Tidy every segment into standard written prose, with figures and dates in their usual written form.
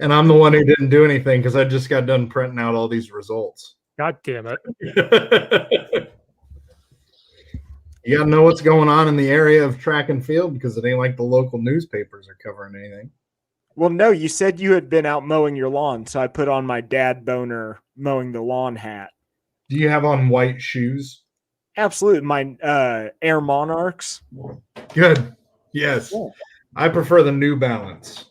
And I'm the one who didn't do anything because I just got done printing out all these results. God damn it. You got to know what's going on in the area of track and field because it ain't like the local newspapers are covering anything. Well, no, you said you had been out mowing your lawn, so I put on my dad boner mowing the lawn hat. Do you have on white shoes? Absolutely. My Air Monarchs. Good. Yes. Yeah. I prefer the New Balance.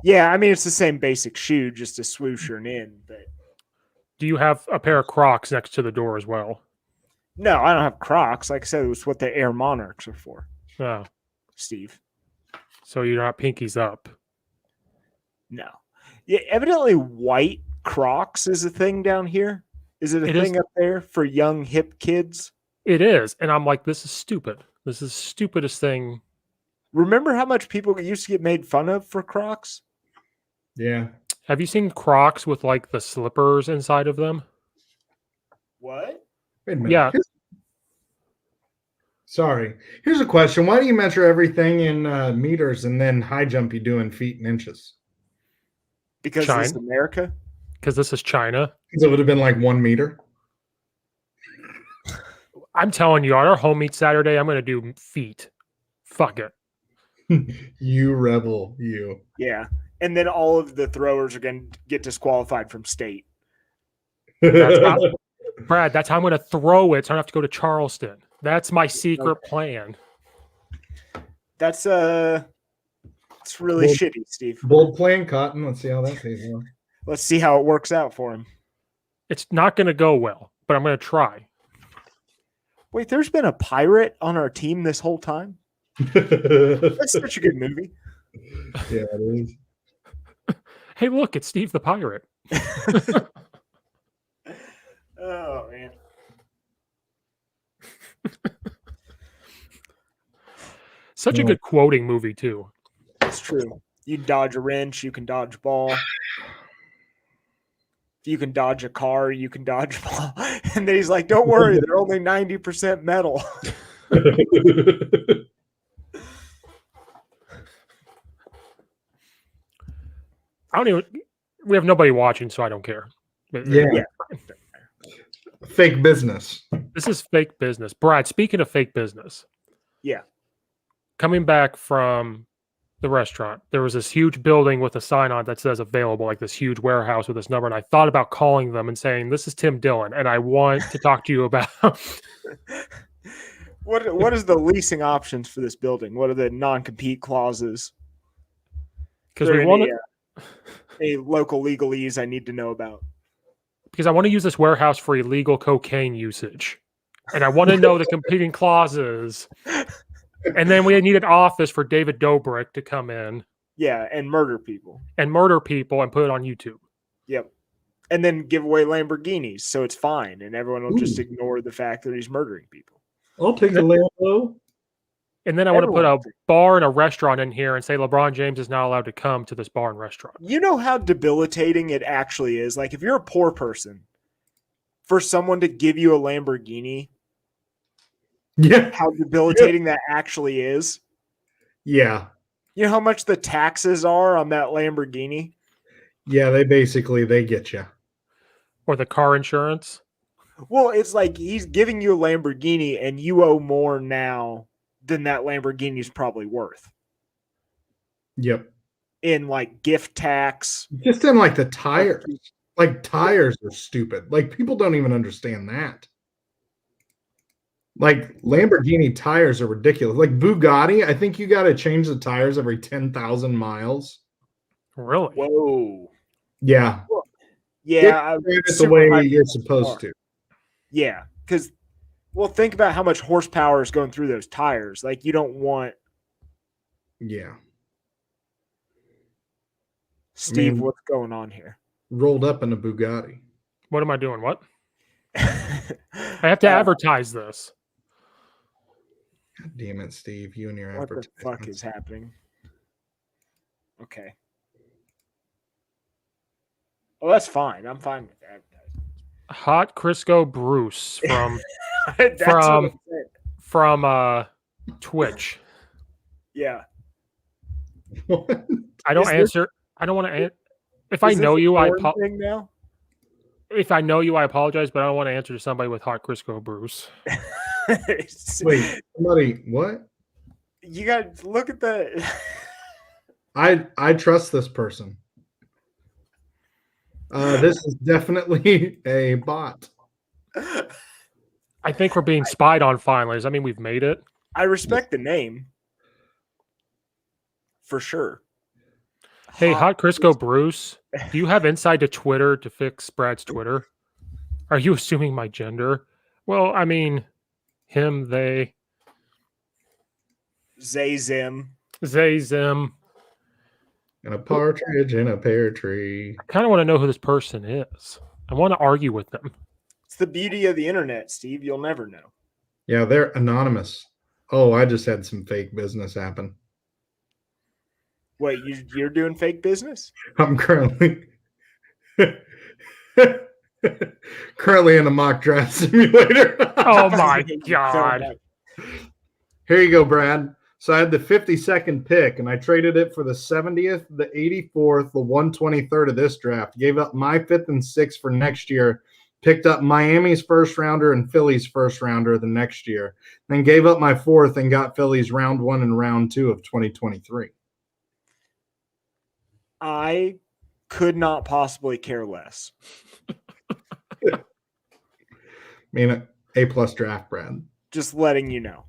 Yeah, I mean, it's the same basic shoe, just a swoosher and in. But Do you have a pair of Crocs next to the door as well? no, I don't have Crocs. Like I said, it was what the Air Monarchs are for, Oh, Steve. so you're not pinkies up. No. Yeah, evidently white Crocs is a thing down here. Is it a thing up there for young, hip kids? It is. And I'm like, this is stupid. This is the stupidest thing. Remember how much people used to get made fun of for Crocs? Yeah. Have you seen Crocs with like the slippers inside of them? What? Wait a minute. Yeah. Sorry. Here's a question. Why do you measure everything in meters and then high jump you do in feet and inches? Because this is America? Because this is China. Because it would have been like 1 meter. I'm telling you, on our home meet Saturday, I'm going to do feet. Fuck it. You rebel, you. Yeah. And then all of the throwers are going to get disqualified from state. Brad, that's how I'm going to throw it. So I don't have to go to Charleston. That's my secret plan. It's really shitty, Steve. Bold plan, Cotton. Let's see how that pays off. Let's see how it works out for him. It's not going to go well, but I'm going to try. Wait, there's been a pirate on our team this whole time? That's such a good movie. Yeah, it is. Hey, look, it's Steve the Pirate. Oh, man. Such a good quoting movie, too. It's true. You can dodge a wrench, you can dodge a ball. If you can dodge a car, you can dodge a ball. And then he's like, don't worry, they're only 90% metal. We have nobody watching, so I don't care. Yeah. Fake business. This is fake business. Brad, speaking of fake business. Yeah. Coming back from the restaurant, there was this huge building with a sign on that says available, like this huge warehouse with this number. And I thought about calling them and saying, this is Tim Dillon, and I want to talk to you about. What is the leasing options for this building? What are the non-compete clauses? Because we want a local legalese I need to know about. Because I want to use this warehouse for illegal cocaine usage. And I want to know the competing clauses. And then we need an office for David Dobrik to come in. Yeah, and murder people. And put it on YouTube. Yep. And then give away Lamborghinis, so it's fine. And everyone will just ignore the fact that he's murdering people. I'll take a Lambo. And then I want to put a bar and a restaurant in here and say LeBron James is not allowed to come to this bar and restaurant. You know how debilitating it actually is? Like, if you're a poor person, for someone to give you a Lamborghini, how debilitating that actually is. Yeah. You know how much the taxes are on that Lamborghini? Yeah, they get you. Or the car insurance. Well, it's like he's giving you a Lamborghini and you owe more now than that Lamborghini is probably worth. Yep. In like gift tax. Just in like the tires. Like tires are stupid. Like people don't even understand that. Like Lamborghini tires are ridiculous. Like Bugatti, I think you got to change the tires every 10,000 miles. Really? Whoa. Yeah. Yeah. It's the way you're supposed to. Yeah. Because, well, think about how much horsepower is going through those tires. Like, you don't want. Yeah. Steve, what's going on here? Rolled up in a Bugatti. What am I doing? What? I have to advertise this. God damn it, Steve. You and your What the fuck is happening? Okay. Oh, that's fine. I'm fine with that. Hot Crisco Bruce from Twitch. Yeah. What? I don't Is this- answer. I don't want to. If I Is this know a you, I porn thing now. if I know you, I apologize, but I don't want to answer to somebody with hot Crisco Bruce. Wait, somebody, what? You got to look at the. I trust this person. This is definitely a bot. I think we're being spied on finally. Does that mean we've made it? I respect the name for sure. Hey, hot Crisco Bruce, do you have inside to Twitter to fix Brad's Twitter? Are you assuming my gender? Well, I mean, him, they, Zay Zim. they, them. And a partridge in a pear tree. I kind of want to know who this person is. I want to argue with them. It's the beauty of the internet, Steve. You'll never know. Yeah, they're anonymous. Oh, I just had some fake business happen. Wait, you're doing fake business? I'm currently in a mock draft simulator. Oh my I hate you so God. much. Here you go, Brad. So I had the 52nd pick, and I traded it for the 70th, the 84th, the 123rd of this draft. Gave up my 5th and 6th for next year. Picked up Miami's first rounder and Philly's first rounder the next year. Then gave up my 4th and got Philly's round 1 and round 2 of 2023. I could not possibly care less. I mean, A+ draft, Brad. Just letting you know.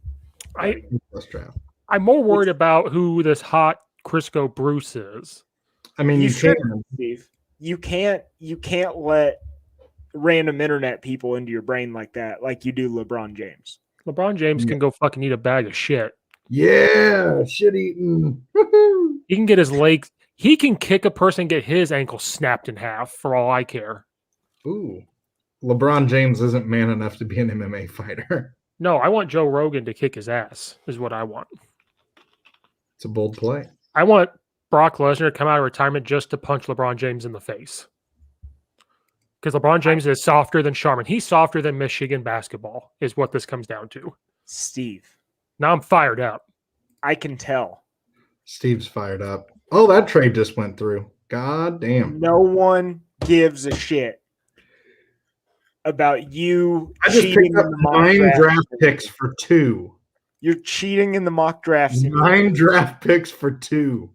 A+ draft. I'm more worried about who this hot Crisco Bruce is. I mean, you should, can. Steve. You can't let random internet people into your brain like that, like you do LeBron James. LeBron James can go fucking eat a bag of shit. Yeah, shit eating. He can get his legs. He can kick a person and get his ankle snapped in half for all I care. Ooh. LeBron James isn't man enough to be an MMA fighter. No, I want Joe Rogan to kick his ass, is what I want. It's a bold play. I want Brock Lesnar to come out of retirement just to punch LeBron James in the face. Because LeBron James is softer than Sharman. He's softer than Michigan basketball, is what this comes down to. Steve, Now I'm fired up. I can tell. Steve's fired up. Oh, that trade just went through. God damn. No one gives a shit about you I just cheating picked up in the mock 9 draft. draft picks for 2. You're cheating in the mock draft. 9 draft picks for 2.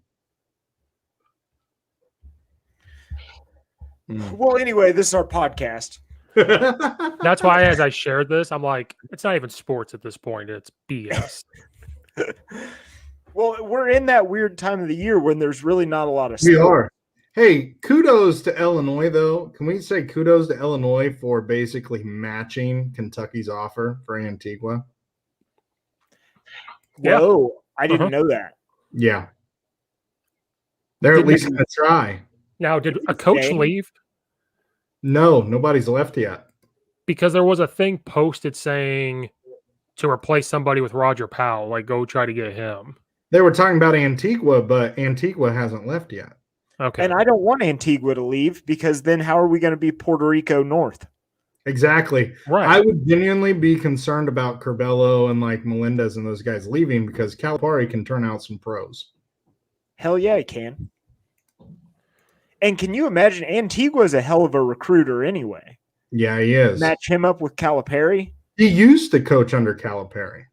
Well, anyway, this is our podcast. That's why as I shared this, I'm like, it's not even sports at this point. It's BS. Well, we're in that weird time of the year when there's really not a lot of We sport. are. Hey, kudos to Illinois, though. Can we say kudos to Illinois for basically matching Kentucky's offer for Antigua? Yeah. Whoa, I didn't know that. Yeah. They're at least going to try. Now, did a coach Dang. leave? No, nobody's left yet. Because there was a thing posted saying to replace somebody with Roger Powell, like go try to get him. They were talking about Antigua, but Antigua hasn't left yet. Okay. And I don't want Antigua to leave because then how are we going to be Puerto Rico North? Exactly. Right. I would genuinely be concerned about Curbelo and like Melendez and those guys leaving because Calipari can turn out some pros. Hell yeah, he can. And can you imagine Antigua's a hell of a recruiter anyway? Yeah, he is. Match him up with Calipari? He used to coach under Calipari.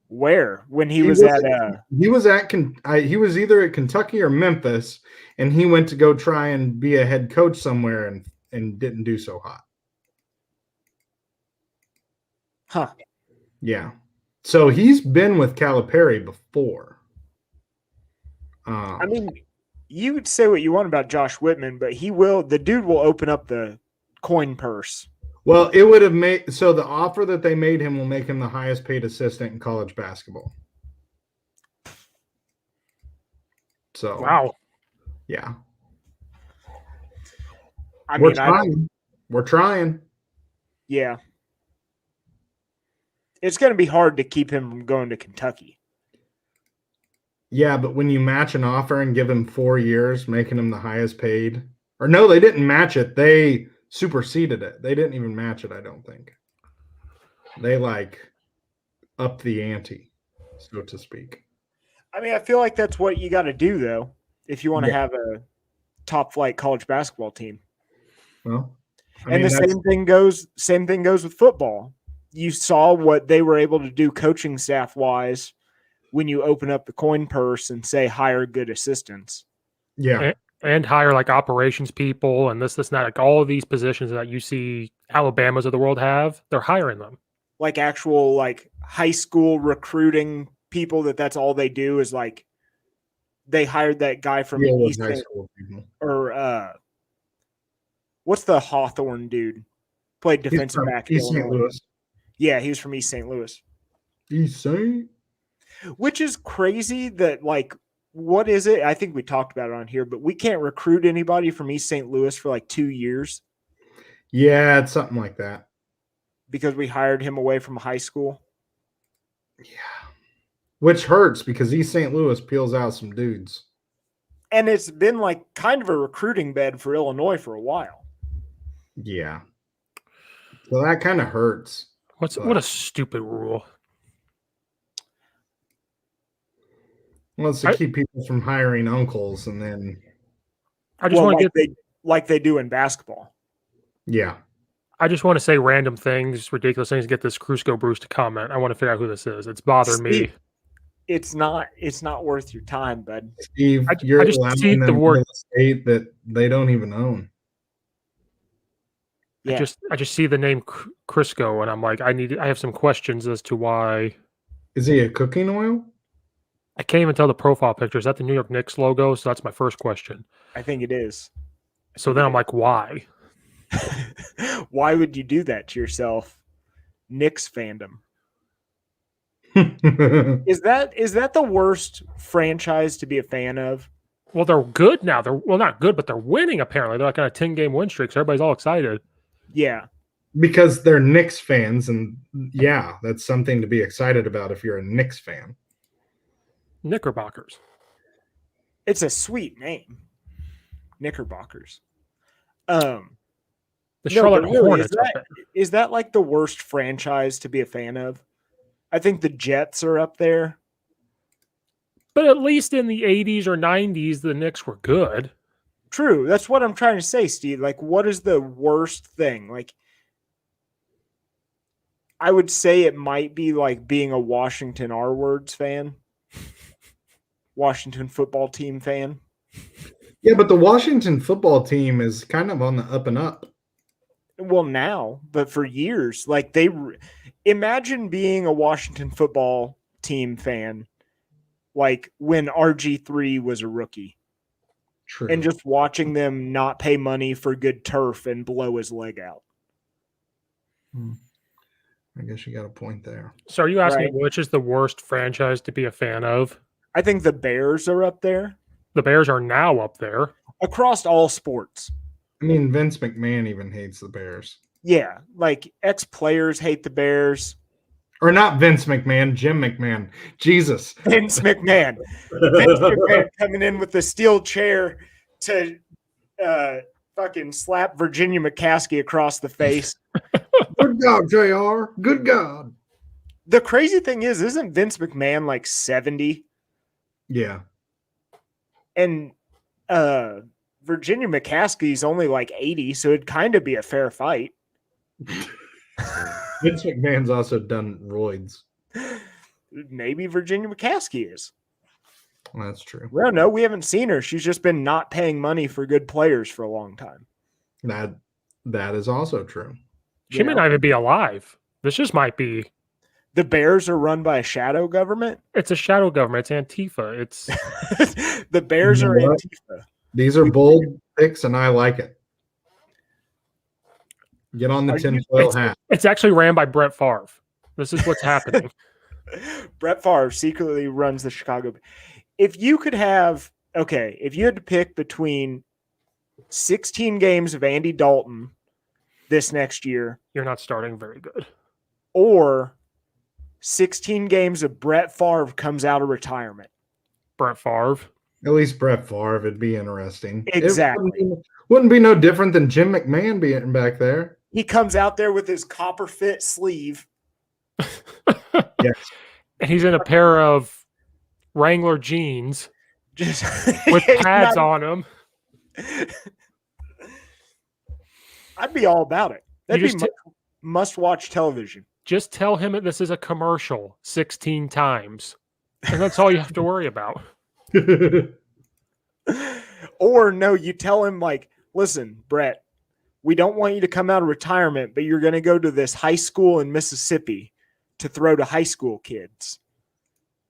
Where? When he was at he was either at Kentucky or Memphis, and he went to go try and be a head coach somewhere and didn't do so hot. Huh. Yeah. So he's been with Calipari before. I mean, you would say what you want about Josh Whitman, but the dude will open up the coin purse. Well, it would have made so the offer that they made him will make him the highest paid assistant in college basketball. So wow. Yeah. We're trying. Yeah. It's going to be hard to keep him from going to Kentucky. Yeah, but when you match an offer and give him 4 years, making him the highest paid, or no, they didn't match it. They superseded it. They didn't even match it, I don't think. They like upped the ante, so to speak. I mean, I feel like that's what you got to do, though, if you want to have a top flight college basketball team. Well, And the same thing goes with football. You saw what they were able to do coaching staff wise when you open up the coin purse and say hire good assistants. Yeah. And hire like operations people and this, and that. Like all of these positions that you see Alabamas of the world have, they're hiring them. Like actual like high school recruiting people that's all they do is like they hired that guy from East high school people. Or what's the Hawthorne dude? Played defensive back. East St. Louis. Yeah, he was from East St. Louis. East St. Which is crazy that like what is it? I think we talked about it on here, but we can't recruit anybody from East St. Louis for like 2 years. Yeah, it's something like that. Because we hired him away from high school. Yeah. Which hurts because East St. Louis peels out some dudes. And it's been like kind of a recruiting bed for Illinois for a while. Yeah. So that kind of hurts. What a stupid rule. Well, it's to keep people from hiring uncles, and then I just want to get like they do in basketball. Yeah. I just want to say random things, ridiculous things, get this Crusoe Bruce to comment. I want to figure out who this is. It's bothering me. It's not worth your time, bud. Steve, you're allowing them real estate that they don't even own. Yeah. I just see the name Crisco, and I'm like, I have some questions as to why. Is he a cooking oil? I can't even tell the profile picture. Is that the New York Knicks logo? So that's my first question. I think it is. So then I'm like, why? Why would you do that to yourself? Knicks fandom. Is that the worst franchise to be a fan of? Well, they're good now. They're not good, but they're winning apparently. They're like on a 10-game win streak, so everybody's all excited. Yeah. Because they're Knicks fans, and yeah, that's something to be excited about if you're a Knicks fan. Knickerbockers. It's a sweet name. Knickerbockers. The Charlotte Hornets. Is that like the worst franchise to be a fan of? I think the Jets are up there. But at least in the 80s or 90s, the Knicks were good. True. That's what I'm trying to say, Steve. Like, what is the worst thing? Like, I would say it might be like being a Washington R-Words fan. Washington football team fan. Yeah, but the Washington football team is kind of on the up and up. Well, now, but for years, like imagine being a Washington football team fan, like when RG3 was a rookie. True. And just watching them not pay money for good turf and blow his leg out. I guess you got a point there. So are you asking which is the worst franchise to be a fan of? I think the Bears are up there. The Bears are now up there. Across all sports. I mean, Vince McMahon even hates the Bears. Yeah, like ex-players hate the Bears. Or not Vince McMahon, Jim McMahon. Jesus. Vince McMahon. Vince McMahon coming in with the steel chair to fucking slap Virginia McCaskey across the face. Good God, JR. Good God. The crazy thing is, isn't Vince McMahon like 70? Yeah. And Virginia McCaskey's only like 80, so it'd kind of be a fair fight. Vince McMahon's also done roids. Maybe Virginia McCaskey is. Well, that's true. Well, no, we haven't seen her. She's just been not paying money for good players for a long time. That is also true. She may not even be alive. This just might be. The Bears are run by a shadow government? It's a shadow government. It's Antifa. It's the Bears are Antifa. These are bold picks, and I like it. Get on the tinfoil hat. It's actually ran by Brett Favre. This is what's happening. Brett Favre secretly runs the Chicago. If you had to pick between 16 games of Andy Dalton this next year. You're not starting very good. Or 16 games of Brett Favre comes out of retirement. Brett Favre. At least Brett Favre, it'd be interesting. Exactly. It wouldn't be no different than Jim McMahon being back there. He comes out there with his copper fit sleeve. Yes. And he's in a pair of Wrangler jeans Just with pads not- on them. I'd be all about it. That'd You be just must-watch television. Just tell him that this is a commercial 16 times. And that's all you have to worry about. Or no, you tell him like, listen, Brett, we don't want you to come out of retirement, but you're going to go to this high school in Mississippi to throw to high school kids.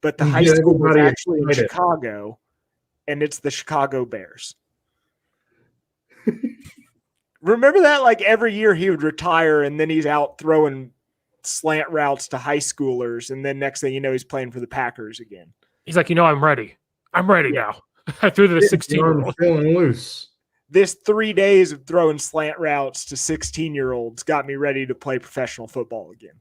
But the high school is actually in Chicago, and it's the Chicago Bears. Remember that? Like every year he would retire, and then he's out throwing slant routes to high schoolers, and then next thing you know, he's playing for the Packers again. He's like, I'm ready. I'm ready now. I threw to the 16-year-old. Feeling loose. This 3 days of throwing slant routes to 16-year-olds got me ready to play professional football again.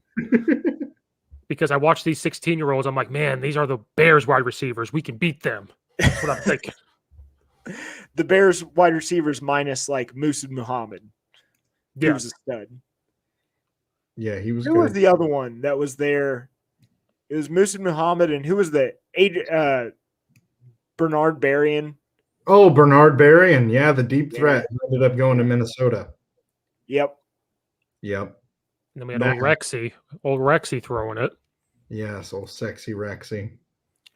Because I watched these 16-year-olds, I'm like, man, these are the Bears wide receivers. We can beat them. That's what I'm thinking. The Bears wide receivers minus like Musa Muhammad. He was a stud. Yeah, he was Who good. was the other one that was there? It was Musa Muhammad, and who was the Bernard Berrien? Oh, Bernard Berrien. Yeah, the deep threat. He ended up going to Minnesota. Yep. And then we had old Rexy throwing it. Yes, old sexy Rexy.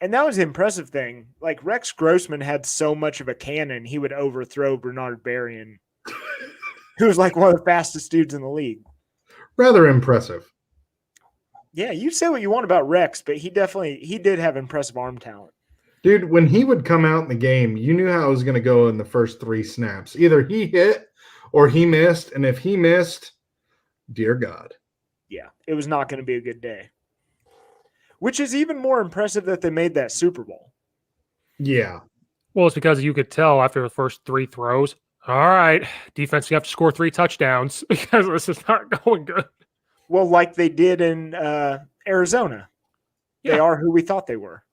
And that was the impressive thing. Like Rex Grossman had so much of a cannon, he would overthrow Bernard Berrien, who was like one of the fastest dudes in the league. Rather impressive. Yeah, you say what you want about Rex, but he did have impressive arm talent. Dude, when he would come out in the game, you knew how it was going to go in the first 3 snaps. Either he hit or he missed, and if he missed, dear God. Yeah, it was not going to be a good day. Which is even more impressive that they made that Super Bowl. Yeah. Well, it's because you could tell after the first 3 throws, all right, defense, you have to score 3 touchdowns because this is not going good. Well, like they did in Arizona. Yeah. They are who we thought they were.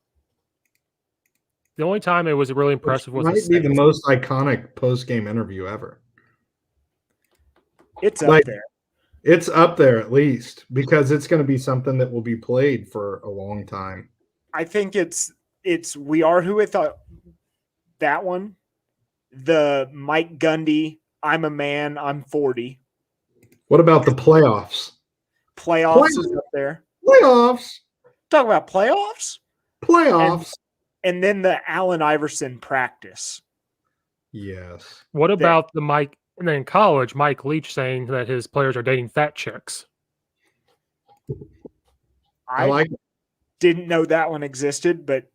The only time it was really impressive was might be the most iconic post-game interview ever. It's up there. It's up there at least because it's going to be something that will be played for a long time. I think it's we are who we thought. That one, the Mike Gundy, I'm a man, I'm 40. What about the playoffs? Playoffs is up there. Playoffs. Talk about playoffs. Playoffs. And then the Allen Iverson practice. Yes. What about the Mike? And then in college, Mike Leach saying that his players are dating fat chicks. I didn't know that one existed, but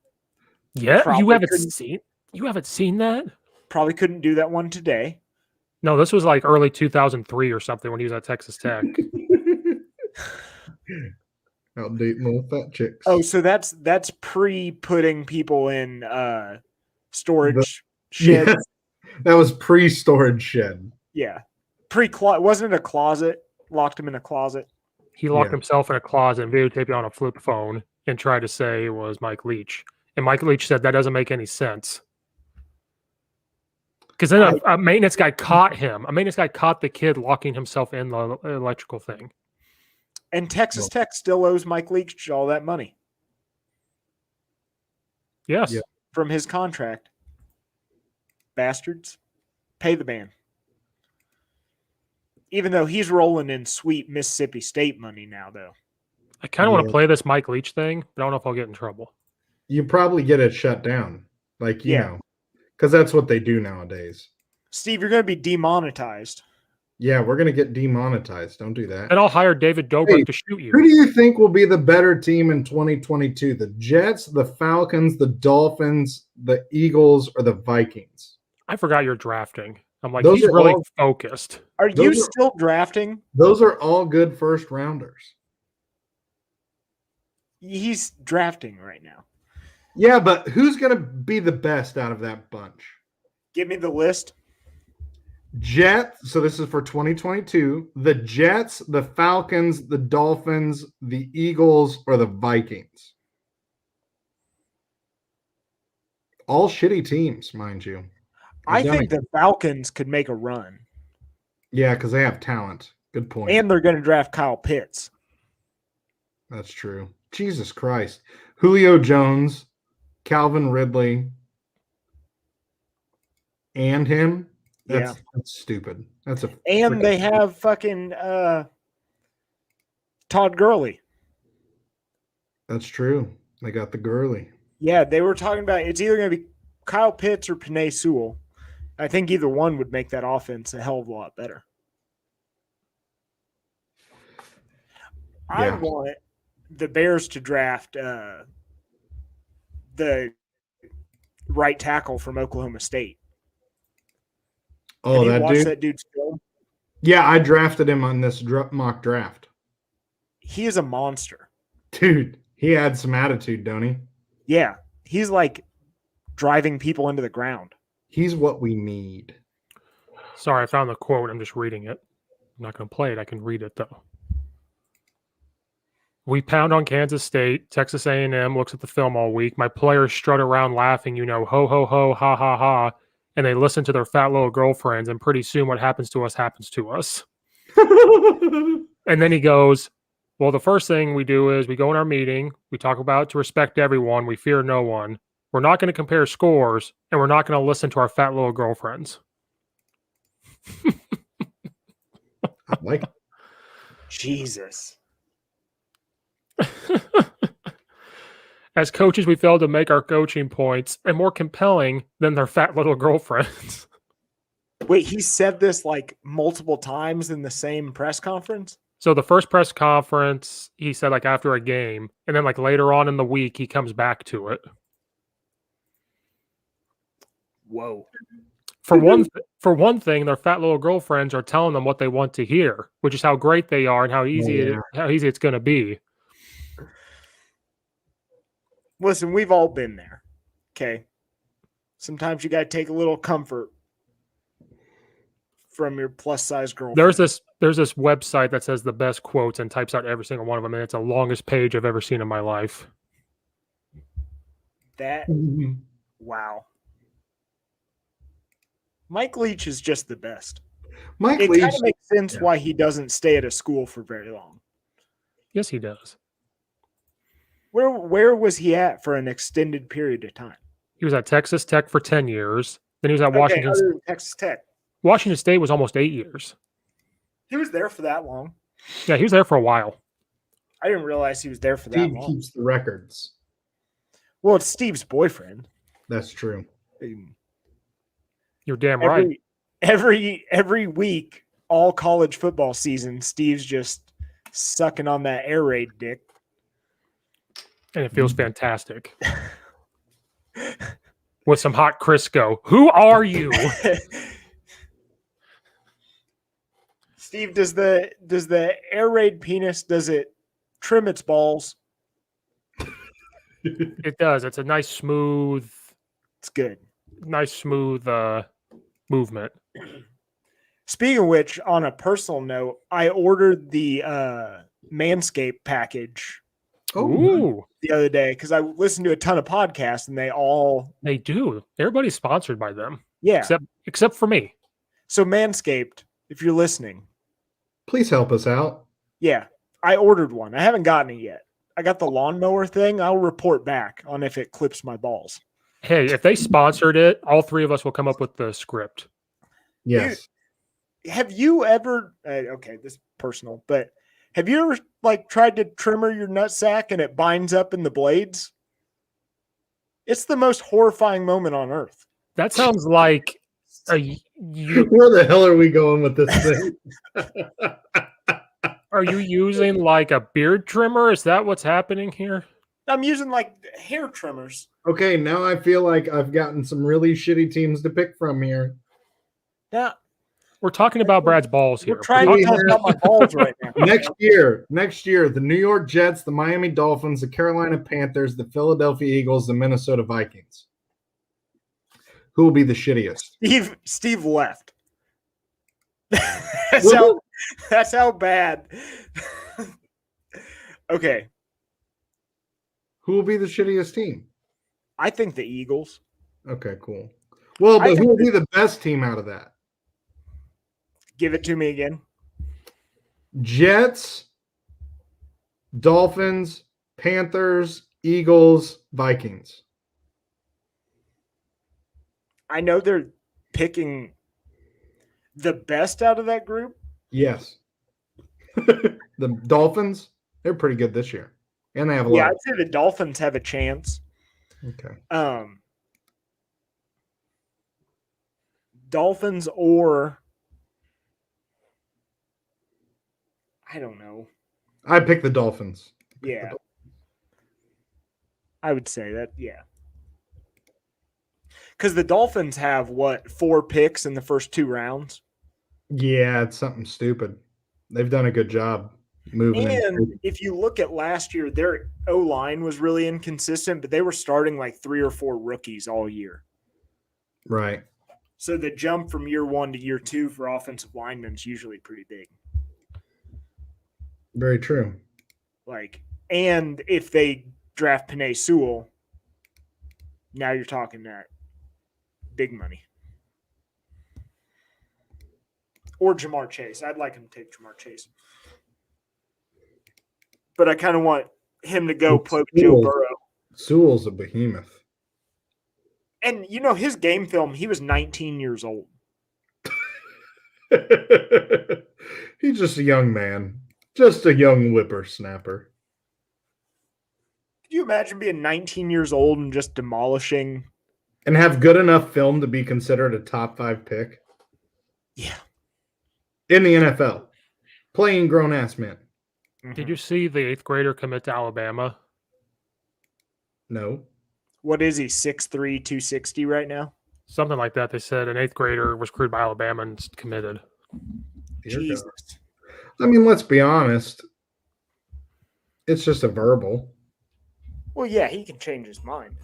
yeah, you haven't seen that? Probably couldn't do that one today. No, this was like early 2003 or something when he was at Texas Tech. Out dating little fat chicks. Oh, so that's pre-putting people in storage sheds. Yeah, that was pre-storage shed. Yeah. Wasn't it a closet? Locked him in a closet. He locked himself in a closet and videotaped it on a flip phone and tried to say it was Mike Leach. And Mike Leach said that doesn't make any sense. Because then a maintenance guy caught him. A maintenance guy caught the kid locking himself in the electrical thing. And Texas Tech still owes Mike Leach all that money. Yes. Yeah. From his contract. Bastards. Pay the man. Even though he's rolling in sweet Mississippi State money now, though. I kind of want to play this Mike Leach thing, but I don't know if I'll get in trouble. You probably get it shut down. Like, you know, because that's what they do nowadays. Steve, you're going to be demonetized. Yeah, we're going to get demonetized. Don't do that. And I'll hire David Dobrik to shoot you. Who do you think will be the better team in 2022? The Jets, the Falcons, the Dolphins, the Eagles, or the Vikings? I forgot you're drafting. I'm like, he's really focused. Are you still drafting? Those are all good first rounders. He's drafting right now. Yeah, but who's going to be the best out of that bunch? Give me the list. Jets, so this is for 2022. The Jets, the Falcons, the Dolphins, the Eagles, or the Vikings? All shitty teams, mind you. I think the Falcons could make a run. Yeah, because they have talent. Good point. And they're going to draft Kyle Pitts. That's true. Jesus Christ. Julio Jones, Calvin Ridley, and him. That's stupid. That's a And they have fucking Todd Gurley. That's true. They got the Gurley. Yeah, they were talking about it's either going to be Kyle Pitts or Penei Sewell. I think either one would make that offense a hell of a lot better. I want the Bears to draft the right tackle from Oklahoma State. Oh, that dude's film? Yeah, I drafted him on this mock draft. He is a monster. Dude, he had some attitude, don't he? Yeah, he's like driving people into the ground. He's what we need. Sorry, I found the quote. I'm just reading it. I'm not going to play it. I can read it, though. We pound on Kansas State. Texas A&M looks at the film all week. My players strut around laughing, ho, ho, ho, ha, ha, ha. And they listen to their fat little girlfriends. And pretty soon what happens to us happens to us. And then he goes, well, the first thing we do is we go in our meeting. We talk about to respect everyone. We fear no one. We're not going to compare scores. And we're not going to listen to our fat little girlfriends. I like it. Jesus. As coaches, we failed to make our coaching points and more compelling than their fat little girlfriends. Wait, he said this like multiple times in the same press conference? So the first press conference, he said like after a game, and then like later on in the week, he comes back to it. Whoa. For one thing, their fat little girlfriends are telling them what they want to hear, which is how great they are and how easy it's going to be. Listen, we've all been there. Okay. Sometimes you got to take a little comfort from your plus size girlfriend. There's this website that says the best quotes and types out every single one of them, and it's the longest page I've ever seen in my life. Wow. Mike Leach is just the best. It kind of makes sense why he doesn't stay at a school for very long. Yes, he does. Where was he at for an extended period of time? He was at Texas Tech for 10 years. Then he was at Washington. Other than Texas Tech. Washington State was almost 8 years. He was there for that long. Yeah, he was there for a while. I didn't realize he was there for that long. Steve keeps the records. Well, it's Steve's boyfriend. That's true. You're damn right. Every week, all college football season, Steve's just sucking on that air raid dick. And it feels fantastic. With some hot Crisco. Who are you? Steve, does the air raid penis, does it trim its balls? It does. It's a nice smooth. It's good. Nice smooth movement. Speaking of which, on a personal note, I ordered the Manscaped package the other day because I listened to a ton of podcasts and they do. Everybody's sponsored by them. Yeah. Except for me. So Manscaped, if you're listening, please help us out. Yeah. I ordered one. I haven't gotten it yet. I got the lawnmower thing. I'll report back on if it clips my balls. Hey, if they sponsored it, all three of us will come up with the script. Yes. Dude, have you ever okay, this is personal, but have you ever like tried to trimmer your nutsack and it binds up in the blades? It's the most horrifying moment on earth. That sounds like where the hell are we going with this thing? Are you using like a beard trimmer? Is that what's happening here? I'm using like hair trimmers. Okay, now I feel like I've gotten some really shitty teams to pick from here. Yeah. We're talking about Brad's balls here. We're trying to talk about my balls right now. Next year, the New York Jets, the Miami Dolphins, the Carolina Panthers, the Philadelphia Eagles, the Minnesota Vikings. Who will be the shittiest? Steve left. That's how bad. Okay. Who will be the shittiest team? I think the Eagles. Okay, cool. Well, but who will be the best team out of that? Give it to me again. Jets, Dolphins, Panthers, Eagles, Vikings. I know they're picking the best out of that group. Yes. The Dolphins, they're pretty good this year. And they have a Yeah, lot. I'd say the Dolphins have a chance. Okay. Dolphins or I don't know. I pick the Dolphins. Yeah. I would say that, yeah. Because the Dolphins have, 4 picks in the first 2 rounds? Yeah, it's something stupid. They've done a good job moving. And if you look at last year, their O-line was really inconsistent, but they were starting like 3 or 4 rookies all year. Right. So the jump from year 1 to year 2 for offensive linemen is usually pretty big. Very true. And if they draft Penei Sewell, now you're talking that big money. Or Jamar Chase. I'd like him to take Jamar Chase. But I kind of want him to go poke Joe Burrow. Sewell's a behemoth. And, his game film, he was 19 years old. He's just a young man. Just a young whippersnapper. Could you imagine being 19 years old and just demolishing? And have good enough film to be considered a top 5 pick? Yeah. In the NFL. Playing grown-ass men. Did you see the 8th grader commit to Alabama? No. What is he, 6'3", 260 right now? Something like that. They said an 8th grader was recruited by Alabama and committed. Jesus. I mean, let's be honest. It's just a verbal. Well, yeah, he can change his mind.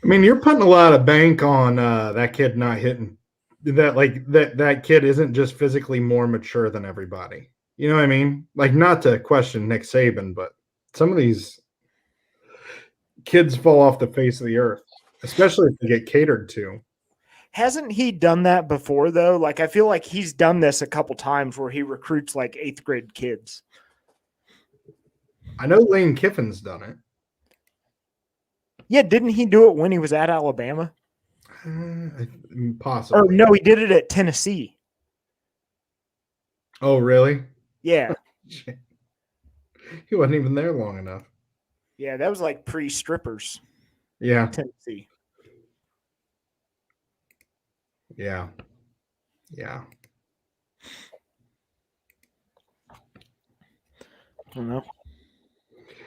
I mean, you're putting a lot of bank on that kid not hitting. That kid isn't just physically more mature than everybody. You know what I mean? Not to question Nick Saban, but some of these kids fall off the face of the earth, especially if they get catered to. Hasn't he done that before, though? I feel like he's done this a couple times where he recruits 8th grade kids. I know Lane Kiffin's done it. Yeah, didn't he do it when he was at Alabama? Possibly. Or no, he did it at Tennessee. Oh, really? Yeah. He wasn't even there long enough. Yeah, that was pre-strippers. Yeah. Tennessee. Yeah. Yeah. I don't know.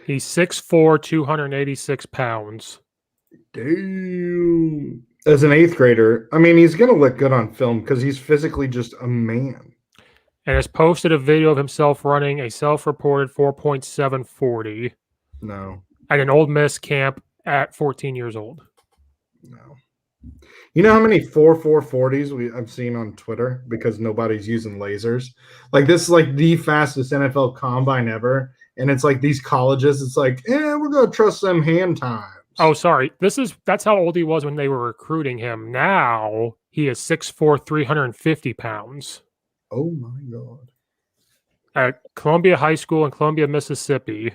He's 6'4", 286 pounds. Damn. As an 8th grader, I mean, he's going to look good on film because he's physically just a man. And has posted a video of himself running a self-reported 4.740. No. At an Ole Miss camp at 14 years old. No. You know how many 4.40s I've seen on Twitter because nobody's using lasers? This is the fastest NFL combine ever. And it's these colleges, it's we're going to trust them hand times. Oh, sorry. That's how old he was when they were recruiting him. Now he is 6'4", 350 pounds. Oh my God. At Columbia High School in Columbia, Mississippi.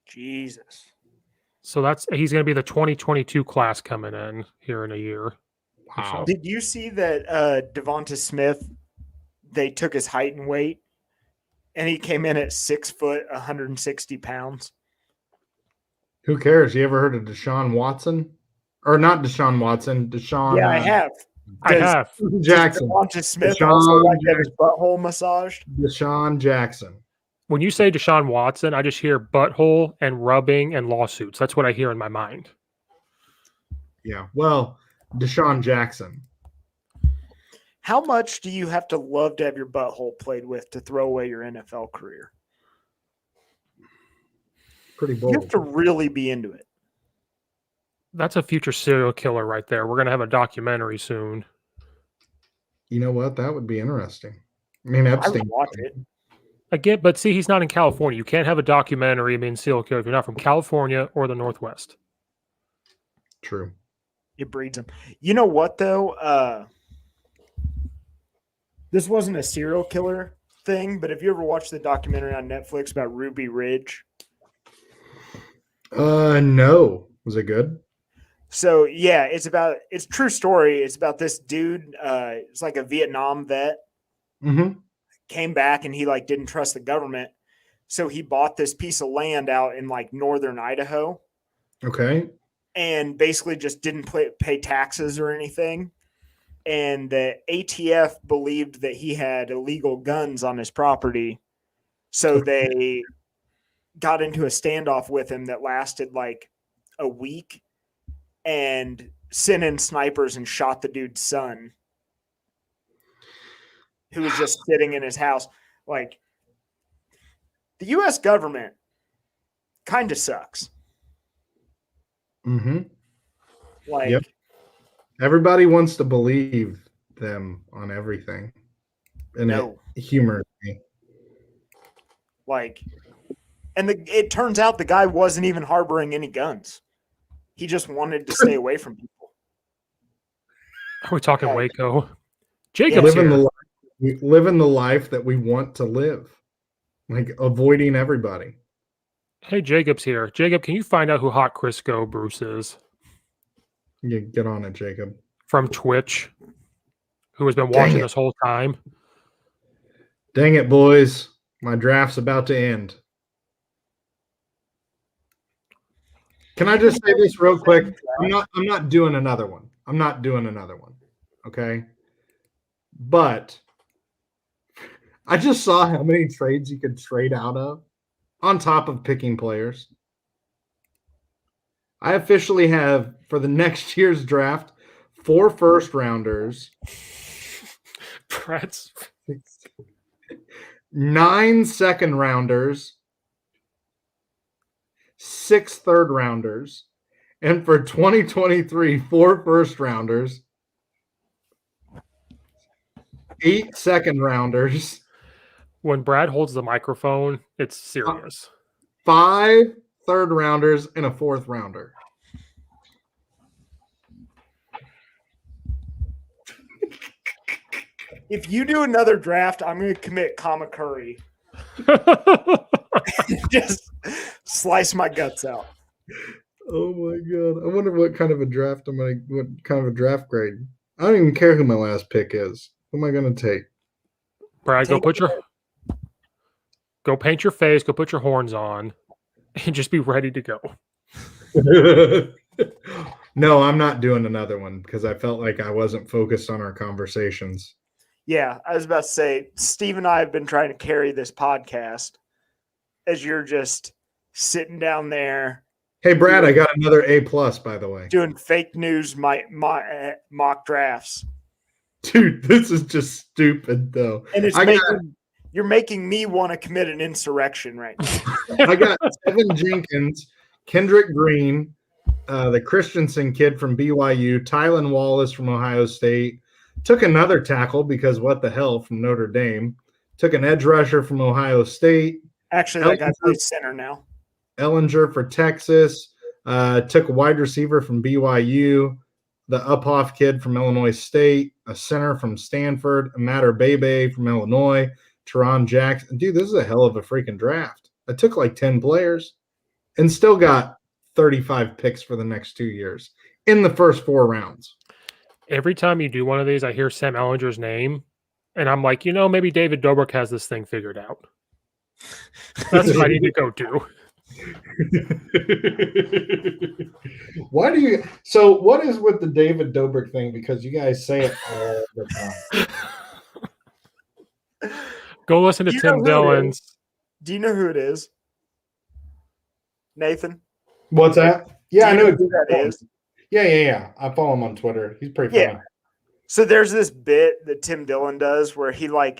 Jesus. So he's going to be the 2022 class coming in here in a year. Wow. Did you see that Devonta Smith, they took his height and weight, and he came in at 6 foot, 160 pounds? Who cares? You ever heard of Deshaun Watson? Or not Deshaun Watson, Deshaun. Yeah, I have. I have. Jackson. Devonta Smith Deshaun also like to have his butthole massaged? Deshaun Jackson. When you say Deshaun Watson, I just hear butthole and rubbing and lawsuits. That's what I hear in my mind. Yeah. Well, Deshaun Jackson. How much do you have to love to have your butthole played with to throw away your NFL career? Pretty bold. You have to really be into it. That's a future serial killer right there. We're going to have a documentary soon. You know what? That would be interesting. I mean, I Epstein. would watch it. Again, but see, he's not in California. You can't have a documentary about serial killer if you're not from California or the Northwest. True. It breeds them. You know what, though? This wasn't a serial killer thing, but have you ever watched the documentary on Netflix about Ruby Ridge? No. Was it good? So yeah, it's a true story. It's about this dude. It's like a Vietnam vet, came back and he like didn't trust the government. So he bought this piece of land out in like northern Idaho. Okay. And basically just didn't pay taxes or anything. And the ATF believed that he had illegal guns on his property. So they got into a standoff with him that lasted like a week and sent in snipers and shot the dude's son, who was just sitting in his house. Like, the U.S. government kind of sucks. Like, yep. Everybody wants to believe them on everything, and it humors me. Like, and it turns out the guy wasn't even harboring any guns. He just wanted to stay away from people. Are we talking Waco? Jacob's living the life that we want to live, like avoiding everybody. Hey, Jacob's here. Jacob, can you find out who Hot Crisco Bruce is? Yeah, get on it, Jacob. From Twitch, who has been watching this whole time. Dang it, boys. My draft's about to end. Can I just say this real quick? I'm not doing another one. Okay. But I just saw how many trades you could trade out of on top of picking players. I officially have, for the next year's draft, 4 first rounders, 9 second rounders, 6 third rounders, and for 2023, 4 first rounders, 8 second rounders. When Brad holds the microphone, it's serious. 5 third rounders and a 4th rounder. If you do another draft, I'm going to commit Kamakuri. Just slice my guts out. Oh my god! I wonder what kind of a draft what kind of a draft grade. I don't even care who my last pick is. Who am I going to take? Brad, go paint your face, go put your horns on, and just be ready to go. No, I'm not doing another one because I felt like I wasn't focused on our conversations. Yeah, I was about to say, Steve and I have been trying to carry this podcast as you're just sitting down there. Hey, Brad, I got another A+, by the way. Doing fake news mock drafts. Dude, this is just stupid, though. And you're making me want to commit an insurrection right now. I got Evan Jenkins, Kendrick Green, the Christensen kid from BYU, Tylan Wallace from Ohio State, took another tackle because what the hell from Notre Dame, took an edge rusher from Ohio State. Actually, that guy plays center now. Ellinger for Texas, took a wide receiver from BYU, the Uphoff kid from Illinois State, a center from Stanford, a Matter Bebe from Illinois, Teron Jackson. Dude, this is a hell of a freaking draft. I took like 10 players and still got 35 picks for the next 2 years in the first 4 rounds. Every time you do one of these, I hear Sam Ellinger's name, and I'm like, maybe David Dobrik has this thing figured out. That's what I need to go do. Why do you? So, what is with the David Dobrik thing? Because you guys say it all the time. Go listen to Tim Dillon's. Do you know who it is? Nathan? What's that? Yeah, I know who that is. Yeah. I follow him on Twitter. He's pretty funny. So there's this bit that Tim Dillon does where he the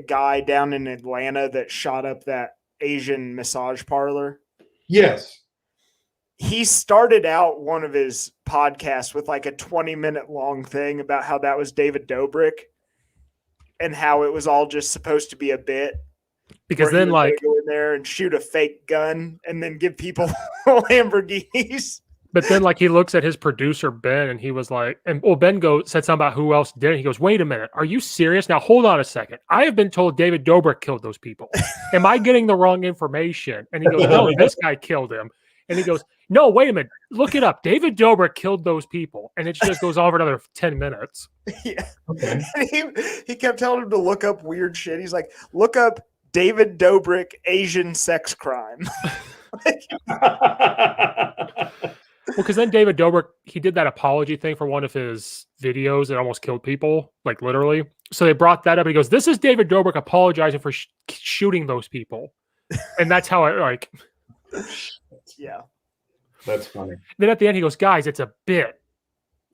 guy down in Atlanta that shot up that Asian massage parlor? Yes. He started out one of his podcasts with like a 20-minute long thing about how that was David Dobrik and how it was all just supposed to be a bit. Because then go in there and shoot a fake gun and then give people Lamborghinis. But then he looks at his producer, Ben, and he was like, Ben said something about who else did it. He goes, wait a minute. Are you serious? Now, hold on a second. I have been told David Dobrik killed those people. Am I getting the wrong information? And he goes, no, this guy killed him. And he goes, no, wait a minute. Look it up. David Dobrik killed those people. And it just goes on for another 10 minutes. Yeah. Okay. And he kept telling him to look up weird shit. He's like, look up David Dobrik Asian sex crime. Well, because then David Dobrik, he did that apology thing for one of his videos that almost killed people, like literally. So they brought that up. And he goes, this is David Dobrik apologizing for shooting those people. And that's how I like. Yeah. That's funny. Then at the end, he goes, guys, it's a bit.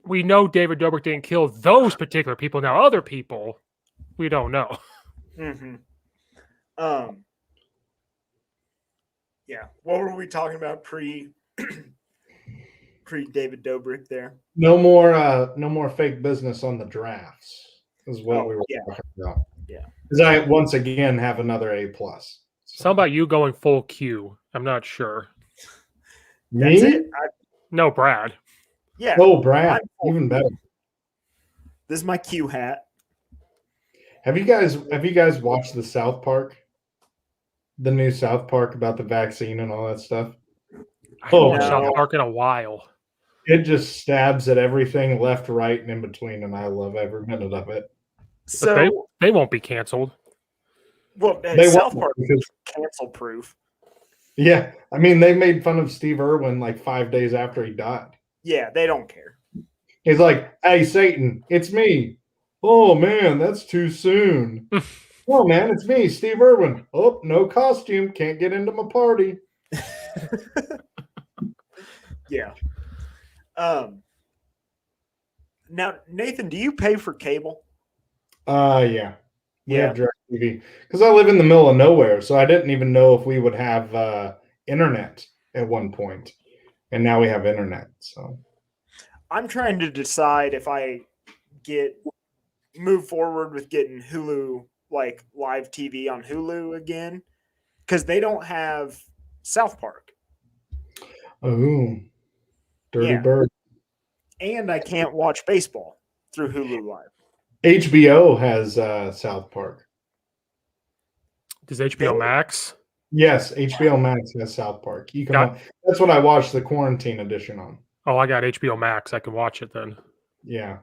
We know David Dobrik didn't kill those particular people. Now, other people, we don't know. Mm-hmm. Yeah. What were we talking about pre David Dobrik there? No more fake business on the drafts is what we were talking about. Yeah. Because I once again have another A+. Something about you going full Q. I'm not sure. That's Me? it. No, Brad. Yeah. Oh, Brad, even better. This is my Q hat. Have you guys watched the South Park? The new South Park about the vaccine and all that stuff? I haven't Oh, watched South no. Park in a while. It just stabs at everything left, right, and in between, and I love every minute of it. So, They won't be canceled. well, They South won't, Park because is cancel proof. yeah, I mean they made fun of Steve Irwin like 5 days after he died. Yeah, they don't care. He's like, "Hey, Satan, it's me." Oh man, that's too soon. Oh man, it's me, Steve Irwin. Oh, no costume, can't get into my party. Yeah. Now, Nathan, do you pay for cable? Yeah. We Yeah. have DirecTV because I live in the middle of nowhere, so I didn't even know if we would have internet at one point, and now we have internet. So I'm trying to decide if I move forward with getting Hulu, like live TV on Hulu again, because they don't have South Park. oh, dirty Yeah. bird. And I can't watch baseball through Hulu Live. HBO has South Park. Does HBO Max? Yes, HBO Max has South Park. You can. That's what I watched the quarantine edition on. Oh, I got HBO Max. I can watch it then. Yeah,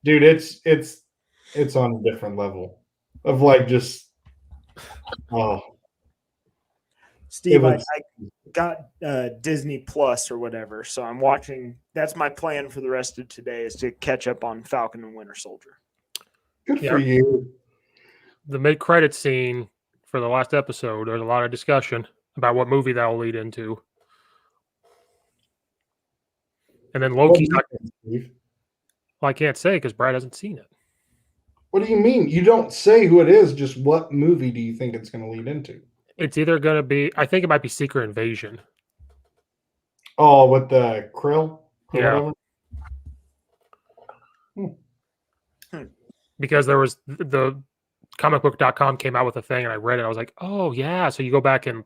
dude, it's on a different level of like just Steve, was- I got Disney Plus or whatever, so I'm watching. That's my plan for the rest of today is to catch up on Falcon and Winter Soldier. good for you. The mid-credit scene for the last episode, there's a lot of discussion about what movie that will lead into. And then Loki's not. Steve? Well, I can't say because Brad hasn't seen it. What do you mean? You don't say who it is. Just what movie do you think it's going to lead into? It's either going to be, I think it might be Secret Invasion. Oh, with the krill? Or Yeah. whatever? Because there was the comicbook.com came out with a thing and I read it. I was like, oh, yeah. So you go back and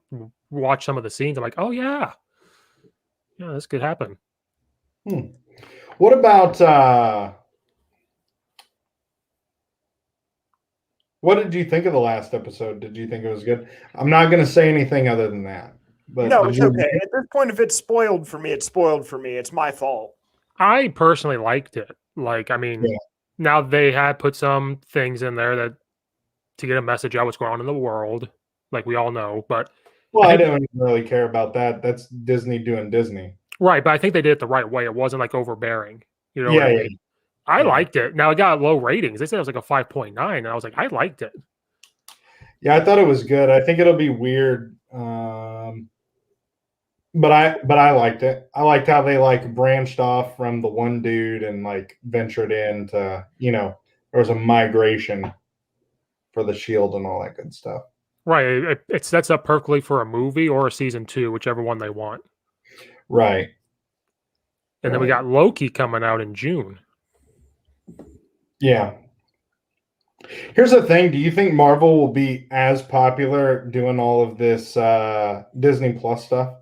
watch some of the scenes. I'm like, oh, yeah. Yeah, this could happen. What about what did you think of the last episode? Did you think it was good? I'm not going to say anything other than that. But No, it's okay. At this point, if it's spoiled for me, it's spoiled for me. It's my fault. I personally liked it. Like, I mean, Yeah. now they had put some things in there that to get a message out what's going on in the world, like we all know. But Well, I don't really care about that. That's Disney doing Disney. right, but I think they did it the right way. It wasn't like overbearing. You know what I Yeah, mean? I liked it. Now it got low ratings. They said it was like a 5.9, and I was like, I liked it. Yeah, I thought it was good. I think it'll be weird, but I liked it. I liked how they like branched off from the one dude and like ventured into, there was a migration for the Shield and all that good stuff. Right. It sets up perfectly for a movie or a season 2, whichever one they want. Right. And then we got Loki coming out in June. Yeah. Here's the thing. Do you think Marvel will be as popular doing all of this Disney Plus stuff?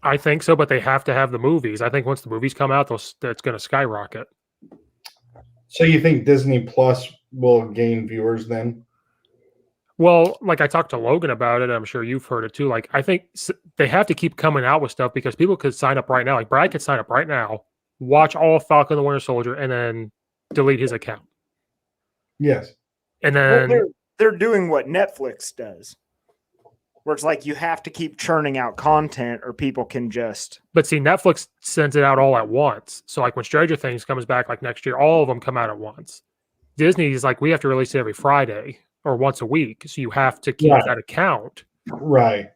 I think so, but they have to have the movies. I think once the movies come out, it's going to skyrocket. So you think Disney Plus will gain viewers then? Well, like I talked to Logan about it. I'm sure you've heard it too. Like I think they have to keep coming out with stuff because people could sign up right now. Like Brad could sign up right now, watch all of Falcon and the Winter Soldier, and then delete his account. Yes. And Well, then they're doing what Netflix does, where it's like you have to keep churning out content or people can just. but see, Netflix sends it out all at once. So like when Stranger Things comes back like next year, all of them come out at once. Disney is like, we have to release it every Friday or once a week. So you have to keep that account. Right.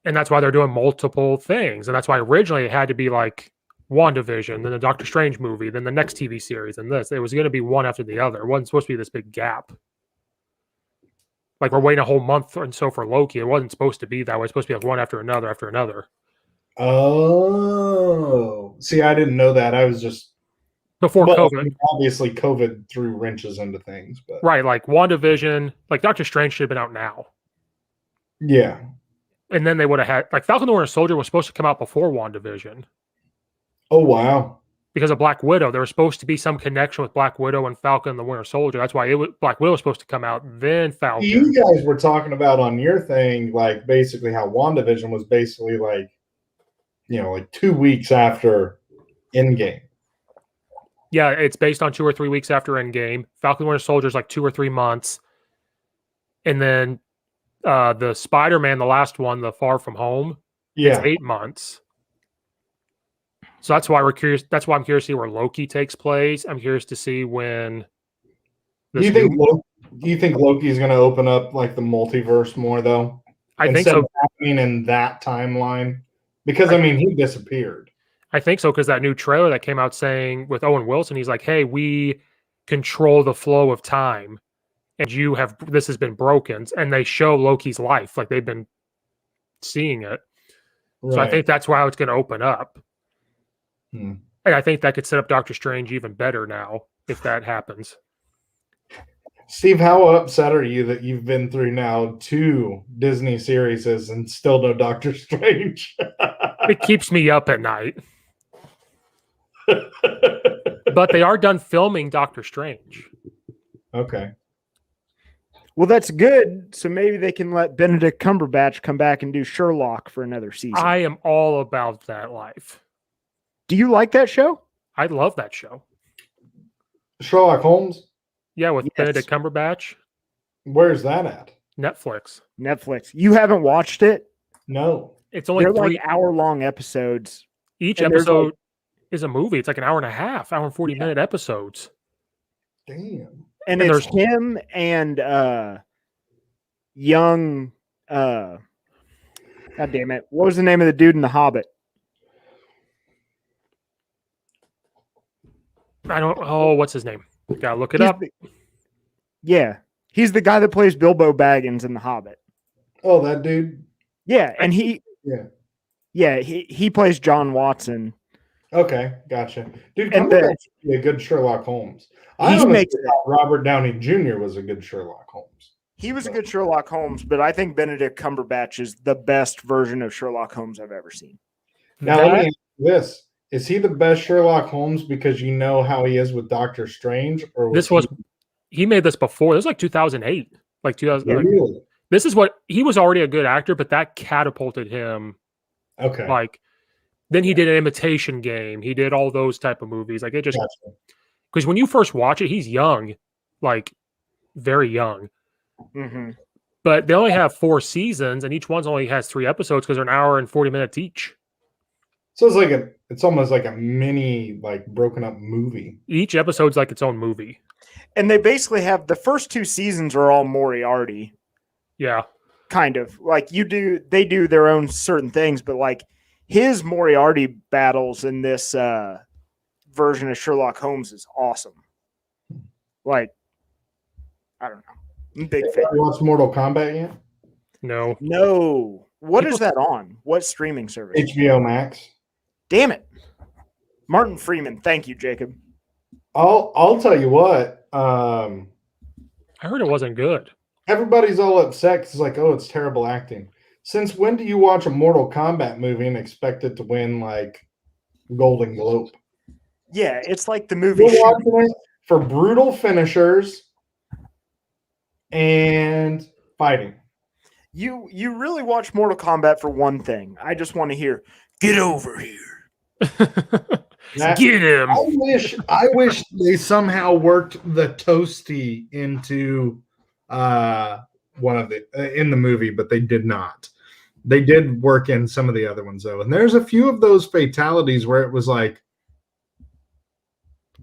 And that's why they're doing multiple things. And that's why originally it had to be like WandaVision, then the Doctor Strange movie, then the next TV series, and this. It was going to be one after the other. It wasn't supposed to be this big gap. Like we're waiting a whole month and so for Loki. It wasn't supposed to be that way. It's supposed to be like one after another after another. Oh. See, I didn't know that. I was just Before COVID. Obviously, COVID threw wrenches into things, but right, like WandaVision, like Doctor Strange should have been out now. Yeah. And then they would have had like Falcon the Winter Soldier was supposed to come out before WandaVision. Oh wow. Because of Black Widow. There was supposed to be some connection with Black Widow and Falcon and the Winter Soldier. That's why Black Widow was supposed to come out, then Falcon. You guys were talking about on your thing, like basically how WandaVision was basically like, like 2 weeks after Endgame. Yeah, it's based on 2 or 3 weeks after Endgame. Falcon Winter Soldier is like 2 or 3 months. And then the Spider-Man, the last one, the Far From Home, it's 8 months. So that's why we're curious. That's why I'm curious to see where Loki takes place. I'm curious to see when. Do you think Loki is going to open up like the multiverse more though? I think so. Happening in that timeline, because I mean he disappeared. I think so because that new trailer that came out saying with Owen Wilson, he's like, "Hey, we control the flow of time, and this has been broken." And they show Loki's life, like they've been seeing it. Right. So I think that's why it's going to open up. And I think that could set up Doctor Strange even better now if that happens. Steve, how upset are you that you've been through now 2 Disney series and still no Doctor Strange? It keeps me up at night. But they are done filming Doctor Strange. Okay. Well, that's good. So maybe they can let Benedict Cumberbatch come back and do Sherlock for another season. I am all about that life. Do you like that show? I love that show. Sherlock Holmes? Yeah, with Benedict Cumberbatch. Where's that at? Netflix. You haven't watched it? No. It's only They're like hour-long episodes. Each episode is a movie. It's like an hour and a half, hour and 40-minute episodes. Damn. And it's him and young God damn it. What was the name of the dude in The Hobbit? What's his name? Gotta look it up. He's the guy that plays Bilbo Baggins in The Hobbit. Oh, that dude? Yeah, and he plays John Watson. Okay, gotcha. Dude, and be a good Sherlock Holmes. I honestly thought Robert Downey Jr. was a good Sherlock Holmes. He was a good Sherlock Holmes, but I think Benedict Cumberbatch is the best version of Sherlock Holmes I've ever seen. Now, let me ask you this. Is he the best Sherlock Holmes because you know how he is with Doctor Strange? Or he made this before. This was like 2008. Like 2000. Really? This is what he was already a good actor, but that catapulted him. Okay. Like then he did an Imitation Game. He did all those type of movies. Like it just because when you first watch it, he's young, like very young. Mm-hmm. But they only have 4 seasons, and each one only has 3 episodes because they're an hour and 40 minutes each. So it's almost like a mini, like broken up movie. Each episode's like its own movie. And they basically have the first 2 seasons are all Moriarty. Yeah. Kind of like they do their own certain things, but like his Moriarty battles in this version of Sherlock Holmes is awesome. Like, I don't know. I'm a big fan. You watch Mortal Kombat yet? No. What is that on? What streaming service? HBO Max. Damn it. Martin Freeman. Thank you, Jacob. I'll tell you what. I heard it wasn't good. Everybody's all upset because it's like, oh, it's terrible acting. Since when do you watch a Mortal Kombat movie and expect it to win like Golden Globe? Yeah, it's like the movie. You're watching it for brutal finishers and Fighting. You really watch Mortal Kombat for one thing. I just want to hear, get over here. That- Get him. I wish they somehow worked the toasty into one of the in the movie, but they did not. They did work in some of the other ones though, and there's a few of those fatalities where it was like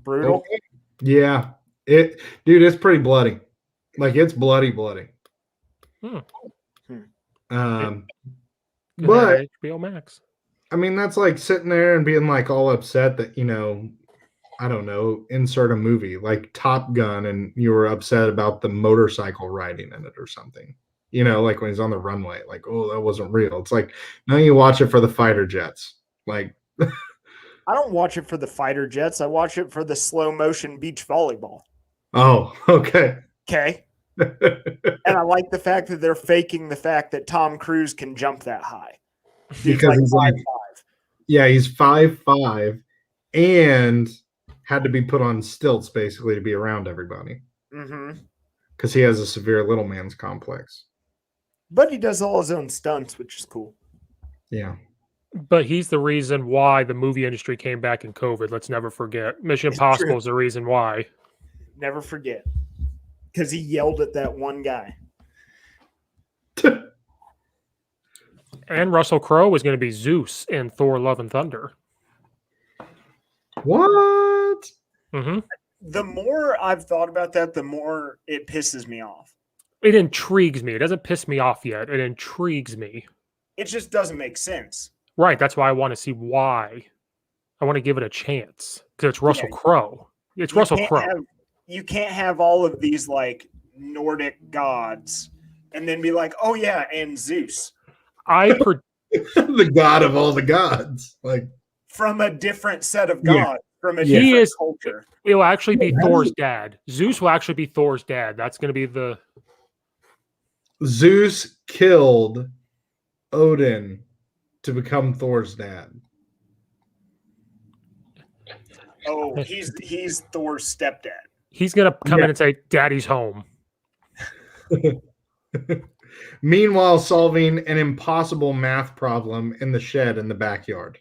Brutal. okay. Yeah, dude, it's pretty bloody. Like it's bloody. Hmm. But HBO Max. I mean, that's like sitting there and being like all upset that, I don't know, insert a movie like Top Gun and you were upset about the motorcycle riding in it or something. Like when he's on the runway, like, oh, that wasn't real. It's like, no, you watch it for the fighter jets. Like, I don't watch it for the fighter jets. I watch it for the slow motion beach volleyball. oh, okay. Okay. And I like the fact that they're faking the fact that Tom Cruise can jump that high. Because he's like 5'5". Yeah, he's 5'5" and had to be put on stilts basically to be around everybody. Mm-hmm. Because he has a severe little man's complex. But he does all his own stunts, which is cool. Yeah. But he's the reason why the movie industry came back in COVID. Let's never forget. Mission It's Impossible true. is the reason why. Never forget. Because he yelled at that one guy. And Russell Crowe was going to be Zeus in Thor: Love and Thunder. What? Mm-hmm. The more I've thought about that, the more it pisses me off. It intrigues me. It doesn't piss me off yet. It intrigues me. It just doesn't make sense. Right. That's why I want to see why. I want to give it a chance because it's Russell Crowe. It's Russell Crowe. You can't have all of these like Nordic gods and then be like, oh yeah, and Zeus The god of all the gods. Like from a different set of Yeah. gods, from a He different is- culture. It will actually be Yeah. Thor's dad. Zeus will actually be Thor's dad. That's going to be the. Zeus killed Odin to become Thor's dad. Oh, he's Thor's stepdad. He's going to come in and say, "Daddy's home." Meanwhile, solving an impossible math problem in the shed in the backyard.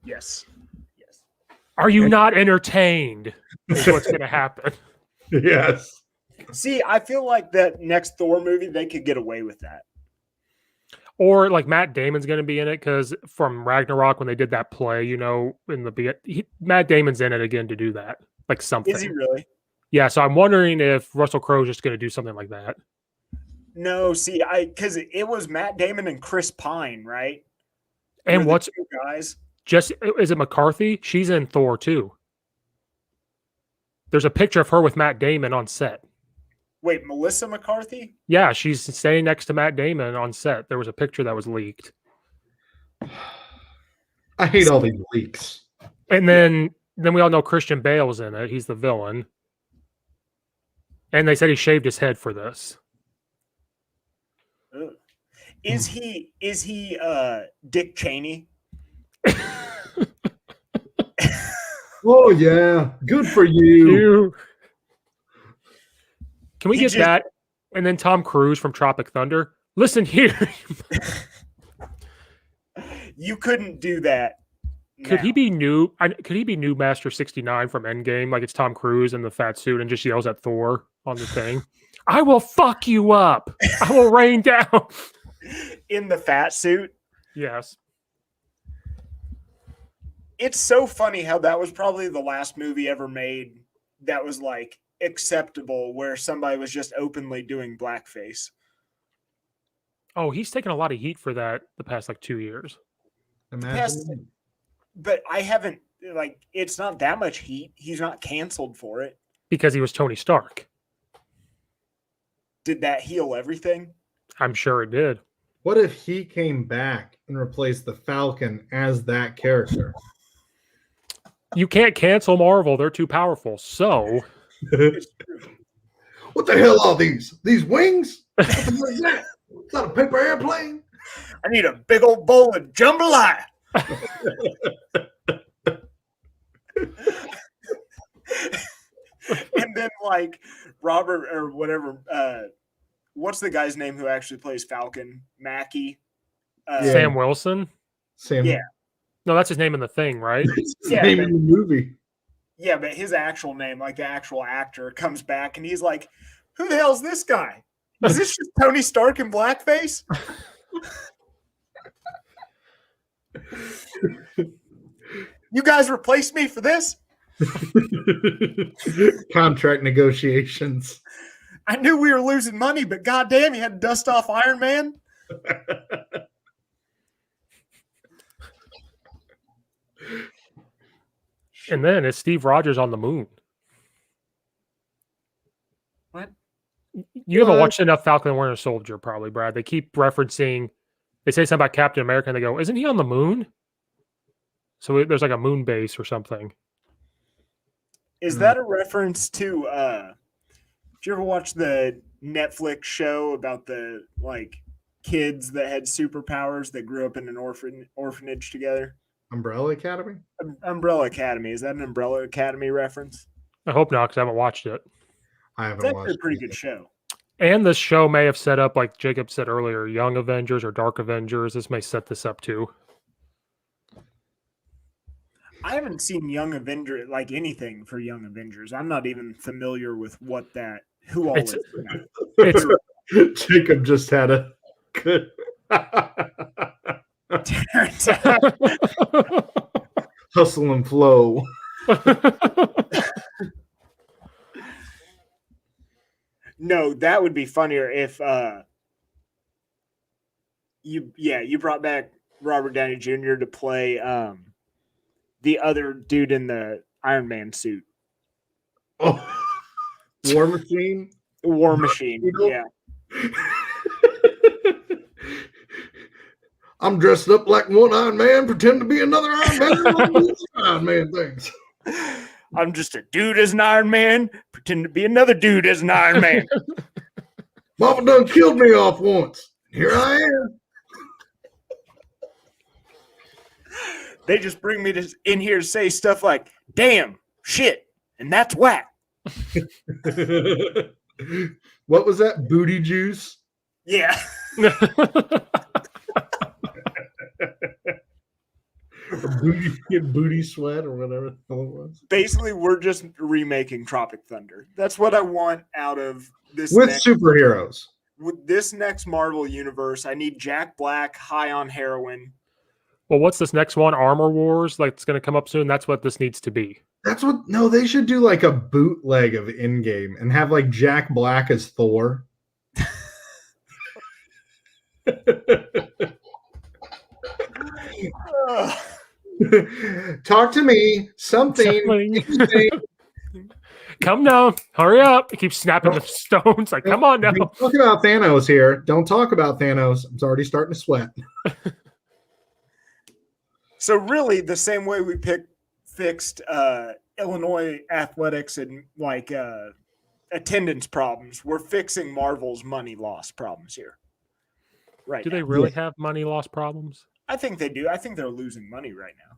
Yes. Are you not entertained? Is what's going to happen. Yes. See, I feel like that next Thor movie, they could get away with that. Or like Matt Damon's going to be in it because from Ragnarok when they did that play, in the Matt Damon's in it again to do that, like something. Is he really? Yeah, so I'm wondering if Russell Crowe's just going to do something like that. No, see, because it was Matt Damon and Chris Pine, right? And Were the what's two guys? is it McCarthy? She's in Thor too. There's a picture of her with Matt Damon on set. Wait, Melissa McCarthy? Yeah, she's standing next to Matt Damon on set. There was a picture that was leaked. I hate all these leaks. And then we all know Christian Bale's in it. He's the villain. And they said he shaved his head for this. Ugh. Is he Dick Cheney? Oh yeah, good for you. Can we He get just- that? And then Tom Cruise from Tropic Thunder. Listen here. You couldn't do that. Could he now. be new? Could he be New Master 69 from Endgame? Like it's Tom Cruise in the fat suit and just yells at Thor on the thing. I will fuck you up. I will rain down. in the fat suit? Yes. It's so funny how that was probably the last movie ever made that was like acceptable where somebody was just openly doing blackface. Oh, he's taken a lot of heat for that the past like 2 years. Imagine. But I haven't it's not that much heat. He's not canceled for it. Because he was Tony Stark. Did that heal everything? I'm sure it did. What if he came back and replaced the Falcon as that character? You can't cancel Marvel. They're too powerful. So It's true. What the hell are these? These wings? What the hell is that? Is that a paper airplane? I need a big old bowl of jambalaya. been like Robert or whatever. What's the guy's name who actually plays Falcon? Mackie. Sam Wilson. Sam. Yeah. No, that's his name in the thing, right? His name in the movie. Yeah, but his actual name, like the actual actor, comes back and he's like, "Who the hell's this guy? Is this just Tony Stark in blackface?" You guys replaced me for this? Contract negotiations. I knew we were losing money, but goddamn, you had to dust off Iron Man. And then is Steve Rogers on the moon? What? You haven't watched enough Falcon and Winter Soldier, probably, Brad. They keep referencing. They say something about Captain America, and they go, "Isn't he on the moon?" So there's like a moon base or something. Is that a reference to? Did you ever watch the Netflix show about the like kids that had superpowers that grew up in an orphanage together? Umbrella Academy? Umbrella Academy. Is that an Umbrella Academy reference? I hope not, because I haven't watched it. I haven't That's watched a pretty it. good show. And this show may have set up, like Jacob said earlier, Young Avengers or Dark Avengers. This may set this up too. I haven't seen Young Avenger like anything for Young Avengers. I'm not even familiar with what that who all It's- is. in It's Jacob just had a good that. hustle and flow. No, that would be funnier if you brought back Robert Downey Jr. to play the other dude in the Iron Man suit. Oh, War Machine. War Machine. Yeah. I'm dressed up like one Iron Man, pretend to be another Iron Man. Iron Man things. I'm just a dude as an Iron Man, pretend to be another dude as an Iron Man. Papa done killed me off once. Here I am. They just bring me in here to say stuff like, damn, shit, and that's whack. What was that? Booty juice? Yeah. Or booty sweat or whatever the hell it was. Basically, we're just remaking Tropic Thunder. That's what I want out of this. With superheroes. With this next Marvel universe, I need Jack Black high on heroin. Well, what's this next one? Armor Wars? Like it's going to come up soon. That's what this needs to be. That's what. No, they should do like a bootleg of Endgame and have like Jack Black as Thor. Talk to me. Something. Come now. Hurry up. He keeps snapping the stones. Like, come on now. Talk about Thanos here. Don't talk about Thanos. I'm already starting to sweat. So really, the same way we fixed Illinois athletics and like attendance problems, we're fixing Marvel's money loss problems here. Right? Do they really have money loss problems? I think they do. I think they're losing money right now.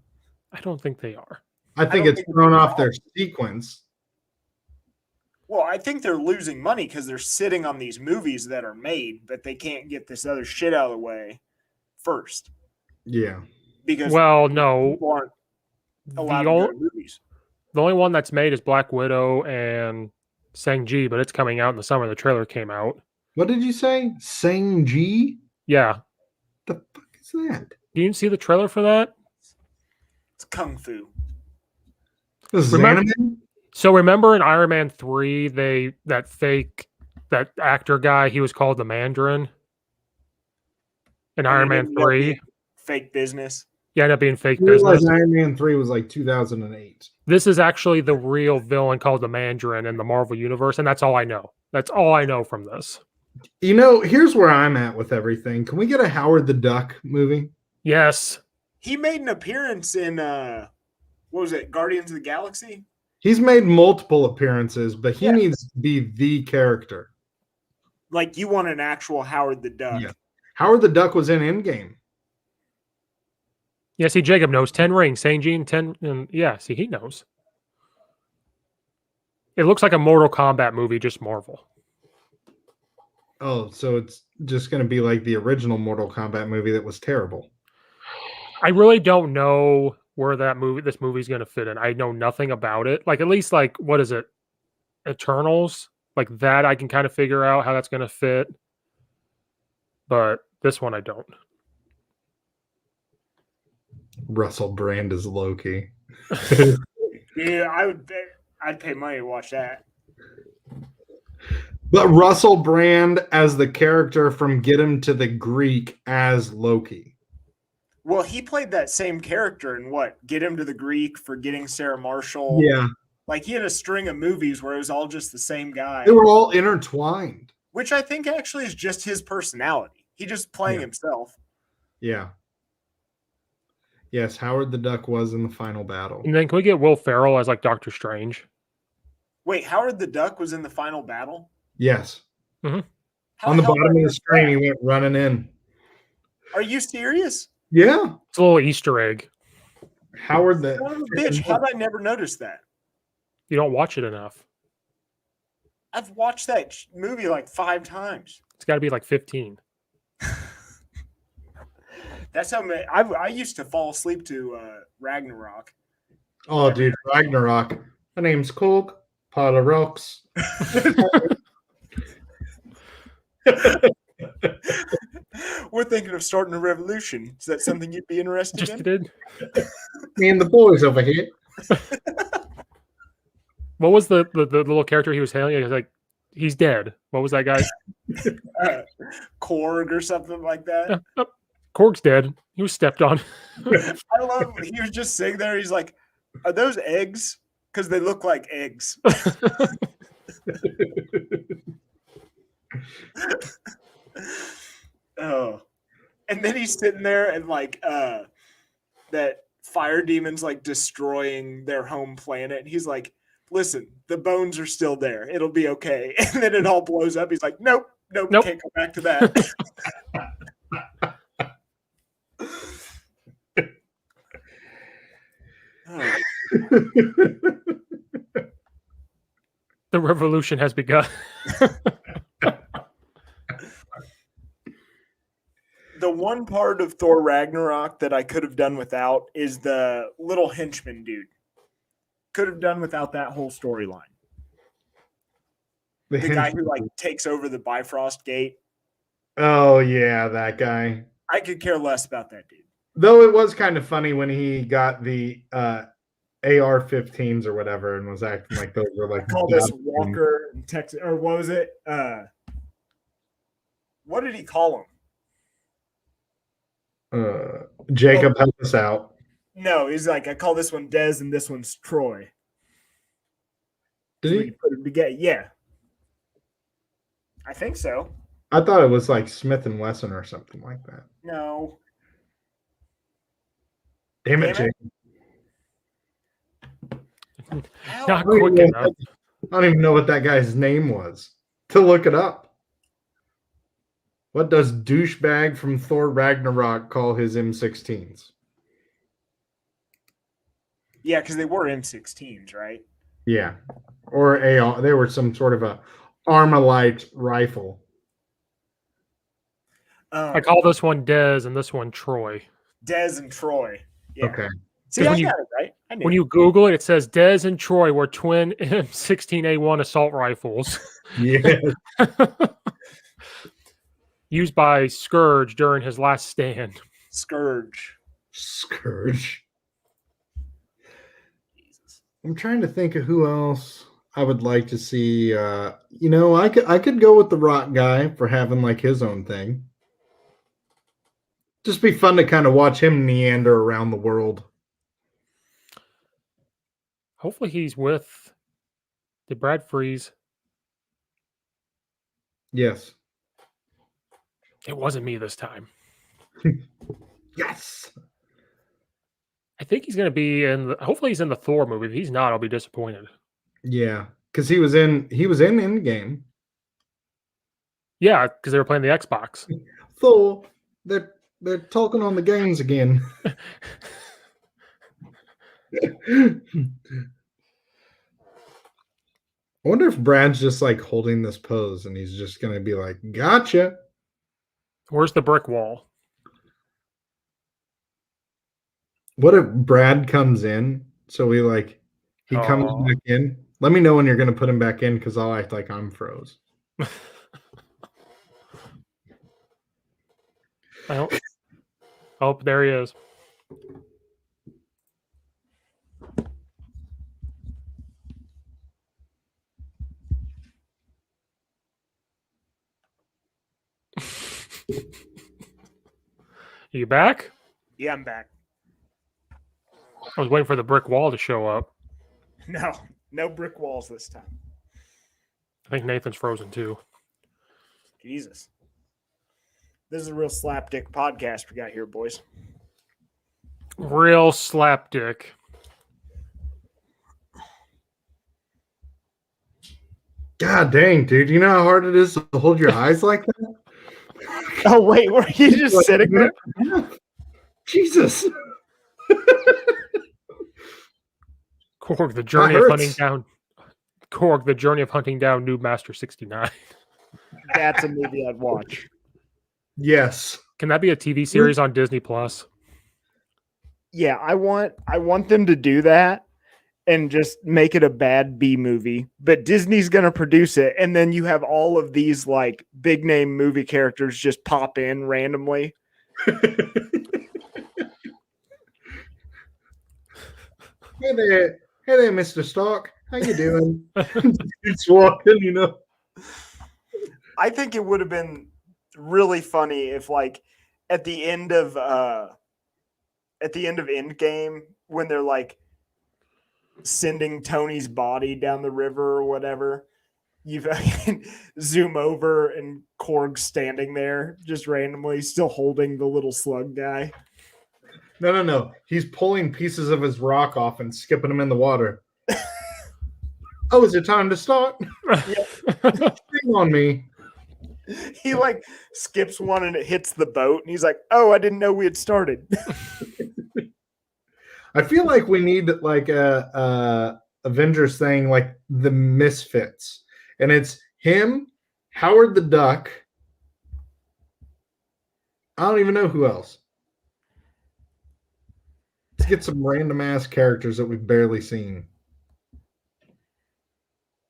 I don't think they are. I think it's thrown off their sequence. Well, I think they're losing money because they're sitting on these movies that are made, but they can't get this other shit out of the way first. Yeah. Because no. people aren't allowed to go to movies. The only one that's made is Black Widow and Shang-Chi, but it's coming out in the summer. The trailer came out. What did you say? Shang-Chi? Yeah. The fuck is that? You didn't see the trailer for that? It's Kung Fu. This is anime? So remember in Iron Man 3, that actor guy, he was called the Mandarin? In Iron Man 3. Fake business. Yeah, ended up being fake I realized business. Iron Man 3 was like 2008. This is actually the real villain called the Mandarin in the Marvel Universe, and that's all I know. That's all I know from this. You know, here's where I'm at with everything. Can we get a Howard the Duck movie? Yes. He made an appearance in what was it, Guardians of the Galaxy? He's made multiple appearances, but he needs to be the character. Like you want an actual Howard the Duck. Yeah. Howard the Duck was in Endgame. Yeah, see, Jacob knows 10 rings, Shang-Chi and 10. And yeah, see, he knows. It looks like a Mortal Kombat movie, just Marvel. Oh, so it's just going to be like the original Mortal Kombat movie that was terrible. I really don't know where this movie's going to fit in. I know nothing about it. Like, at least, like, what is it? Eternals? Like that, I can kind of figure out how that's going to fit. But this one, I don't. Russell Brand is Loki. Yeah, I'd pay money to watch that. But Russell Brand as the character from Get Him to the Greek as Loki. Well, he played that same character in what? Get Him to the Greek, Forgetting Sarah Marshall. Yeah. Like he had a string of movies where it was all just the same guy. They were all intertwined. Which I think actually is just his personality. He just playing himself. Yeah. Yes, Howard the Duck was in the final battle. And then can we get Will Ferrell as like Doctor Strange? Wait, Howard the Duck was in the final battle? Yes. Mm-hmm. On the bottom of the screen, he went running in. Are you serious? Yeah. It's a little Easter egg. Howard the Son of a bitch, how did I never notice that? You don't watch it enough. I've watched that movie like 5 times. It's got to be like 15. That's how many, I used to fall asleep to Ragnarok. Oh, dude, Ragnarok. My name's Coke. Pile of rocks. We're thinking of starting a revolution. Is that something you'd be interested Just in? did. Me and the boys over here. What was the little character he was hailing? He was like, he's dead. What was that guy? Korg or something like that. Korg's dead. He was stepped on. I love he was just sitting there. He's like, are those eggs? Because they look like eggs. Oh. And then he's sitting there and like that fire demon's like destroying their home planet. And he's like, listen, the bones are still there. It'll be okay. And then it all blows up. He's like, nope. Can't go back to that. Oh. The revolution has begun. The one part of Thor Ragnarok that I could have done without is the little henchman dude. Could have done without that whole storyline. The guy who like takes over the Bifrost gate. Oh yeah, that guy. I could care less about that dude. Though it was kind of funny when he got the AR-15s or whatever and was acting like those were like call this Walker in Texas, or what was it? What did he call him? Jacob, help us out. No, he's like, I call this one Dez and this one's Troy. Did he put them together? Yeah, I think so. I thought it was like Smith and Wesson or something like that. No. Damn it, Jacob. Not quick enough. I don't even know what that guy's name was to look it up. What does douchebag from Thor Ragnarok call his M16s? Yeah, because they were M16s, right? Yeah. Or AR. They were some sort of a Armalite rifle. I call this one Dez and this one Troy. Dez and Troy. Yeah. Okay. See, I got it right. When you Google it, it says Dez and Troy were twin M16A1 assault rifles. Yeah. Used by Scourge during his last stand. Scourge. Jesus. I'm trying to think of who else I would like to see. I could go with the Rock guy for having like his own thing. Just be fun to kind of watch him meander around the world. Hopefully he's with the Brad Freeze. Yes. It wasn't me this time. Yes. I think he's going to be hopefully he's in the Thor movie. If he's not, I'll be disappointed. Yeah, because he was in Endgame. Yeah, because they were playing the Xbox. Thor, they're talking on the games again. I wonder if Brad's just like holding this pose and he's just going to be like, gotcha. Where's the brick wall? What if Brad comes in? So he comes back in. Let me know when you're going to put him back in because I'll act like I'm froze. Oh, there he is. You back? Yeah, I'm back. I was waiting for the brick wall to show up. No brick walls this time. I think Nathan's frozen too. Jesus. This is a real slapdick podcast we got here, boys. Real slapdick. God dang, dude. You know how hard it is to hold your eyes like that? Oh, wait. Were you just sitting there? Jesus. Korg, the journey of hunting down. Korg, the journey of hunting down Noob Master 69. That's a movie I'd watch. Yes. Can that be a TV series on Disney Plus? Yeah, I want them to do that and just make it a bad B movie, but Disney's going to produce it, and then you have all of these like big name movie characters just pop in randomly. Hey there, Mr. Stark. How you doing? It's walking, you know. I think it would have been really funny if, like, at the end of Endgame, when they're like sending Tony's body down the river or whatever, you zoom over and Korg's standing there just randomly, still holding the little slug guy. No. He's pulling pieces of his rock off and skipping them in the water. Oh, is it time to start? Hang on me. He like skips one and it hits the boat, and he's like, "Oh, I didn't know we had started." I feel like we need like a Avengers thing, like the Misfits, and it's him, Howard the Duck. I don't even know who else. Let's get some random ass characters that we've barely seen.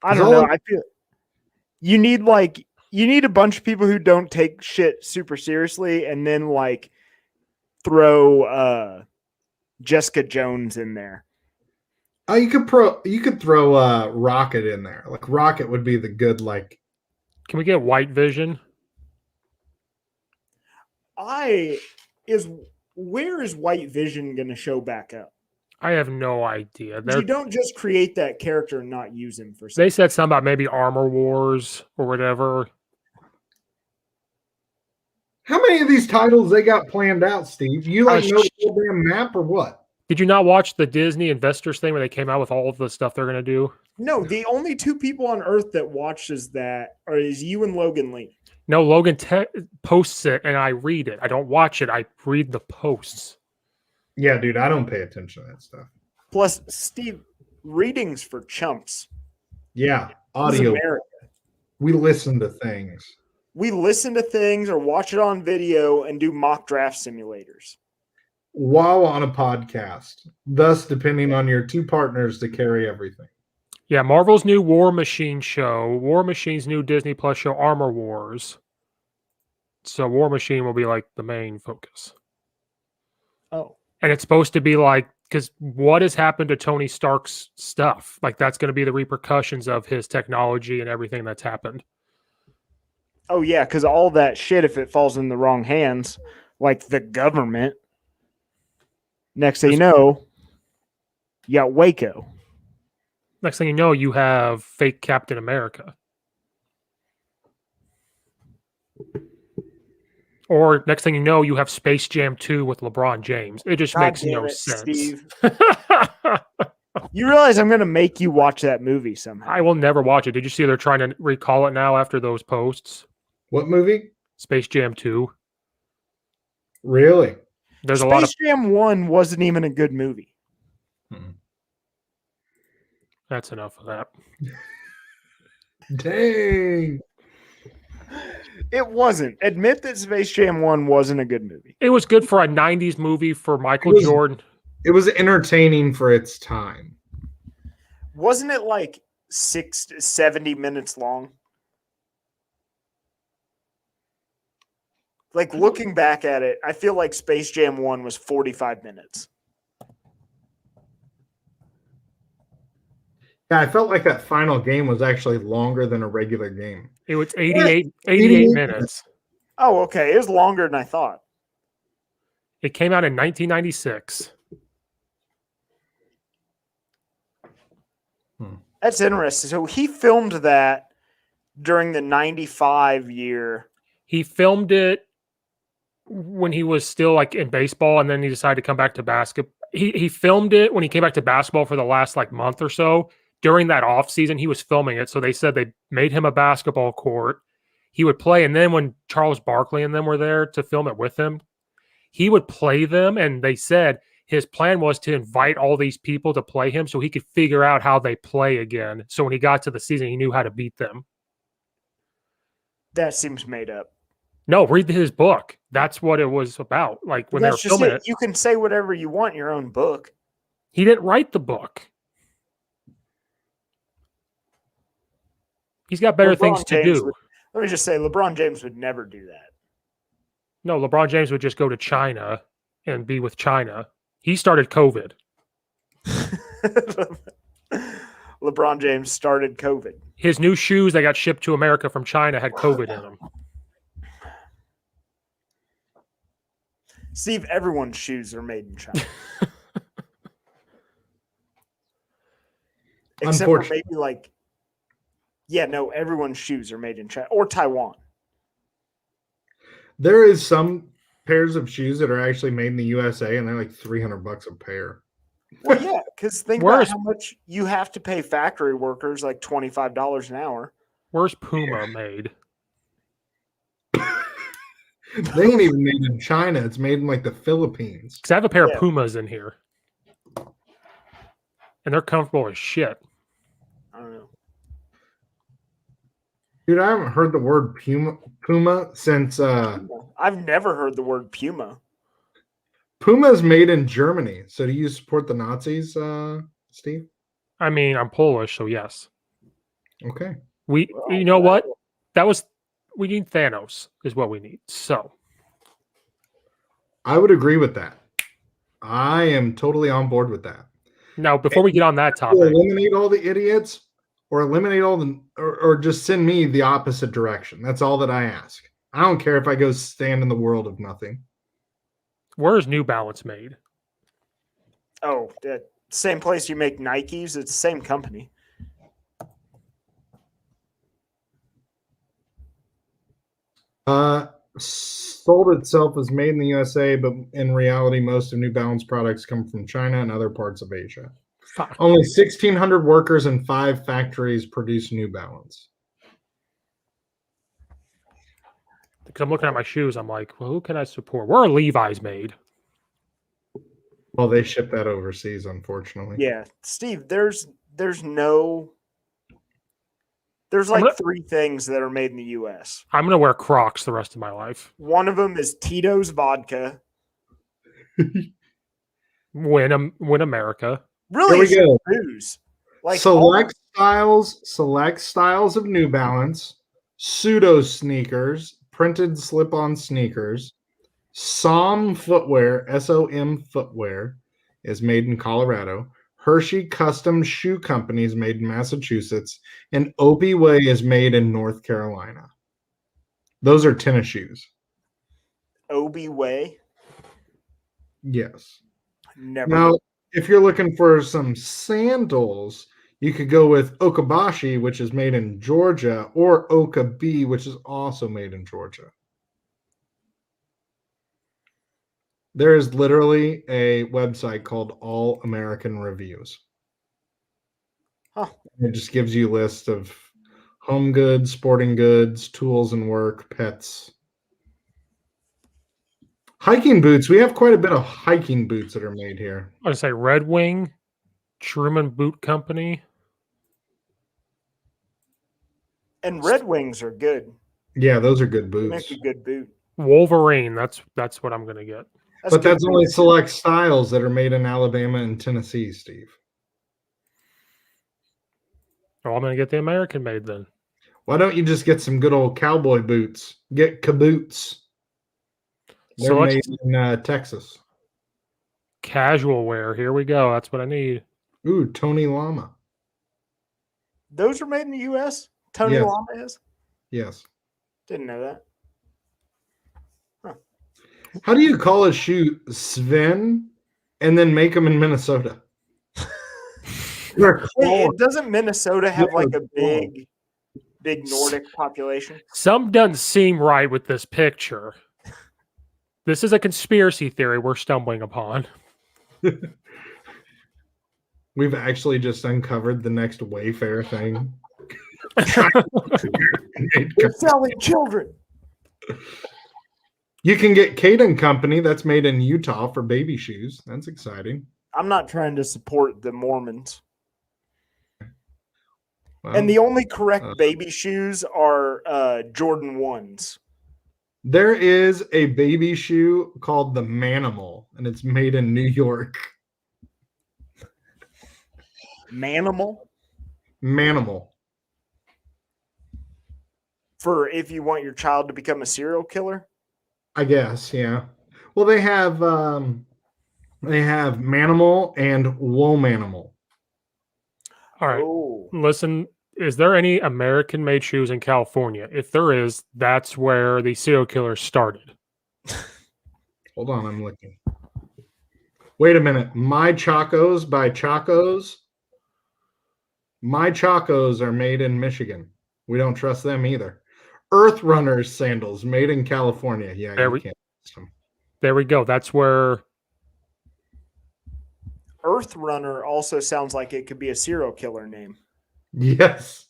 I don't know. I feel you need a bunch of people who don't take shit super seriously, and then like throw Jessica Jones in there. Oh, you could throw Rocket in there. Like Rocket would be the good like. Can we get White Vision? Where is White Vision going to show back up? I have no idea. You don't just create that character and not use him for something. They said something about maybe Armor Wars or whatever. How many of these titles they got planned out, Steve? You know the whole damn map or what? Did you not watch the Disney Investors thing where they came out with all of the stuff they're going to do? No, the only two people on Earth that watches that is you and Logan Lee. No, Logan posts it and I read it. I don't watch it. I read the posts. Yeah, dude, I don't pay attention to that stuff. Plus, Steve, readings for chumps. Yeah, audio. We listen to things. We listen to things or watch it on video and do mock draft simulators. While on a podcast, thus depending on your two partners to carry everything. Yeah, Marvel's new War Machine show, War Machine's new Disney Plus show, Armor Wars. So War Machine will be like the main focus. Oh. And it's supposed to be like, because what has happened to Tony Stark's stuff? Like that's going to be the repercussions of his technology and everything that's happened. Oh, yeah, because all that shit, if it falls in the wrong hands, like the government, next thing you know, you got Waco. Next thing you know, you have fake Captain America. Or next thing you know, you have Space Jam 2 with LeBron James. It just makes no sense. Steve. You realize I'm going to make you watch that movie somehow. I will never watch it. Did you see they're trying to recall it now after those posts? What movie? Space Jam 2. Really? There's a lot of Space Jam 1 wasn't even a good movie. That's enough of that. Dang. It wasn't. Admit that Space Jam 1 wasn't a good movie. It was good for a 90s movie for Michael Jordan. It was entertaining for its time. Wasn't it like 70 minutes long? Like looking back at it, I feel like Space Jam 1 was 45 minutes. Yeah, I felt like that final game was actually longer than a regular game. It was 88 minutes. Oh, okay. It was longer than I thought. It came out in 1996. That's interesting. So he filmed that during the 95 year. He filmed it when he was still like in baseball, and then he decided to come back to basketball. He filmed it when he came back to basketball for the last like month or so. During that off season, he was filming it. So they said they made him a basketball court. He would play, and then when Charles Barkley and them were there to film it with him, he would play them. And they said his plan was to invite all these people to play him so he could figure out how they play again. So when he got to the season, he knew how to beat them. That seems made up. No, read his book. That's what it was about. Like when they were filming it. You can say whatever you want in your own book. He didn't write the book. He's got better things to do. Let me just say, LeBron James would never do that. No, LeBron James would just go to China and be with China. He started COVID. LeBron James started COVID. His new shoes that got shipped to America from China had COVID in them. Steve, everyone's shoes are made in China. Except for maybe like, everyone's shoes are made in China or Taiwan. There is some pairs of shoes that are actually made in the USA, and they're like $300 a pair. Well, yeah, because think about how much you have to pay factory workers, like $25 an hour. Where's Puma made? They ain't even made in China. It's made in like the Philippines. Because I have a pair of Pumas in here. And they're comfortable as shit. I don't know. Dude, I haven't heard the word Puma since... I've never heard the word Puma. Puma is made in Germany. So do you support the Nazis, Steve? I mean, I'm Polish, so yes. Okay. You know what? We need Thanos is what we need. So I would agree with that. I am totally on board with that. Now, before we get on that topic, eliminate all the idiots or eliminate all the, or just send me the opposite direction. That's all that I ask. I don't care if I go stand in the world of nothing. Where is New Balance made? Oh, the same place you make Nikes. It's the same company. Sold itself as made in the USA, but in reality, most of New Balance products come from China and other parts of Asia. Fuck. Only 1,600 workers and 5 factories produce New Balance. Because I'm looking at my shoes, I'm like, well, who can I support? Where are Levi's made? Well, they ship that overseas, unfortunately. Yeah, Steve, there's like 3 things that are made in the U.S. I'm going to wear Crocs the rest of my life. One of them is Tito's vodka. Win America. Really? Here we go. Booze. Like select styles of New Balance, pseudo sneakers, printed slip-on sneakers, SOM footwear, SOM footwear is made in Colorado. Hershey Custom Shoe Company is made in Massachusetts, and Opie Way is made in North Carolina. Those are tennis shoes. Opie Way? Yes. Never. Now, if you're looking for some sandals, you could go with Okabashi, which is made in Georgia, or Okabe, which is also made in Georgia. There is literally a website called All American Reviews. Huh. It just gives you a list of home goods, sporting goods, tools and work, pets. Hiking boots. We have quite a bit of hiking boots that are made here. I would say Red Wing, Truman Boot Company. And Red Wings are good. Yeah, those are good They boots. make a good boot. Wolverine. That's what I'm gonna get. But good that's only boots. select styles that are made in Alabama and Tennessee, Steve. Oh, I'm gonna get the American made then. Why don't you just get some good old cowboy boots? Get kaboots. They're So made in Texas. casual wear. Here we go. That's what I need. Ooh, Tony Llama. Those are made in the U.S.? Tony Yes. Llama is? Yes. Didn't know that. How do you call a shoe Sven and then make them in Minnesota? Wait, doesn't Minnesota have like a They're big Nordic population? Some doesn't seem right with this picture. This is a conspiracy theory we're stumbling upon. We've actually just uncovered the next Wayfair thing. They're selling children. You can get Caden Company that's made in Utah for baby shoes. That's exciting. I'm not trying to support the Mormons. Well, And the only correct baby shoes are Jordan 1s. there is a baby shoe called the Manimal, and it's made in New York. Manimal? Manimal. For if you want your child to become a serial killer? I guess, yeah. Well, they have Manimal and Womanimal. All right. Oh. Listen, is there any American made shoes in California? If there is, that's where the serial killers started. Hold on, I'm looking. Wait a minute. My Chacos by Chacos. My Chacos are made in Michigan. We don't trust them either. Earth Runners sandals made in California. Yeah, There you we- can't trust them. There we go. That's where Earth Runner also sounds like it could be a serial killer name. Yes,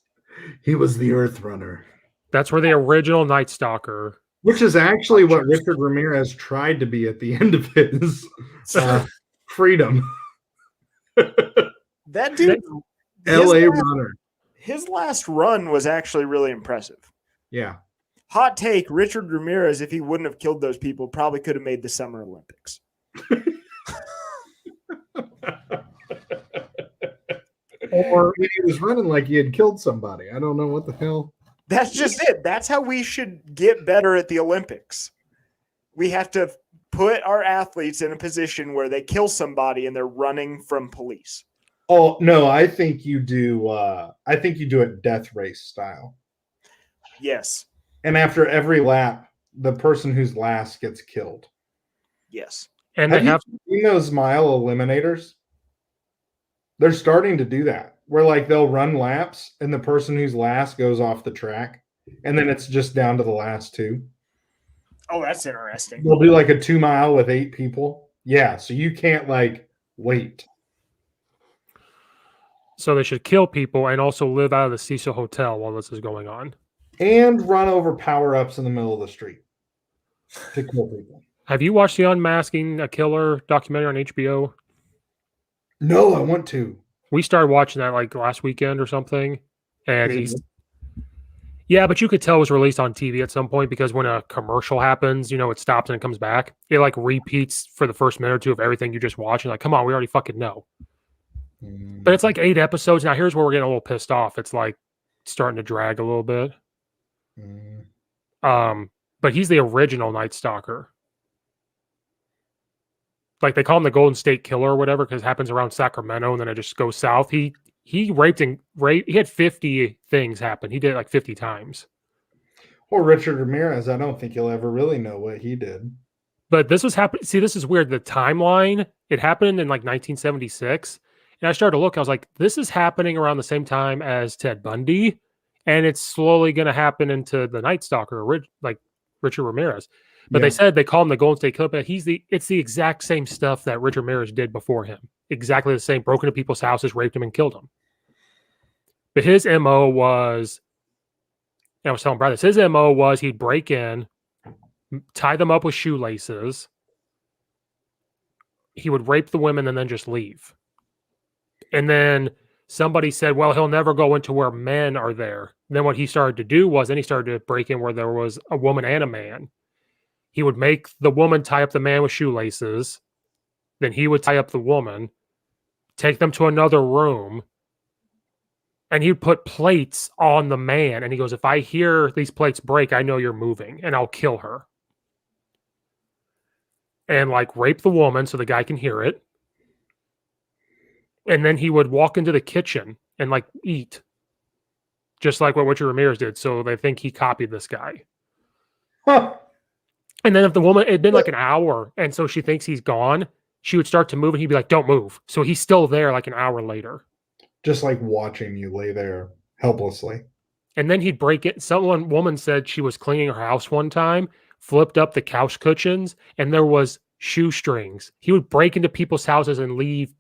he was the Earth Runner. that's where the original Night Stalker. Which is actually what Richard Ramirez tried to be at the end of his freedom. That dude, LA Runner. his last run was actually really impressive. Yeah. Hot take, Richard Ramirez, if he wouldn't have killed those people, probably could have made the Summer Olympics. Or he was running like he had killed somebody. I don't know what the hell. That's just it. That's how we should get better at the Olympics. We have to put our athletes in a position where they kill somebody and they're running from police. Oh no, I think you do it death race style. Yes. And after every lap, the person who's last gets killed. Yes. And Have they have you seen those mile eliminators? They're starting to do that. Where like they'll run laps and the person who's last goes off the track. And then it's just down to the last two. Oh, that's interesting. They'll do like a 2 mile with 8 people. Yeah. So you can't like wait. so they should kill people and also live out of the Cecil Hotel while this is going on. And run over power-ups in the middle of the street to kill people. Have you watched the Unmasking a Killer documentary on HBO? No, I want to. We started watching that like last weekend or something. And Is it he's good? yeah, but you could tell it was released on TV at some point because when a commercial happens, it stops and it comes back. It like repeats for the first minute or two of everything you just watched. You're like, come on, we already fucking know. But it's like 8 episodes. Now here's where we're getting a little pissed off. It's like starting to drag a little bit. But he's the original Night Stalker. Like they call him the Golden State Killer or whatever because it happens around Sacramento and then it just goes south. He raped. He had 50 things happen. He did it like 50 times. Well, Richard Ramirez, I don't think you'll ever really know what he did. But this was happening. See, this is weird. The timeline, it happened in like 1976. And I started to look, I was like, this is happening around the same time as Ted Bundy. And it's slowly going to happen into the Night Stalker, like Richard Ramirez. But they said they call him the Golden State Killer, but it's the exact same stuff that Richard Ramirez did before him. Exactly the same. Broke into people's houses, raped them, and killed them. But his MO was, I was telling Brad this, his MO was he'd break in, tie them up with shoelaces. He would rape the women and then just leave. And then somebody said, well, he'll never go into where men are there. And then what he started to do was, then he started to break in where there was a woman and a man. He would make the woman tie up the man with shoelaces. Then he would tie up the woman, take them to another room, and he'd put plates on the man. And he goes, if I hear these plates break, I know you're moving, and I'll kill her. And like rape the woman so the guy can hear it. And then he would walk into the kitchen and like eat, just like what Richard Ramirez did. So they think he copied this guy. Huh. And then if the woman, it'd been like an hour, and so she thinks he's gone, she would start to move, and he'd be like, don't move. So he's still there like an hour later. Just like watching you lay there helplessly. And then he'd break it. Woman said she was cleaning her house one time, flipped up the couch cushions, and there was shoestrings. He would break into people's houses and leave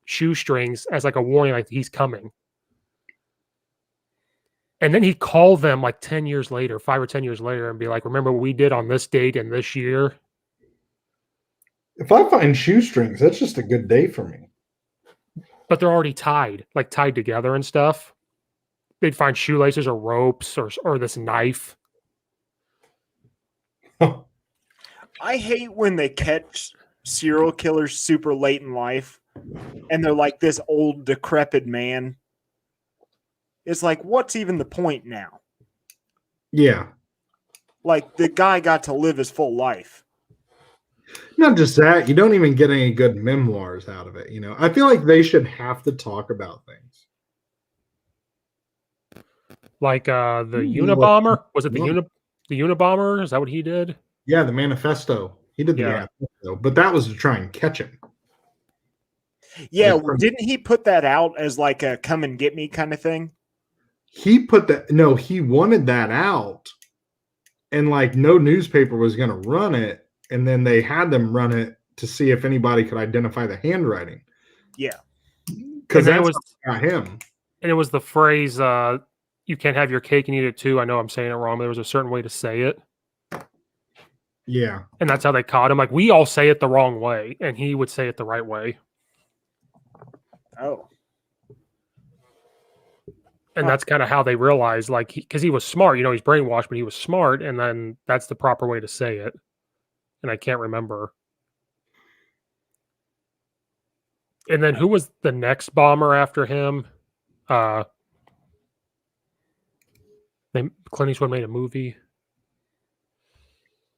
shoestrings as like a warning, like he's coming. And then he'd call them like 10 years later, 5 or 10 years later, and be like, remember what we did on this date and this year? If I find shoestrings, that's just a good day for me. But they're already tied together and stuff. They'd find shoelaces or ropes or this knife. I hate when they catch serial killers super late in life and they're like this old decrepit man. It's like, what's even the point now? Yeah. Like, the guy got to live his full life. Not just that, you don't even get any good memoirs out of it. You know, I feel like they should have to talk about things. Like the Unabomber? Was it the Unabomber? Is that what he did? Yeah, the manifesto. He did the manifesto, but that was to try and catch him. Yeah, didn't he put that out as like a come and get me kind of thing? He wanted that out, and like no newspaper was going to run it, and then they had them run it to see if anybody could identify the handwriting. Yeah, because that was him. And it was the phrase, "You can't have your cake and eat it too." I know I'm saying it wrong, but there was a certain way to say it. Yeah, and that's how they caught him. Like, we all say it the wrong way, and he would say it the right way. Oh. And that's kind of how they realized, like, because he was smart, you know, he's brainwashed, but he was smart, and then that's the proper way to say it. And I can't remember. And then who was the next bomber after him? Clint Eastwood made a movie.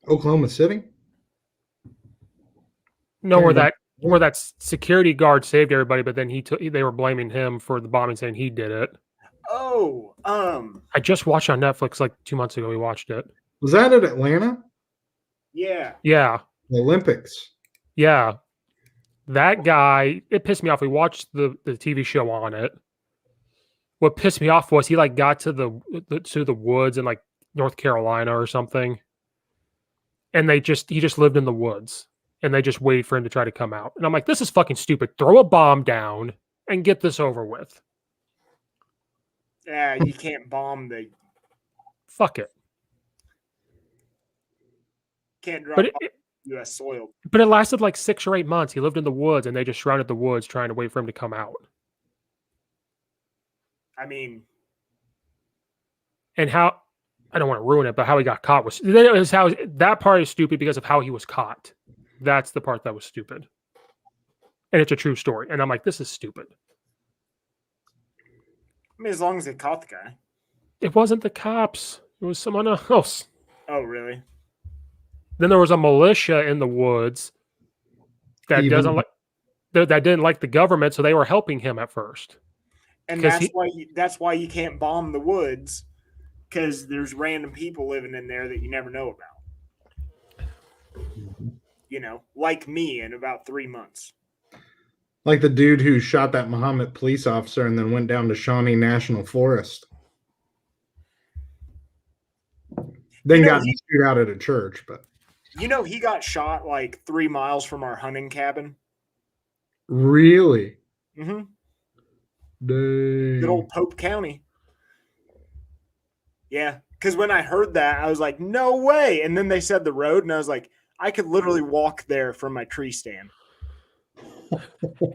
Oklahoma City? No, where that security guard saved everybody, but then they were blaming him for the bombing, saying he did it. Oh, I just watched on Netflix like 2 months ago. We watched it. Was that at Atlanta? Yeah. Yeah. The Olympics. Yeah. That guy, it pissed me off. We watched the TV show on it. What pissed me off was he like got to the woods in like North Carolina or something. And he just lived in the woods. And they just waited for him to try to come out. And I'm like, this is fucking stupid. Throw a bomb down and get this over with. Yeah, you can't bomb the... Fuck it. Can't drop U.S. soil. But it lasted like 6 or 8 months. He lived in the woods, and they just surrounded the woods trying to wait for him to come out. I mean... And how... I don't want to ruin it, but how he got caught that part is stupid because of how he was caught. That's the part that was stupid. And it's a true story. And I'm like, this is stupid. I mean, as long as they caught the guy. It wasn't the cops. It was someone else. Oh, really? Then there was a militia in the woods that didn't like the government, so they were helping him at first. And that's why you can't bomb the woods, because there's random people living in there that you never know about. You know, like me in about 3 months. Like the dude who shot that Muhammad police officer and then went down to Shawnee National Forest. Then got shoot out at a church, but you know he got shot like 3 miles from our hunting cabin. Really? Mm-hmm. Dang. Good old Pope County. Yeah, because when I heard that, I was like, no way. And then they said the road, and I was like, I could literally walk there from my tree stand.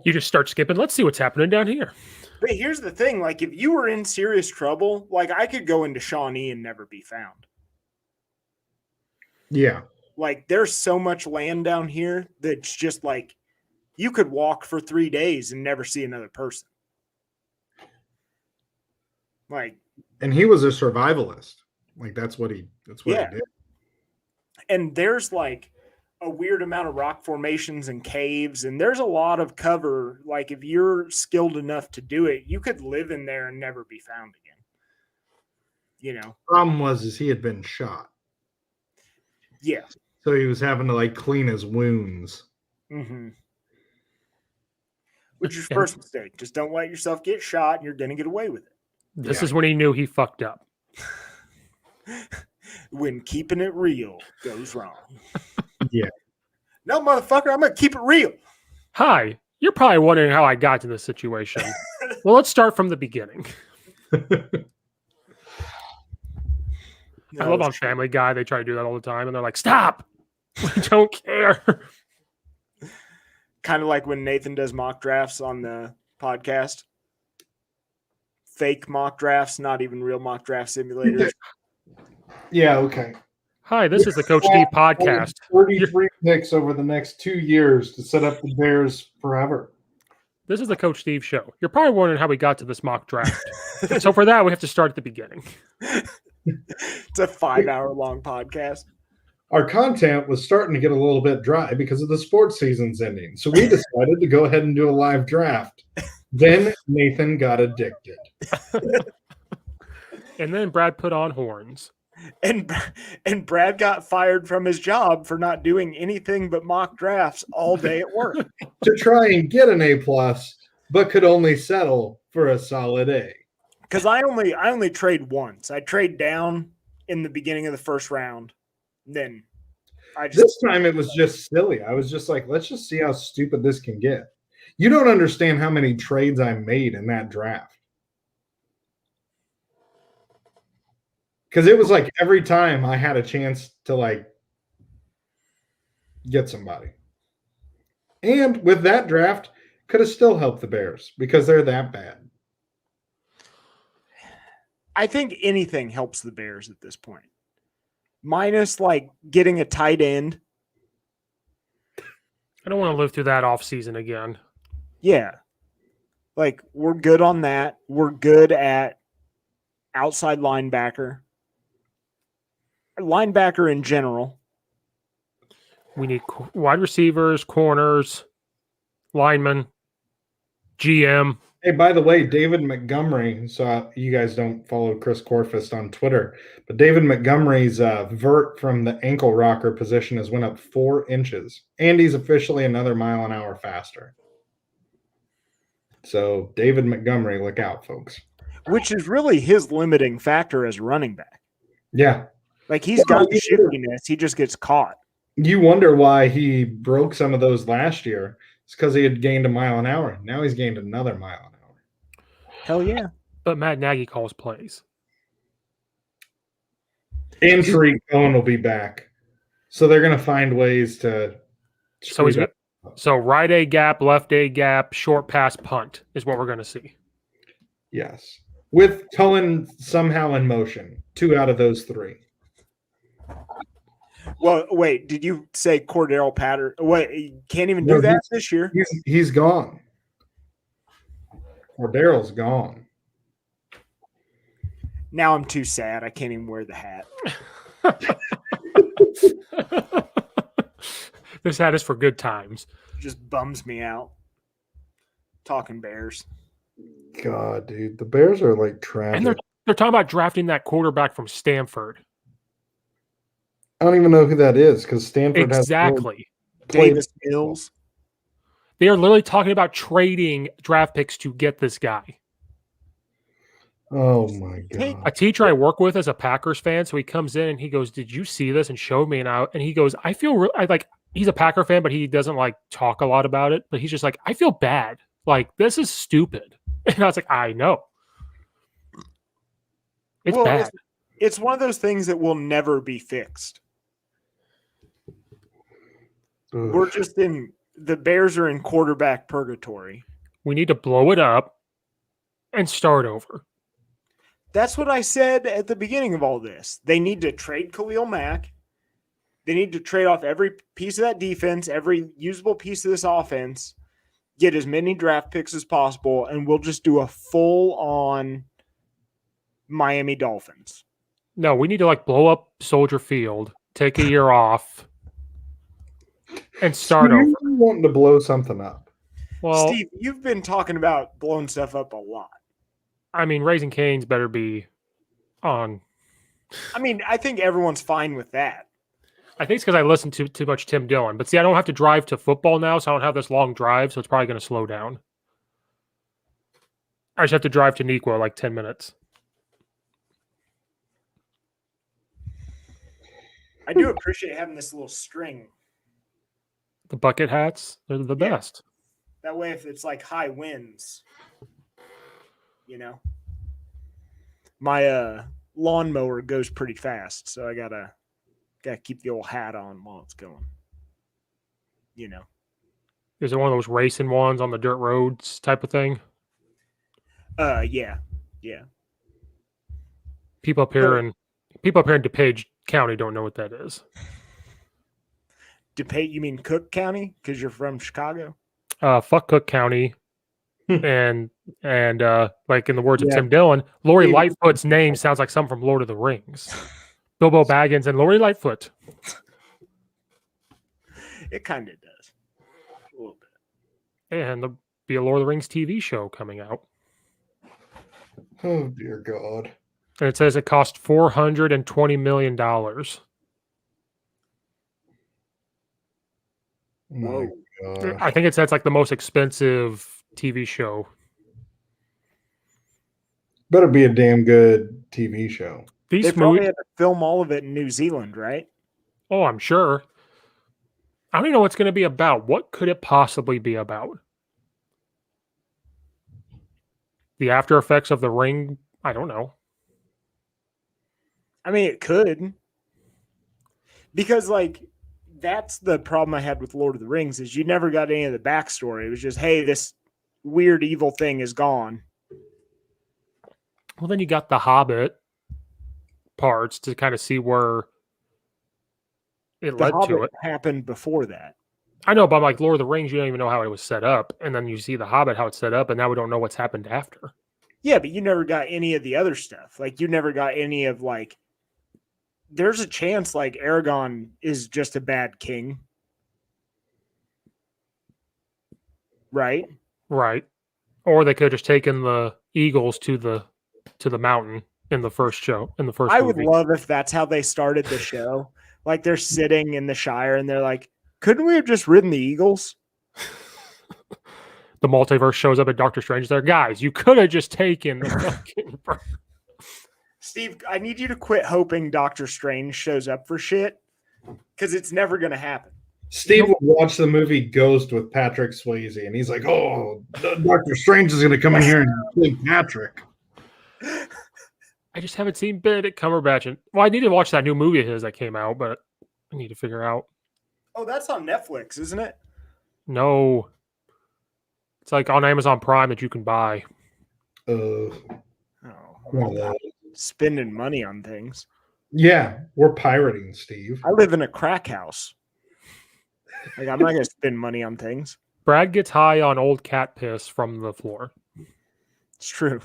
You just start skipping. Let's see what's happening down here. But here's the thing, like if you were in serious trouble, like I could go into Shawnee and never be found. Yeah. Like there's so much land down here that's just like you could walk for 3 days and never see another person. Like, and he was a survivalist. Like that's what he Yeah. did. and there's like a weird amount of rock formations and caves, and there's a lot of cover. Like if you're skilled enough to do it, you could live in there and never be found again. You know? Problem was he had been shot. Yeah. So he was having to like clean his wounds. Mm-hmm. Which is your first mistake. Just don't let yourself get shot and you're going to get away with it. This is when he knew he fucked up. When keeping it real goes wrong. Yeah. No, motherfucker, I'm going to keep it real. Hi, you're probably wondering how I got to this situation. Well, let's start from the beginning. I love on Family Guy. They try to do that all the time, and they're like, stop. We don't care. Kind of like when Nathan does mock drafts on the podcast. Fake mock drafts, not even real mock draft simulators. Yeah, okay. Hi, this is the Coach D podcast. 33 picks over the next 2 years to set up the Bears forever. This is the Coach Steve show. You're probably wondering how we got to this mock draft. So for that, we have to start at the beginning. It's a 5-hour-long podcast. Our content was starting to get a little bit dry because of the sports season's ending. So we decided to go ahead and do a live draft. Then Nathan got addicted. And then Brad put on horns. And Brad got fired from his job for not doing anything but mock drafts all day at work. To try and get an A+, but could only settle for a solid A. Because I only trade once. I trade down in the beginning of the first round. Then this time it was just silly. I was just like, let's just see how stupid this can get. You don't understand how many trades I made in that draft. Because it was like every time I had a chance to like get somebody. And with that draft, could have still helped the Bears because they're that bad. I think anything helps the Bears at this point. Minus like getting a tight end. I don't want to live through that offseason again. Yeah. Like we're good on that. We're good at outside linebacker. Linebacker in general. We need wide receivers, corners, linemen, GM. Hey, by the way, David Montgomery, so you guys don't follow Chris Corfist on Twitter, but David Montgomery's vert from the ankle rocker position has went up 4 inches, and he's officially another mile an hour faster. So David Montgomery, look out, folks. Which is really his limiting factor as a running back. Yeah. Like he's got the shiftiness, he just gets caught. You wonder why he broke some of those last year. It's because he had gained a mile an hour. Now he's gained another mile an hour. Hell yeah. But Matt Nagy calls plays. And Tariq Cohen will be back. So they're going to find ways to. So right A gap, left A gap, short pass, punt is what we're going to see. Yes. With Cohen somehow in motion. 2 out of those 3. Well, wait, did you say Cordero Patterson? Wait, you can't even do that this year? He's gone. Cordero's gone. Now I'm too sad. I can't even wear the hat. This hat is for good times. It just bums me out. Talking Bears. God, dude. The Bears are like tragic. And they're talking about drafting that quarterback from Stanford. I don't even know who that is because Stanford exactly. Davis Mills. They are literally talking about trading draft picks to get this guy. Oh my God. A teacher I work with is a Packers fan, so he comes in and he goes, "Did you see this?" and showed me, and he goes, "I feel like he's a Packer fan, but he doesn't like talk a lot about it. But he's just like, I feel bad. Like this is stupid." And I was like, "I know, it's bad. It's one of those things that will never be fixed." Ugh. We're just the Bears are in quarterback purgatory. We need to blow it up and start over. That's what I said at the beginning of all this. They need to trade Khalil Mack. They need to trade off every piece of that defense, every usable piece of this offense, get as many draft picks as possible, and we'll just do a full-on Miami Dolphins. No, we need to like blow up Soldier Field, take a year off, and start over. You're wanting to blow something up. Well, Steve, you've been talking about blowing stuff up a lot. I mean, Raising Cane's better be on. I mean, I think everyone's fine with that. I think it's because I listen to too much Tim Dillon. But see, I don't have to drive to football now, so I don't have this long drive, so it's probably going to slow down. I just have to drive to Nequa like 10 minutes. I do appreciate having this little string. The bucket hats, they're the Yeah. best. That way, if it's like high winds, you know, my lawnmower goes pretty fast, so I gotta keep the old hat on while it's going. You know, Is it one of those racing ones on the dirt roads type of thing? yeah. People up here in DuPage County don't know what that is. DuPage, you mean Cook County? Because you're from Chicago. Fuck Cook County. and like in the words of Yeah. Tim Dillon, Lori Steve- Lightfoot's name sounds like something from Lord of the Rings. Bilbo Baggins and Lori Lightfoot. It kind of does. A little bit. And there'll be a Lord of the Rings TV show coming out. Oh dear God. And it says it cost $420 million. My God. I think it says like the most expensive TV show. Better be a damn good TV show. They These probably movies, had to film all of it in New Zealand, right? oh, I'm sure. I don't even know what it's going to be about. What could it possibly be about? The after effects of the ring? I don't know. I mean, it could. Because, like, that's the problem I had with Lord of the Rings is you never got any of the backstory. It was just, hey, this weird evil thing is gone. Well, then you got the Hobbit parts to kind of see where it The led Hobbit to it. happened before that. I know, but like Lord of the Rings, you don't even know how it was set up. And then you see the Hobbit, how it's set up, and now we don't know what's happened after. Yeah, but you never got any of the other stuff. Like, you never got any of, like, there's a chance, like, Aragorn is just a bad king. Right? Right. Or they could have just taken the eagles to the mountain in the first show, in the first I movie. would love if that's how they started the show. Like, they're sitting in the Shire and they're like, couldn't we have just ridden the eagles? The multiverse shows up at Doctor Strange there. Guys, you could have just taken the fucking... Steve, I need you to quit hoping Doctor Strange shows up for shit because it's never going to happen. Steve would watch the movie Ghost with Patrick Swayze, and he's like, "Oh, Doctor Strange is going to come in here and play Patrick." I just haven't seen Benedict Cumberbatch. Well, I need to watch that new movie of his that came out, but I need to figure out. Oh, that's on Netflix, isn't it? No. It's like on Amazon Prime that you can buy. Oh, Well, spending money on things. yeah, we're pirating, Steve. I live in a crack house. Like, I'm not going to spend money on things. Brad gets high on old cat piss from the floor. It's true.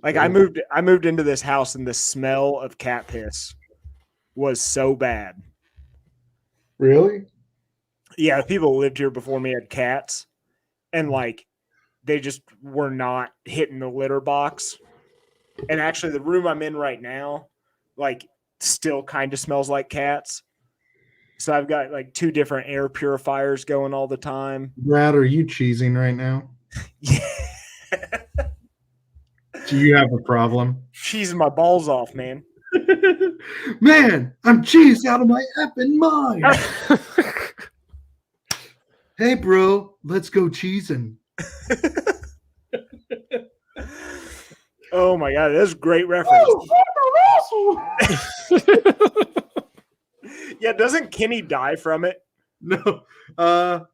Like, I moved into this house and the smell of cat piss was so bad. Really? Yeah, the people who lived here before me had cats, and like they just were not hitting the litter box. And actually, the room I'm in right now, like, still kind of smells like cats. So I've got like 2 different air purifiers going all the time. Brad, are you cheesing right now? Yeah. Do you have a problem? Cheesing my balls off, man. Man, I'm cheesed out of my effing mind. Hey, bro, let's go cheesing. Oh my god, that's a great reference. Yeah, doesn't Kenny die from it? No, no.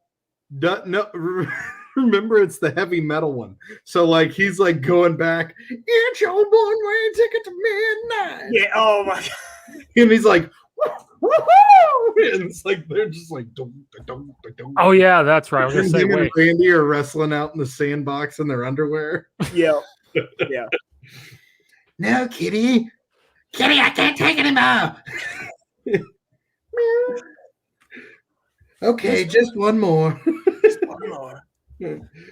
remember it's the heavy metal one. So like he's like going back, it's your one-way ticket to midnight. Yeah. Oh my god. And he's like, woohoo! And it's like they're just like don't. Oh yeah, that's right. I was gonna And say, him and wait. Randy are wrestling out in the sandbox in their underwear. Yeah. Yeah. No, Kitty. Kitty, I can't take it anymore. Okay, just one more. Just one more.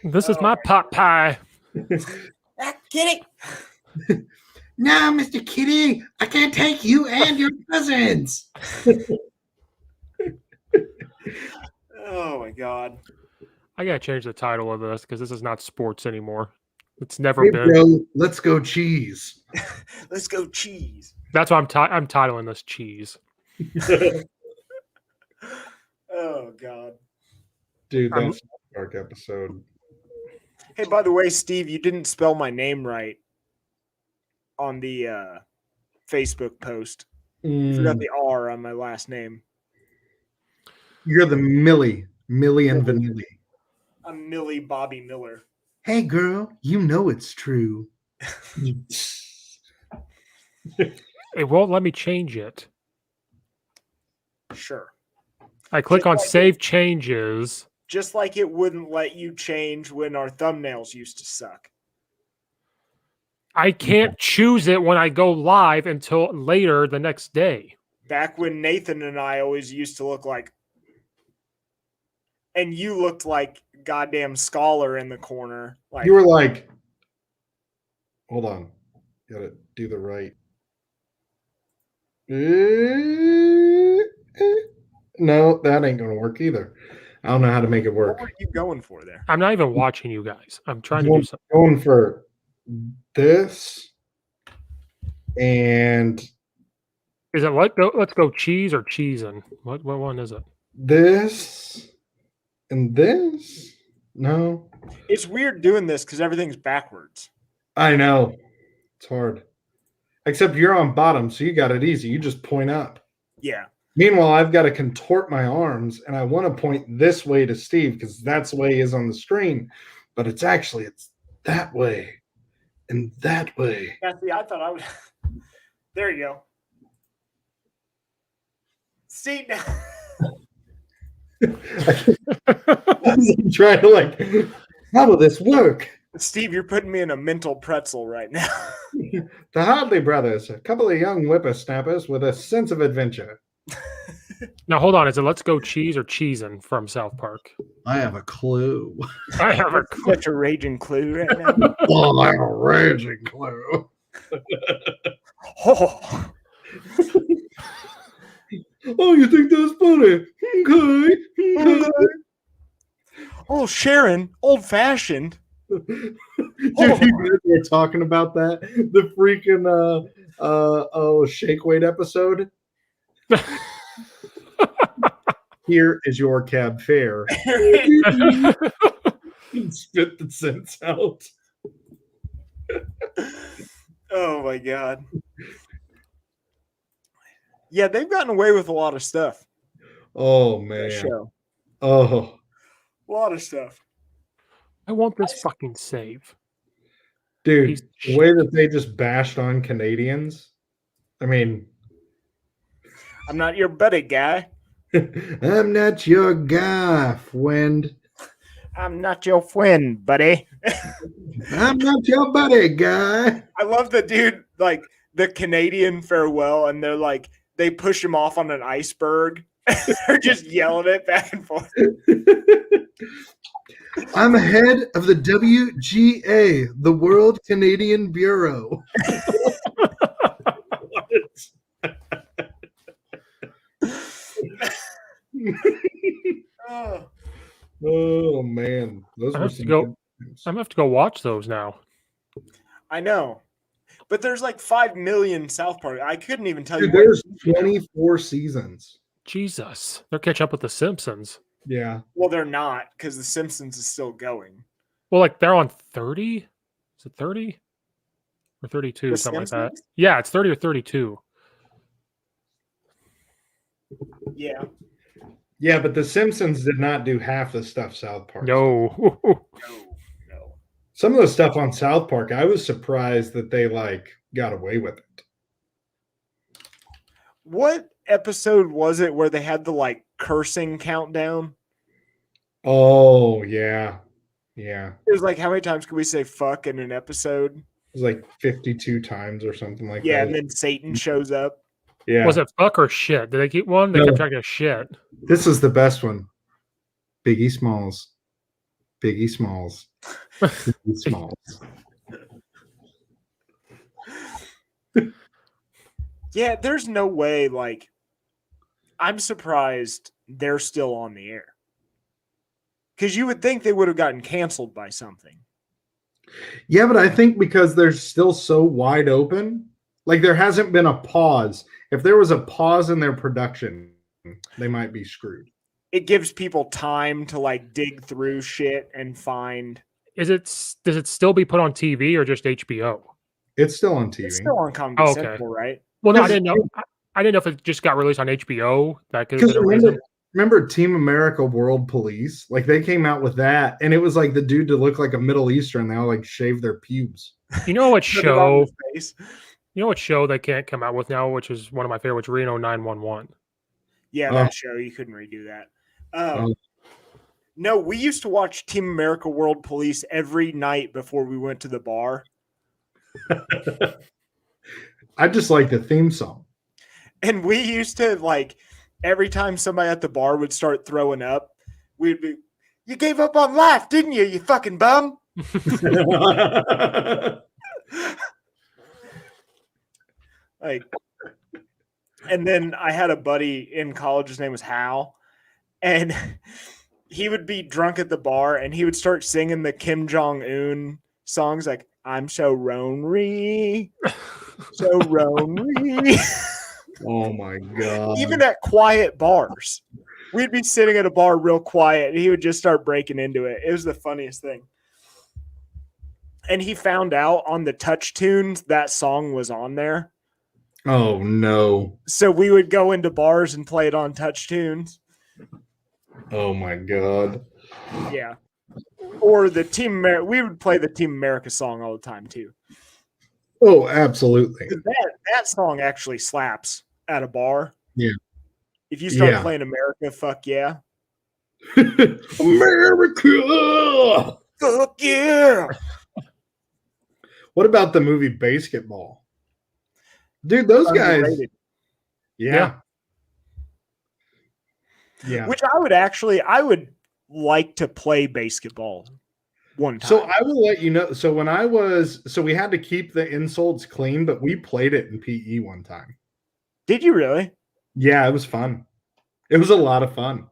This is my pot pie. Kitty. No, Mr. Kitty, I can't take you and your cousins. Oh my god. I gotta change the title of this because this is not sports anymore. It's never Hey, been. bro, let's go cheese. Let's go cheese. That's why I'm titling this cheese. Oh god. Dude, that's a dark episode. Hey, by the way, Steve, you didn't spell my name right on the Facebook post. You forgot the R on my last name. You're the Millie and Vanilli. I'm Millie Bobby Miller. Hey, girl, you know it's true. It won't let me change it. Sure. I click Just on like save changes. Just like it wouldn't let you change when our thumbnails used to suck. I can't choose it when I go live until later the next day. Back when Nathan and I always used to look like, and you looked like goddamn Scholar in the corner. Like You were like, hold on, gotta do the right. No, that ain't gonna work either. I don't know how to make it what work. were you going for there? I'm not even watching you guys. I'm trying to do something. Going for this and Is it let's go cheese or cheesin'? What one is it? this and this. No, It's weird doing this because everything's backwards. I know it's hard. Except you're on bottom, so you got it easy. You just point up. Yeah. Meanwhile, I've got to contort my arms, and I want to point this way to Steve because that's the way he is on the screen. But it's that way and that way. Yeah, see, I thought I would. There you go. See now. I'm trying to like, how will this work? Steve, you're putting me in a mental pretzel right now. The Hadley brothers, a couple of young whippersnappers with a sense of adventure. Now hold on. Is it let's go cheese or cheesin' from South Park? I have a clue. I have a Such a raging clue right now. Oh, I have a raging clue. Oh. Oh, you think that's funny? Okay. Oh, Sharon, old fashioned. Dude, you guys were talking about that. The freaking shake weight episode. Here is your cab fare. Spit the cents out. Oh my god. Yeah, they've gotten away with a lot of stuff. Oh That man. show. Oh, A lot of stuff. I want this fucking save. dude, Piece of the way shit. that they just bashed on Canadians. I mean, I'm not your buddy, guy. I'm not your guy, friend. I'm not your friend, buddy. I'm not your buddy, guy. I love the dude, like the Canadian farewell, and they're like, they push him off on an iceberg. They're just yelling it back and forth. I'm head of the WGA, the World Canadian Bureau. Oh. Oh man, those I were have to some go. good times. I'm gonna have to go watch those now. I know. But there's like 5 million South Park. I couldn't even tell Dude, you. there's 24 seasons. Jesus, they're catch up with the Simpsons. Yeah. Well, they're not because The Simpsons is still going. Well, like they're on 30. Is it 30 or 32? The Something like that. Simpsons? Yeah, it's 30 or 32. Yeah. Yeah, but The Simpsons did not do half the stuff South Park. No. No. Some of the stuff on South Park, I was surprised that they got away with it. What episode was it where they had the cursing countdown? Oh yeah, yeah. It was like, how many times can we say fuck in an episode? It was like 52 times or something like Yeah, that. and then Satan shows up. Yeah. Was it fuck or shit? Did they keep one? They No. kept track of shit. This is the best one. Biggie Smalls. Biggie Smalls. Biggie Smalls. Yeah, there's no way. I'm surprised they're still on the air. Because you would think they would have gotten canceled by something. Yeah, but I think because they're still so wide open, there hasn't been a pause. If there was a pause in their production, they might be screwed. It gives people time to dig through shit and find. Does it still be put on TV or just HBO? It's still on TV. It's still on Comedy Oh, okay. Central, right? Well, no, I didn't know. I didn't know if it just got released on HBO. That could have been a Because reason. remember Team America World Police? They came out with that, and it was the dude to look like a Middle Eastern. They all shave their pubes. You know what Put it on show? his face. You know what show they can't come out with now, which is one of my favorites, Reno 911. Yeah, that show, you couldn't redo that. No, we used to watch Team America World Police every night before we went to the bar. I just like the theme song. And we used to, every time somebody at the bar would start throwing up, we'd be, you gave up on life, didn't you, you fucking bum? And then I had a buddy in college, his name was Hal, and he would be drunk at the bar and he would start singing the Kim Jong-un songs like, I'm so lonely, so lonely. Oh my God. Even at quiet bars. We'd be sitting at a bar real quiet and he would just start breaking into it. It was the funniest thing. And he found out on the Touch Tunes that song was on there. Oh no. So we would go into bars and play it on Touch Tunes. Oh my God. Yeah. Or the Team America. We would play the Team America song all the time too. Oh, absolutely. That song actually slaps at a bar. Yeah. If you start playing America, fuck yeah. America. Fuck yeah. What about the movie Basketball? Dude, those guys. Yeah. Which I would like to play basketball one time. So I will let you know. So we had to keep the insults clean, but we played it in PE one time. Did you really? Yeah, it was fun. It was a lot of fun.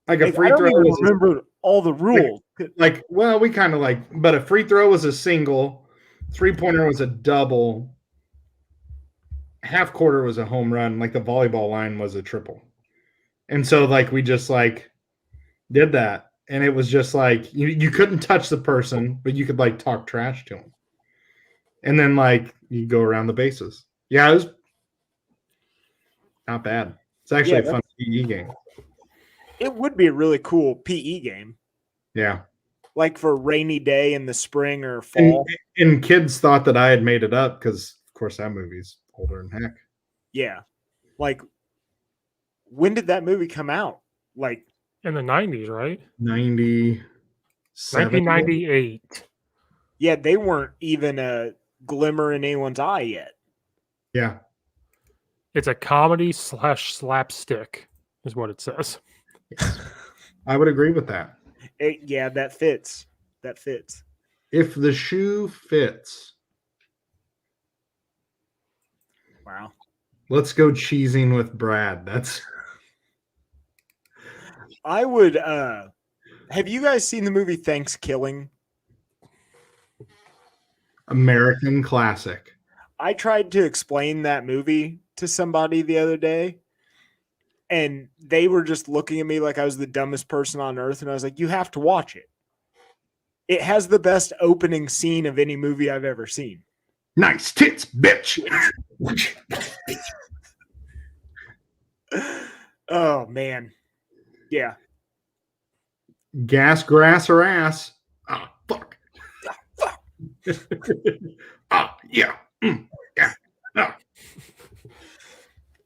A free throw. I don't even remember all the rules. We kind of but a free throw was a single, 3-pointer was a double, half quarter was a home run, the volleyball line was a triple. And so we just did that. And it was just you couldn't touch the person, but you could talk trash to them. And then you go around the bases. Yeah, it was not bad. It's actually a fun PE game. It would be a really cool PE game. Yeah. For a rainy day in the spring or fall. And kids thought that I had made it up because, of course, that movie's older than heck. Yeah. When did that movie come out? In the 90s, right? 1998. Yeah, they weren't even a glimmer in anyone's eye yet. Yeah. It's a comedy / slapstick, is what it says. Yes. I would agree with that. That fits. That fits. If the shoe fits. Wow. Let's go cheesing with Brad. I would have you guys seen the movie Thanksgiving? American classic. I tried to explain that movie to somebody the other day, and they were just looking at me like I was the dumbest person on earth, and I was like, you have to watch it. It has the best opening scene of any movie I've ever seen. Nice tits, bitch. Oh man. Yeah. Gas, grass, or ass. Ah, fuck. Ah, yeah. Yeah. Ah.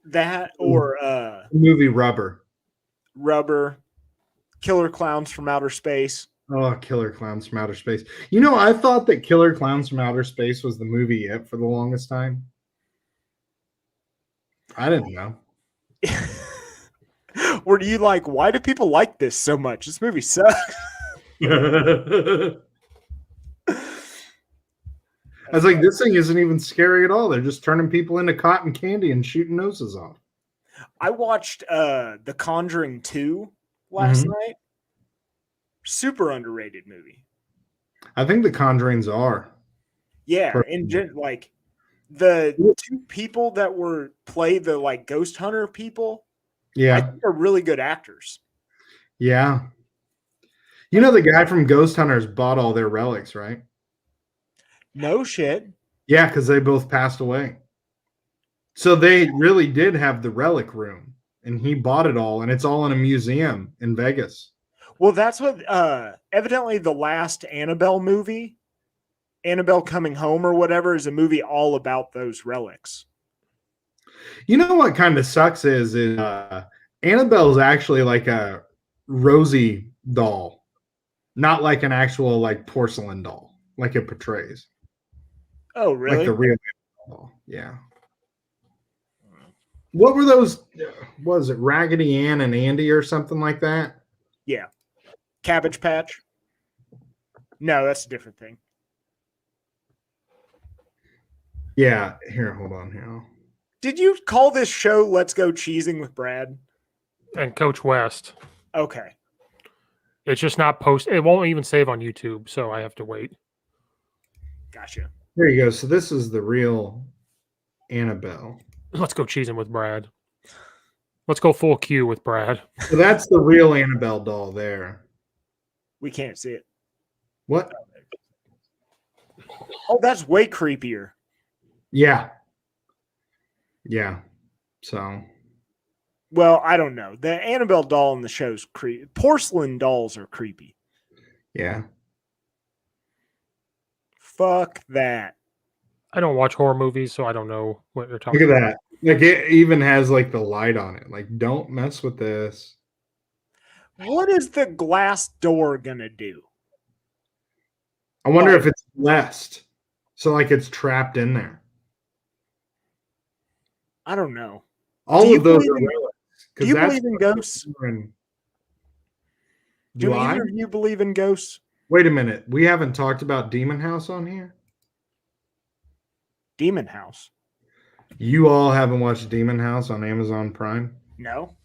That or Movie Rubber. Rubber, Killer Clowns from Outer Space. Oh, Killer Clowns from Outer Space. You know, I thought that Killer Clowns from Outer Space was the movie It for the longest time. I didn't know. Were you like, why do people like this so much? This movie sucks. I was like, this thing isn't even scary at all. They're just turning people into cotton candy and shooting noses off. I watched The Conjuring 2 last night. Super underrated movie. I think The Conjurings are. Yeah, and like the two people that play the like ghost hunter people, I Yeah. think are really good actors. Yeah. You know, the guy from Ghost Hunters bought all their relics, right? No shit. Yeah, because they both passed away. So they really did have the relic room, and he bought it all, and it's all in a museum in Vegas. Well, that's what evidently the last Annabelle movie, Annabelle Coming Home or whatever, is a movie all about those relics. You know what kind of sucks is Annabelle's actually like a Rosie doll, not like an actual like porcelain doll, like it portrays. Oh, really? Like the real doll. Yeah. What were those? Was it Raggedy Ann and Andy or something like that? Yeah. Cabbage Patch? No, that's a different thing. Yeah. Here, hold on here. Did you call this show Let's Go Cheesing with Brad? And Coach West. Okay. It's just not post. It won't even save on YouTube, so I have to wait. Gotcha. There you go. So this is the real Annabelle. Let's go cheesing with Brad. Let's go full Q with Brad. So that's the real Annabelle doll there. We can't see it. What? Oh, that's way creepier. Yeah. Yeah. So. Well, I don't know. The Annabelle doll in the show's creepy. Porcelain dolls are creepy. Yeah. Fuck that. I don't watch horror movies, so I don't know what you're talking Look at about. that. Like it even has like the light on it. Like, don't mess with this. What is the glass door gonna do? I wonder if it's blessed. So like it's trapped in there. I don't know. All of those are believe in- relics. Do you believe in ghosts? Do I? either of you believe in ghosts? Wait a minute. We haven't talked about Demon House on here? Demon House. You all haven't watched Demon House on Amazon Prime? No.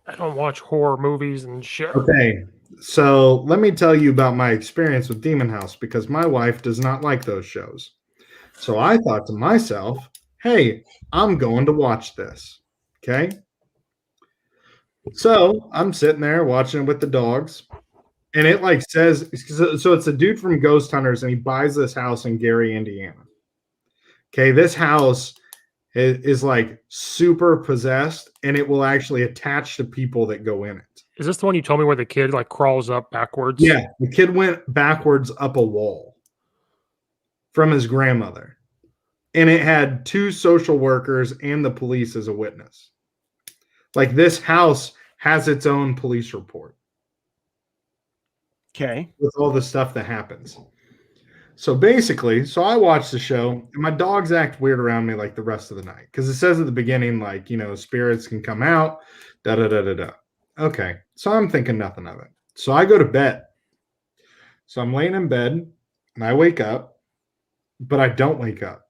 I don't watch horror movies and shit. Okay. So let me tell you about my experience with Demon House because my wife does not like those shows. So I thought to myself, hey, I'm going to watch this. Okay. So I'm sitting there watching it with the dogs. And it like says, so it's a dude from Ghost Hunters and he buys this house in Gary, Indiana. Okay. This house is like super possessed and it will actually attach to people that go in it. Is this the one you told me where the kid like crawls up backwards? Yeah. The kid went backwards up a wall from his grandmother. And it had 2 social workers and the police as a witness. Like this house has its own police report. Okay. With all the stuff that happens. So basically, I watch the show and my dogs act weird around me like the rest of the night. Because it says at the beginning, like, you know, spirits can come out, da da da da da. Okay. So I'm thinking nothing of it. So I go to bed. So I'm laying in bed and I wake up, but I don't wake up.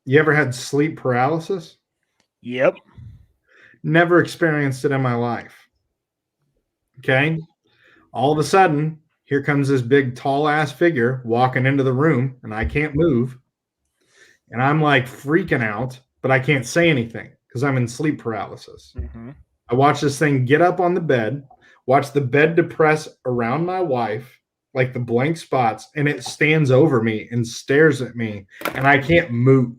You ever had sleep paralysis? Yep. Never experienced it in my life. Okay. All of a sudden, here comes this big tall ass figure walking into the room and I can't move. And I'm like freaking out, but I can't say anything because I'm in sleep paralysis. Mm-hmm. I watch this thing get up on the bed, watch the bed depress around my wife, like the blank spots, and it stands over me and stares at me and I can't move.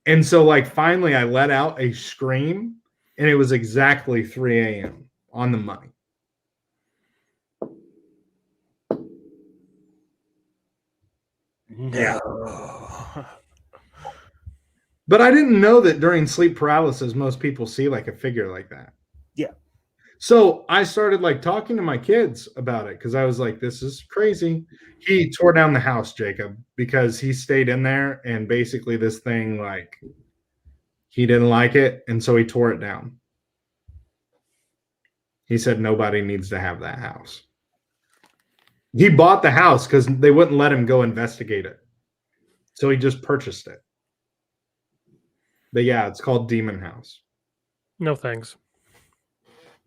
And so like finally I let out a scream And it was exactly 3 a.m. on the money. No. But I didn't know that during sleep paralysis, most people see like a figure like that. Yeah. So I started like talking to my kids about it because I was like, this is crazy. He tore down the house, Jacob, because he stayed in there and basically this thing, like, he didn't like it. And so he tore it down. He said nobody needs to have that house. He bought the house because they wouldn't let him go investigate it. So he just purchased it. But yeah, it's called Demon House. No thanks.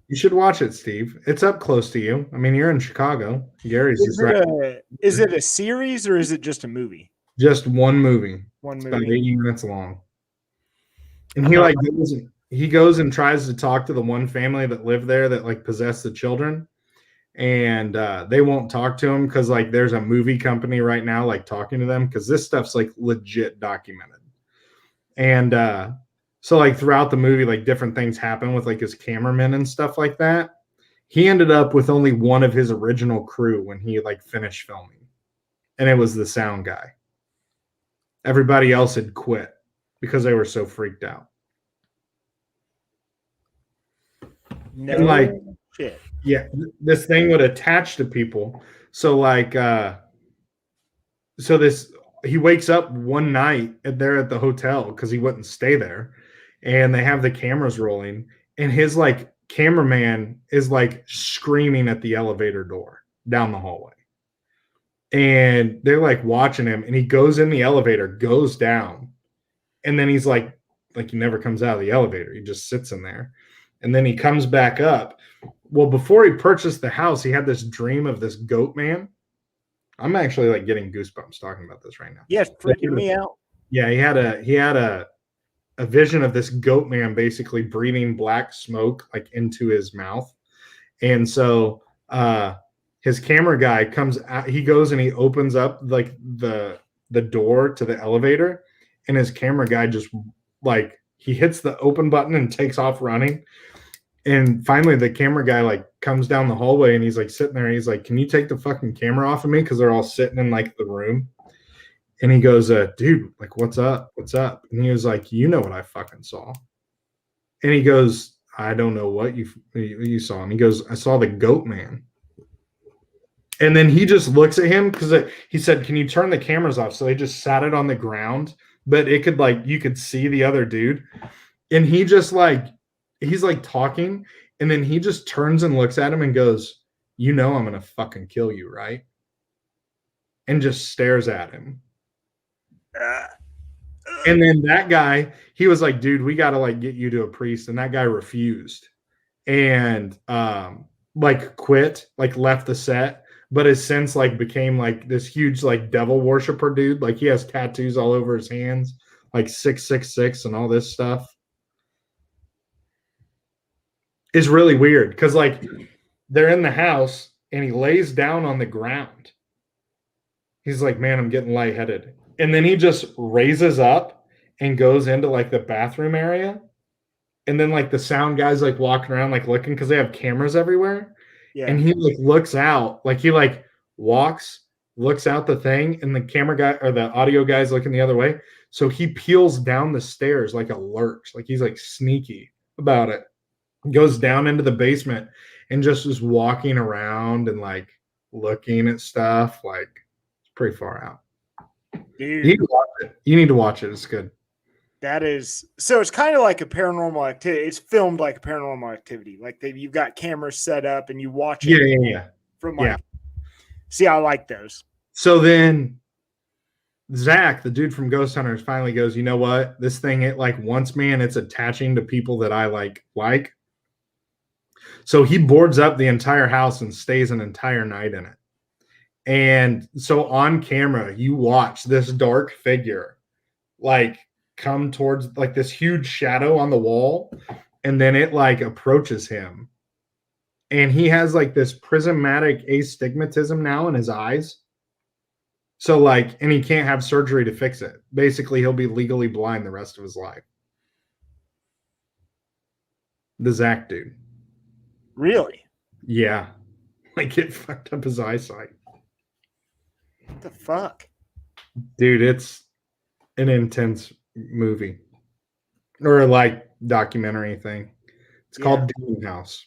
You should watch it, Steve. It's up close to you. I mean, you're in Chicago. Gary's Is it a series or is it just a movie? Just one movie. One It's movie. about 80 minutes long. And he goes and tries to talk to the one family that lived there that like possessed the children. And they won't talk to him because like there's a movie company right now like talking to them because this stuff's like legit documented. And so like throughout the movie, like different things happen with like his cameramen and stuff like that. He ended up with only one of his original crew when he like finished filming. And it was the sound guy. Everybody else had quit because they were so freaked out. No and like shit. Yeah, this thing would attach to people. So like he wakes up one night and they're at the hotel because he wouldn't stay there. And they have the cameras rolling, and his like cameraman is like screaming at the elevator door down the hallway. And they're like watching him, and he goes in the elevator, goes down, and then he's like he never comes out of the elevator. He just sits in there. And then he comes back up. Well, before he purchased the house, he had this dream of this goat man. I'm actually like getting goosebumps talking about this right now. Yeah, it's freaking me out. Yeah, he had a vision of this goat man basically breathing black smoke like into his mouth. And so his camera guy comes out, he goes and he opens up like the door to the elevator, and his camera guy just like he hits the open button and takes off running. And finally the camera guy like comes down the hallway, and he's like sitting there, and he's like, can you take the fucking camera off of me? Because they're all sitting in like the room. And he goes, dude, like, what's up? What's up? And he was like, you know what I fucking saw. And he goes, I don't know what you saw. And he goes, I saw the goat man. And then he just looks at him because he said, can you turn the cameras off? So they just sat it on the ground, but it could like, you could see the other dude. And he just like, he's like talking. And then he just turns and looks at him and goes, you know, I'm going to fucking kill you, right? And just stares at him. And then that guy, he was like, dude, we got to like get you to a priest. And that guy refused and like quit, like left the set, but has since like became like this huge like devil worshiper dude. Like he has tattoos all over his hands, like 666 and all this stuff. It's really weird because like they're in the house and he lays down on the ground. He's like, man, I'm getting lightheaded. And then he just raises up and goes into like the bathroom area. And then like the sound guy's like walking around, like looking because they have cameras everywhere. Yeah. And he like looks out, like he like walks, looks out the thing, and the camera guy or the audio guy's looking the other way. So he peels down the stairs like a lurch, like he's like sneaky about it. Goes down into the basement and just is walking around and like looking at stuff. Like it's pretty far out. Dude, you need to watch it. It's good. That is so. It's kind of like a paranormal activity. It's filmed like a paranormal activity. Like you've got cameras set up and you watch it. Yeah. From like, see, I like those. So then Zach, the dude from Ghost Hunters, finally goes, you know what? This thing, it like wants me, and it's attaching to people that I like. So he boards up the entire house and stays an entire night in it. And so on camera, you watch this dark figure like come towards like this huge shadow on the wall, and then it like approaches him. And he has like this prismatic astigmatism now in his eyes. So like, and he can't have surgery to fix it. Basically, he'll be legally blind the rest of his life. The Zach dude. Really? Yeah. Like it fucked up his eyesight. What the fuck? Dude, it's an intense movie. Or like documentary thing. It's called Demon House.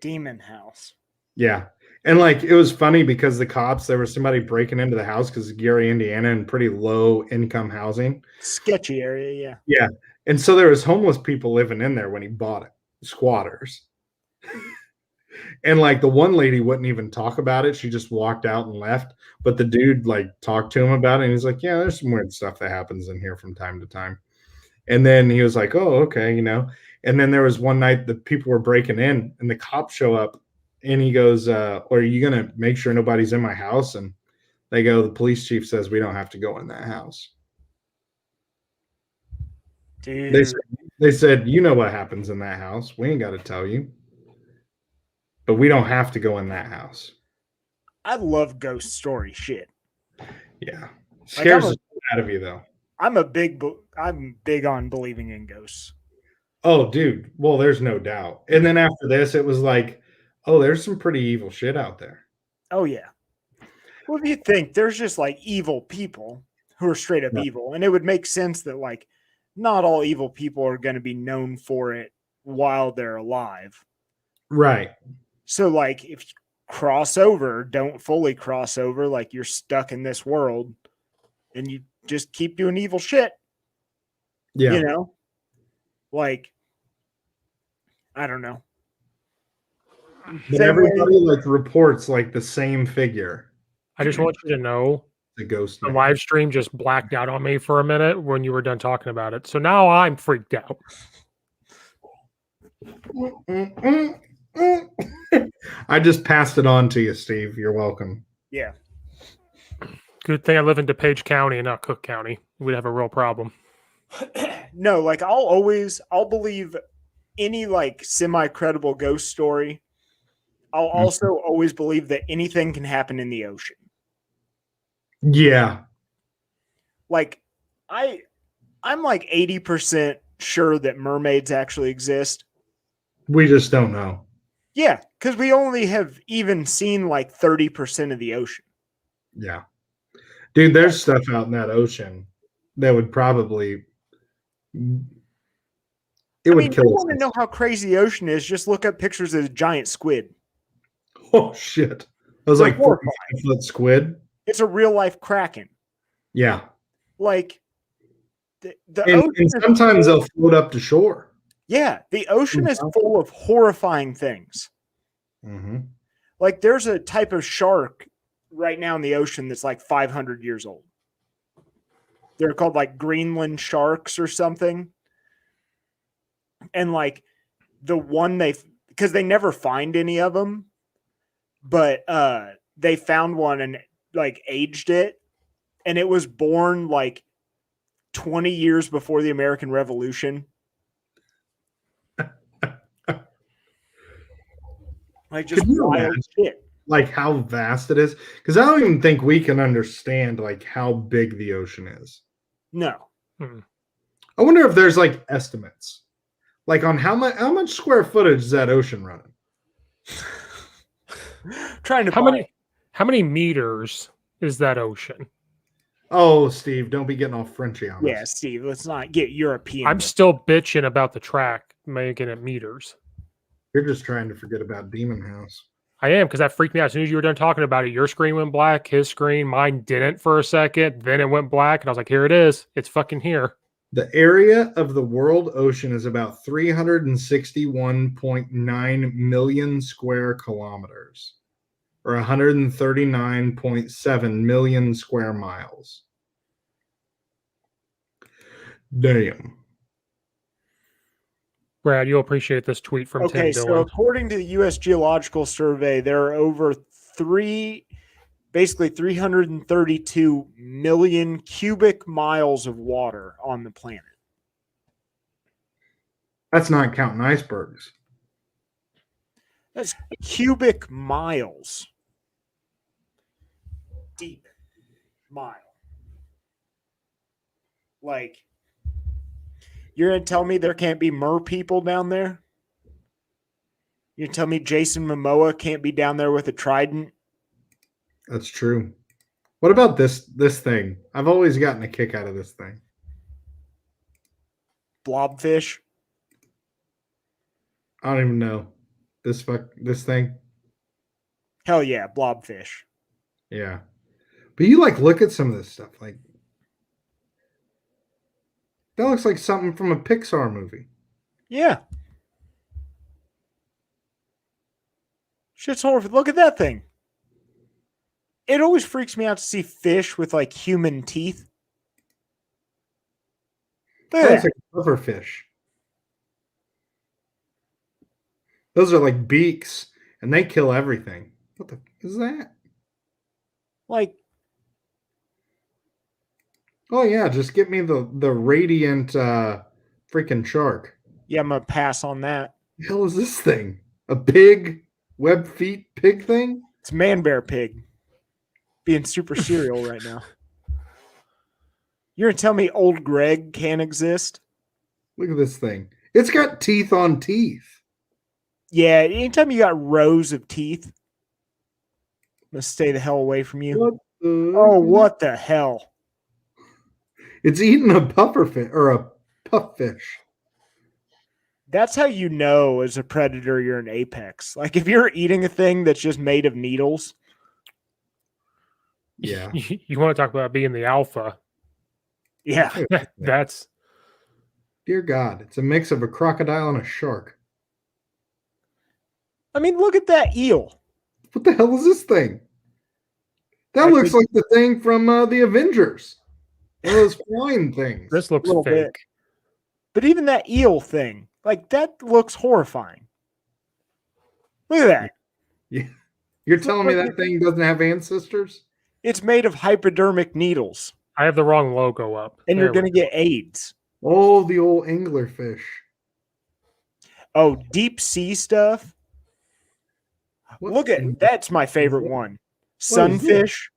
Demon House. Yeah. And like it was funny because the cops, there was somebody breaking into the house because Gary, Indiana, and pretty low income housing. Sketchy area, yeah. Yeah. And so there was homeless people living in there when he bought it. Squatters. And like the one lady wouldn't even talk about it. She just walked out and left. But the dude like talked to him about it. And he's like, yeah, there's some weird stuff that happens in here from time to time. And then he was like, oh, okay, you know. And then there was one night the people were breaking in and the cops show up and he goes, are you going to make sure nobody's in my house? And they go, the police chief says we don't have to go in that house. Dude. They said, you know what happens in that house. We ain't got to tell you. But we don't have to go in that house. I love ghost story shit. Yeah. Scares the shit out of you, though. I'm big on believing in ghosts. Oh, dude. Well, there's no doubt. And then after this, it was like, oh, there's some pretty evil shit out there. Oh, yeah. Well, if you think there's just like evil people who are straight up evil, and it would make sense that like not all evil people are going to be known for it while they're alive. Right. So like if you cross over, don't fully cross over, like you're stuck in this world and you just keep doing evil shit. Yeah. You know? Like, I don't know. But everybody like reports like the same figure. I just want you to know the ghost. The live stream just blacked out on me for a minute when you were done talking about it. So now I'm freaked out. I just passed it on to you, Steve. You're welcome. Yeah. Good thing I live in DuPage County and not Cook County. We'd have a real problem. No, like I'll believe any like semi-credible ghost story. I'll also always believe that anything can happen in the ocean. Yeah. Like I'm like 80% sure that mermaids actually exist. We just don't know. Yeah, because we only have even seen like 30% of the ocean. Yeah. Dude, there's stuff out in that ocean that would probably would kill us. If you want to know how crazy the ocean is, just look up pictures of a giant squid. Oh shit. I was like 45-foot squid. It's a real life kraken. Yeah. Like the ocean and sometimes they'll float up to shore. Yeah, the ocean is full of horrifying things. Mm-hmm. Like there's a type of shark right now in the ocean that's like 500 years old. They're called like Greenland sharks or something. And like the one because they never find any of them, but they found one and like aged it, and it was born like 20 years before the American Revolution. Like just wild shit. Like how vast it is, because I don't even think we can understand like how big the ocean is. No. I wonder if there's like estimates, like on how much square footage is that ocean running? Trying to how many meters is that ocean? Oh, Steve, don't be getting all Frenchy on us. Yeah, Steve, let's not get European. I'm still bitching about the track making it meters. You're just trying to forget about Demon House. I am, because that freaked me out. As soon as you were done talking about it, your screen went black, his screen, mine didn't for a second. Then it went black, and I was like, here it is. It's fucking here. The area of the world ocean is about 361.9 million square kilometers, or 139.7 million square miles. Damn. Brad, you'll appreciate this tweet from Tim Dillon. So according to the U.S. Geological Survey, there are over 332 million cubic miles of water on the planet. That's not counting icebergs. That's cubic miles. Deep mile. Like, you're going to tell me there can't be mer people down there? You tell me Jason Momoa can't be down there with a trident? That's true. What about this thing? I've always gotten a kick out of this thing. Blobfish? I don't even know. This thing. Hell yeah, blobfish. Yeah. But you like look at some of this stuff. Like that looks like something from a Pixar movie. Yeah. Shit's horrible. Look at that thing. It always freaks me out to see fish with like human teeth. Look That at looks that. like a pufferfish. Those are like beaks, and they kill everything. What the is that? Like, Oh yeah, just get me the radiant freaking shark. yeah, I'm gonna pass on that. The hell is this thing? A pig? Web feet pig thing? It's man bear pig. Being super serial right now. You're gonna tell me old Greg can't exist? Look at this thing. It's got teeth on teeth. Yeah, anytime you got rows of teeth, I'm gonna stay the hell away from you. What the Oh, what the hell? It's eating a pufferfish or a pufffish. That's how you know as a predator you're an apex. Like if you're eating a thing that's just made of needles. Yeah. You want to talk about being the alpha? Yeah. That's Dear God, it's a mix of a crocodile and a shark. I mean, look at that eel. What the hell is this thing? That I looks think- like the thing from the Avengers. One of those flying things. this looks Little fake. bit. But even that eel thing, like that looks horrifying. Look at that. Yeah. You're telling me that thing doesn't have ancestors? It's made of hypodermic needles, I have the wrong logo up. and you're There going we to get AIDS. Oh, the old anglerfish. Oh, deep sea stuff. What Look in- at that's my favorite what? one. is Sunfish.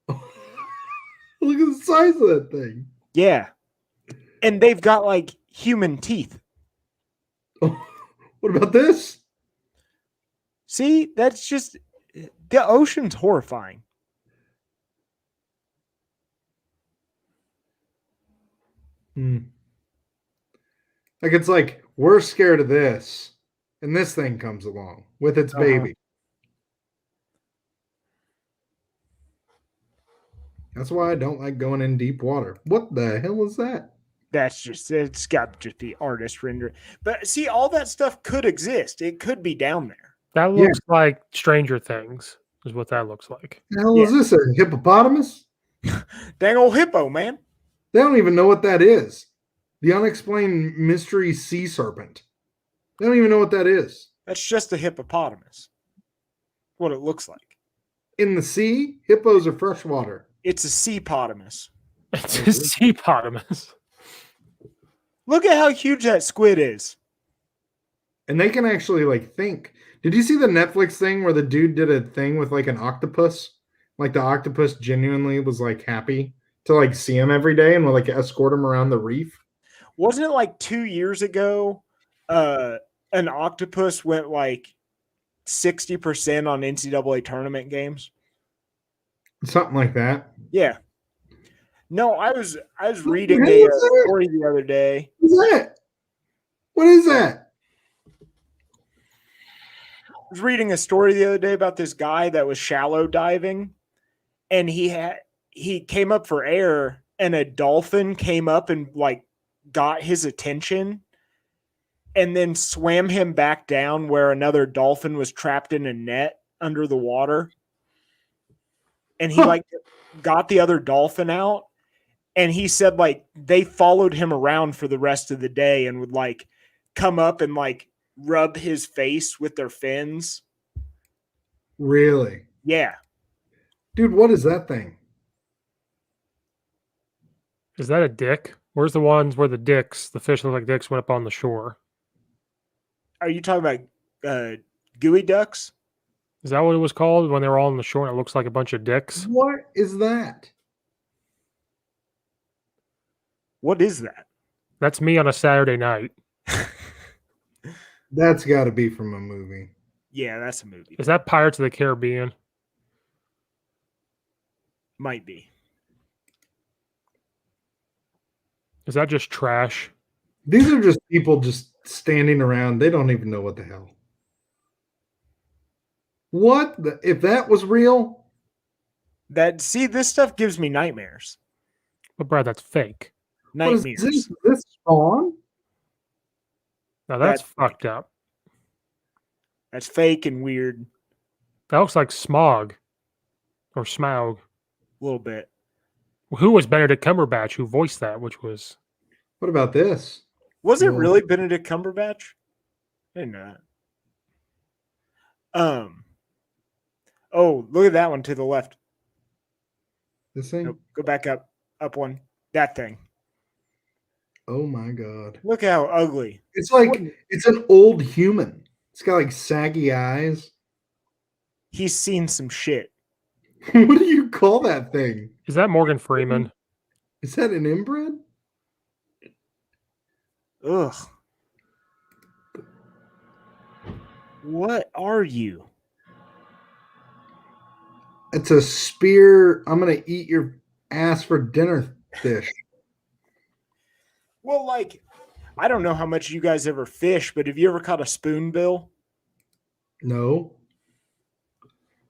Look at the size of that thing. Yeah. And they've got like human teeth. Oh, what about this? See, that's just the ocean's horrifying. Like it's like we're scared of this, and this thing comes along with its baby. That's why I don't like going in deep water. What the hell is that? That's just it's got to just be artist render. But see, all that stuff could exist. It could be down there. That looks like Stranger Things, is what that looks like. The hell is this? A hippopotamus? Dang old hippo, man. They don't even know what that is. The unexplained mystery sea serpent. They don't even know what that is. That's just a hippopotamus. What it looks like. In the sea, hippos are freshwater. It's a seapotamus. It's a seapotamus. Look at how huge that squid is. And they can actually like think. Did you see the Netflix thing where the dude did a thing with like an octopus? Like the octopus genuinely was like happy to like see him every day and would like escort him around the reef. Wasn't it like 2 years ago? An octopus went like 60% on NCAA tournament games. Something like that. Yeah. No, I was reading What a is that? story the other day. What is that? What is that? I was reading a story the other day about this guy that was shallow diving, and he came up for air, and a dolphin came up and like got his attention, and then swam him back down where another dolphin was trapped in a net under the water, and he like got the other dolphin out. And he said, like, they followed him around for the rest of the day and would, like, come up and, like, rub his face with their fins. Really? Yeah. Dude, what is that thing? Is that a dick? Where's the ones where the fish look like dicks, went up on the shore? Are you talking about gooey ducks? Is that what it was called when they were all on the shore and it looks like a bunch of dicks? What is that? What is that? That's me on a Saturday night. That's got to be from a movie. Yeah, that's a movie. Is that Pirates of the Caribbean? Might be. Is that just trash? These are just people just standing around. They don't even know what the hell. What? If that was real? This stuff gives me nightmares. But Brad, that's fake. What is Nightmares. this? Is this Spawn? Now that's That's fucked up. That's fake and weird. That looks like Smog or Smaug. A little bit. Who was Benedict Cumberbatch who voiced that? Which was What about this? Was it Well- really Benedict Cumberbatch? I didn't know that. Oh, look at that one to the left. This thing? Nope, go back up. Up one. That thing. Oh my god. Look how ugly. It's like it's an old human. It's got like saggy eyes. He's seen some shit. What do you call that thing? is that Morgan Freeman? Is that an inbred? Ugh. What are you? It's a spear. I'm gonna eat your ass for dinner fish. Well, like, I don't know how much you guys ever fish, but have you ever caught a spoonbill? No.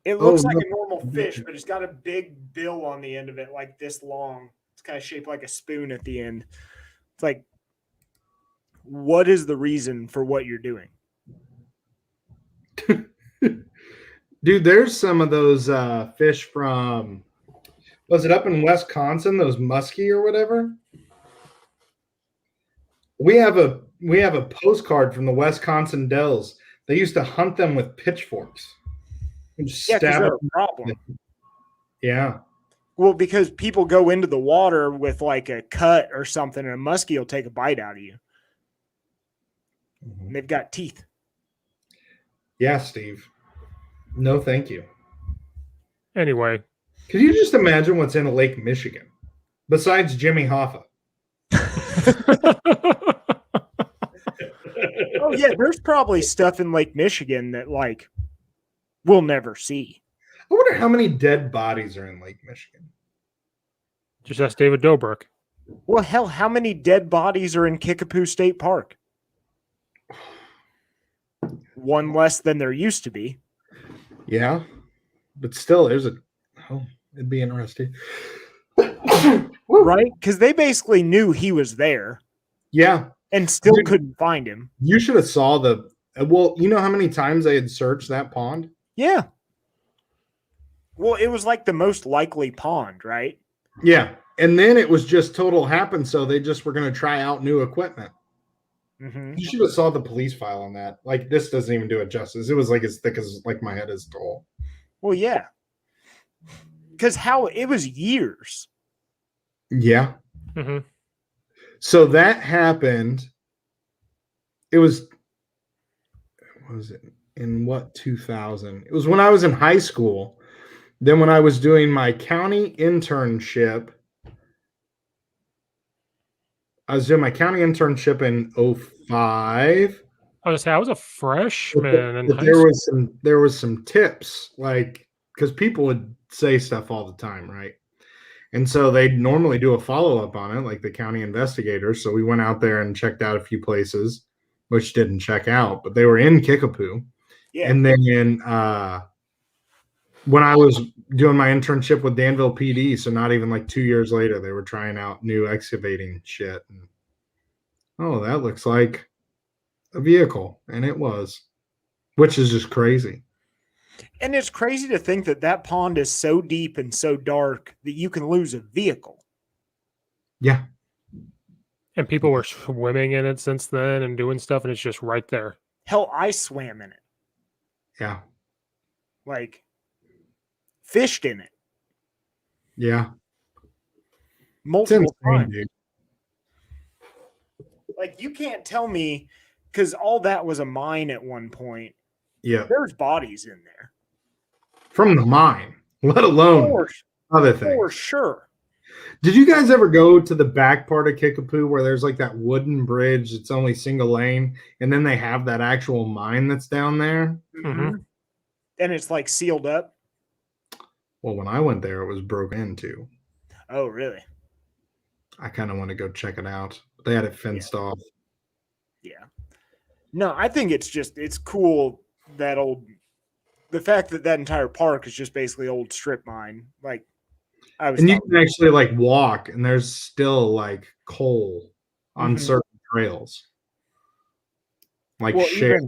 It looks Oh, like no. a normal fish, but it's got a big bill on the end of it, like this long. It's kind of shaped like a spoon at the end. It's like, what is the reason for what you're doing? Dude, there's some of those fish from, was it up in Wisconsin, those muskie or whatever? We have a postcard from the Wisconsin Dells. They used to hunt them with pitchforks. And just Yeah, because stab they're it. a problem. Yeah. Well, because people go into the water with like a cut or something, and a muskie will take a bite out of you. And they've got teeth. Yeah, Steve. No, thank you. Anyway, Could you just imagine what's in Lake Michigan besides Jimmy Hoffa? Oh yeah, there's probably stuff in Lake Michigan that like we'll never see. I wonder how many dead bodies are in Lake Michigan. just ask David Dobrik. Well, hell, how many dead bodies are in Kickapoo State Park? One less than there used to be. Yeah, but still, it'd be interesting. Right? Because they basically knew he was there Yeah, and still Dude. couldn't find him. you should have saw the. Well, you know how many times they had searched that pond? Yeah. Well, it was like the most likely pond, right? Yeah, and then it was just total happen. So they just were going to try out new equipment. Mm-hmm. You should have saw the police file on that. Like this doesn't even do it justice. It was like as thick as like my head is tall. Well, yeah. Because how it was years. Yeah. Mm-hmm. So that happened. It was. What was it in what 2000? It was when I was in high school. Then when I was doing my county internship. I was doing my county internship in 05. I was I was a freshman in But high there school. was some tips, like because people would say stuff all the time, right? And so they'd normally do a follow-up on it, like the county investigators. So we went out there and checked out a few places, which didn't check out, but they were in Kickapoo. Yeah. And then when I was doing my internship with Danville PD, so not even like 2 years later, they were trying out new excavating shit. And, oh, that looks like a vehicle. And it was, which is just crazy. And it's crazy to think that that pond is so deep and so dark that you can lose a vehicle. Yeah. And people were swimming in it since then and doing stuff, and it's just right there. Hell, I swam in it. Yeah. Like, fished in it Yeah. It's multiple insane, times. dude. Like, you can't tell me, because all that was a mine at one point. Yeah. There's bodies in there. From the mine, let alone For, other for things. sure. Did you guys ever go to the back part of Kickapoo where there's like that wooden bridge? It's only single lane, and then they have that actual mine that's down there. Mm-hmm. And it's like sealed up. Well, when I went there, it was broken into. Oh, really? I kind of want to go check it out. They had it fenced off. Yeah. No, I think it's cool that the fact that entire park is just basically old strip mine. Like, And you can actually like walk, and there's still like coal on certain trails. Like share.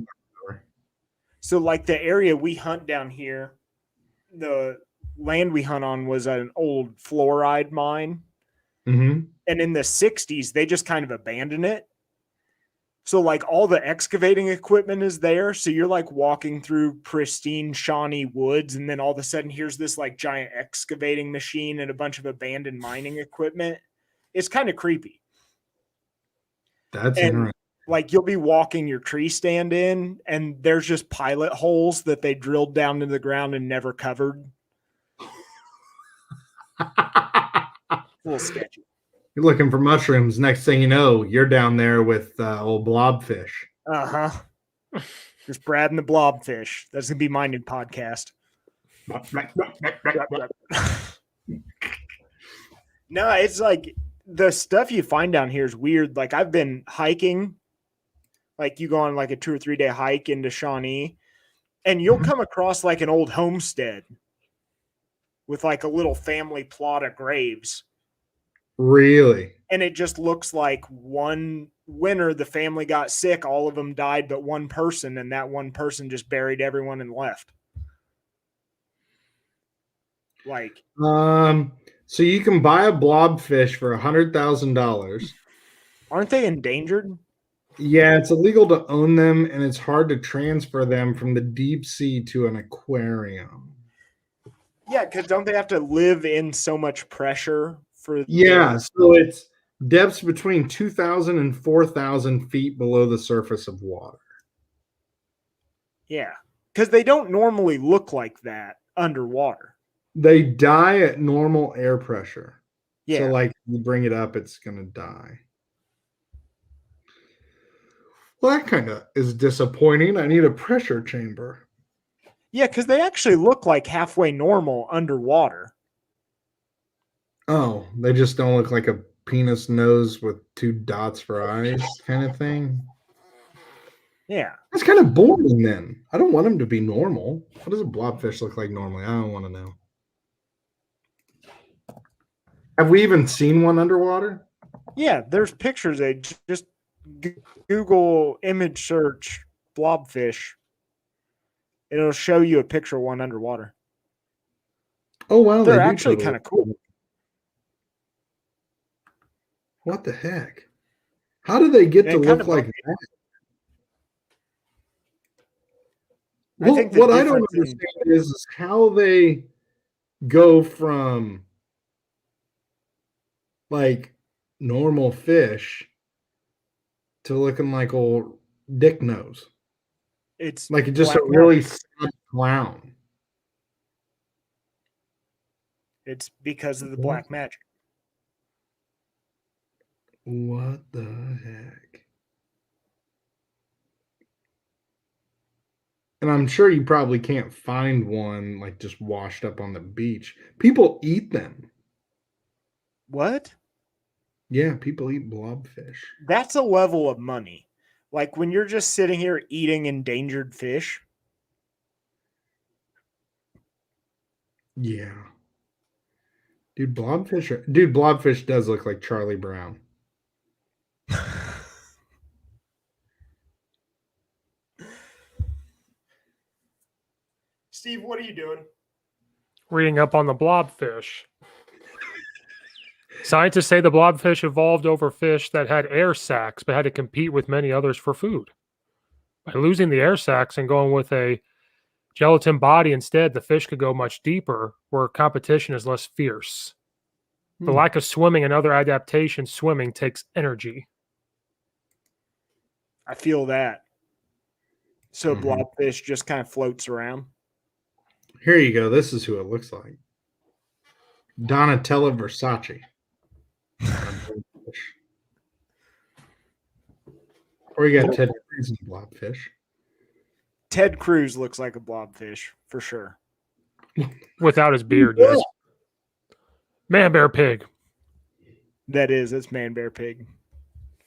So like the area we hunt down here, the land we hunt on was an old fluoride mine. Mm-hmm. And in the 60s, they just kind of abandoned it. So like all the excavating equipment is there. So you're like walking through pristine Shawnee woods. And then all of a sudden here's this like giant excavating machine and a bunch of abandoned mining equipment. It's kind of creepy. That's interesting. Like you'll be walking your tree stand in and there's just pilot holes that they drilled down into the ground and never covered. A little sketchy. You're looking for mushrooms. Next thing you know, you're down there with old blobfish. Uh-huh. Just Brad and the blobfish. That's going to be my new podcast. No, it's like the stuff you find down here is weird. Like I've been hiking. Like you go on like a 2 or 3 day hike into Shawnee and you'll come across like an old homestead with like a little family plot of graves. Really? And it just looks like one winter the family got sick, all of them died but one person, and that one person just buried everyone and left. Like so you can buy a blobfish for $100,000. Aren't they endangered? Yeah, it's illegal to own them, and it's hard to transfer them from the deep sea to an aquarium. Yeah, because don't they have to live in so much pressure for? Yeah, so it's depths between 2,000 and 4,000 feet below the surface of water. Yeah, because they don't normally look like that underwater. They die at normal air pressure. Yeah. So, like, you bring it up, it's going to die. Well, that kind of is disappointing. I need a pressure chamber. Yeah, because they actually look like halfway normal underwater. Oh, they just don't look like a penis nose with 2 dots for eyes kind of thing? Yeah. That's kind of boring then. I don't want them to be normal. What does a blobfish look like normally? I don't want to know. Have we even seen one underwater? Yeah, there's pictures. Just Google image search blobfish. It'll show you a picture of one underwater. Oh, wow. They're actually kind of cool. What the heck? How do they get to look like that? Well, what I don't understand is how they go from like normal fish to looking like old dick nose. It's like just a really sad clown. It's because of the black magic. What the heck? And I'm sure you probably can't find one like just washed up on the beach. People eat them. What? Yeah, people eat blobfish. That's a level of money. Like when you're just sitting here eating endangered fish. Yeah. Dude, blobfish does look like Charlie Brown. Steve, what are you doing? Reading up on the blobfish. Scientists say the blobfish evolved over fish that had air sacs but had to compete with many others for food. By losing the air sacs and going with a gelatin body instead, the fish could go much deeper where competition is less fierce. The lack of swimming and other adaptations, swimming takes energy. I feel that. So blobfish just kind of floats around. Here you go. This is who it looks like. Donatella Versace. Or you got Ted Cruz and Blobfish. Ted Cruz looks like a blobfish for sure. Without his beard, yes. Man, bear, pig. It's Man Bear Pig.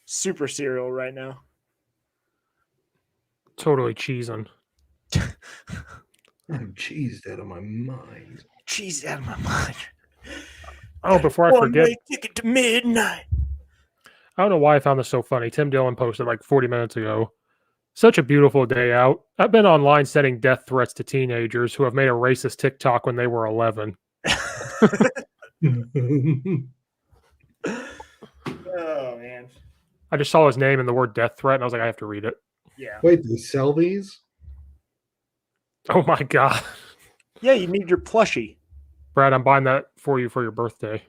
Super cereal right now. Totally cheesing. I'm cheesed out of my mind. Cheesed out of my mind. Oh, before I forget, One-way ticket to midnight. I don't know why I found this so funny. Tim Dillon posted like 40 minutes ago. Such a beautiful day out. I've been online sending death threats to teenagers who have made a racist TikTok when they were 11. Oh, man. I just saw his name and the word death threat, and I was like, I have to read it. Yeah. Wait, do they sell these? Oh my God. Yeah, you need your plushie. Brad, I'm buying that for you for your birthday.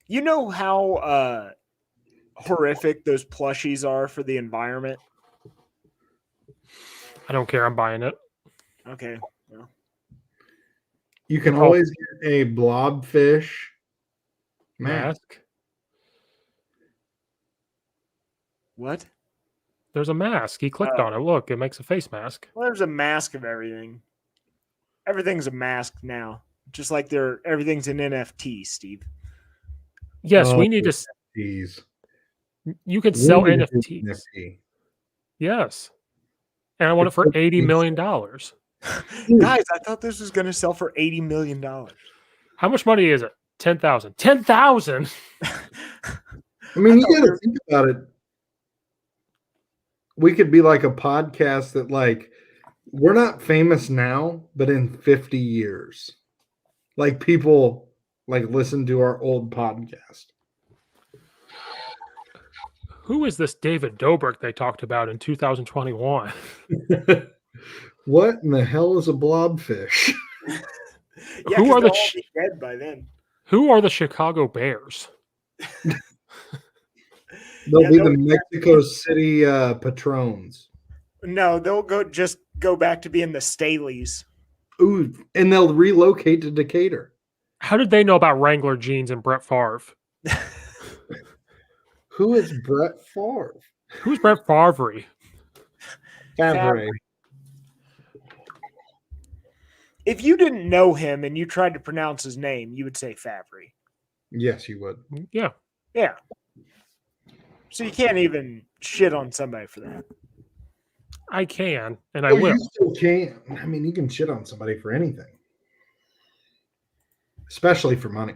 You know how horrific those plushies are for the environment? I don't care. I'm buying it. Okay. Well, You can always get a blobfish mask. what? There's a mask. He clicked on it. Look, it makes a face mask. Well, there's a mask of everything. Everything's a mask now. Just like everything's an NFT, Steve. Yes, Oh, we need to. Jeez. You can sell We need to do NFTs. NFT. Yes. And I want it for $80 million. Guys, I thought this was going to sell for $80 million. How much money is it? 10,000. 10,000. I mean, you got to think about it. We could be like a podcast that, like, we're not famous now, but in 50 years, like, people like listen to our old podcast. Who is this David Dobrik they talked about in 2021? What in the hell is a blobfish? Yeah, Who are they'll the all be dead by then. Who are the Chicago Bears? They'll be the Mexico City Patrons. No, they'll go back to being the Staleys. Ooh, and they'll relocate to Decatur. How did they know about Wrangler jeans and Brett Favre? Who is Brett Favre? Who's Brett Favre? Favre. If you didn't know him and you tried to pronounce his name, you would say Favre. Yes, you would. Yeah. Yeah. So you can't even shit on somebody for that. I can, and I Oh, will. you still can. I mean, you can shit on somebody for anything, especially for money.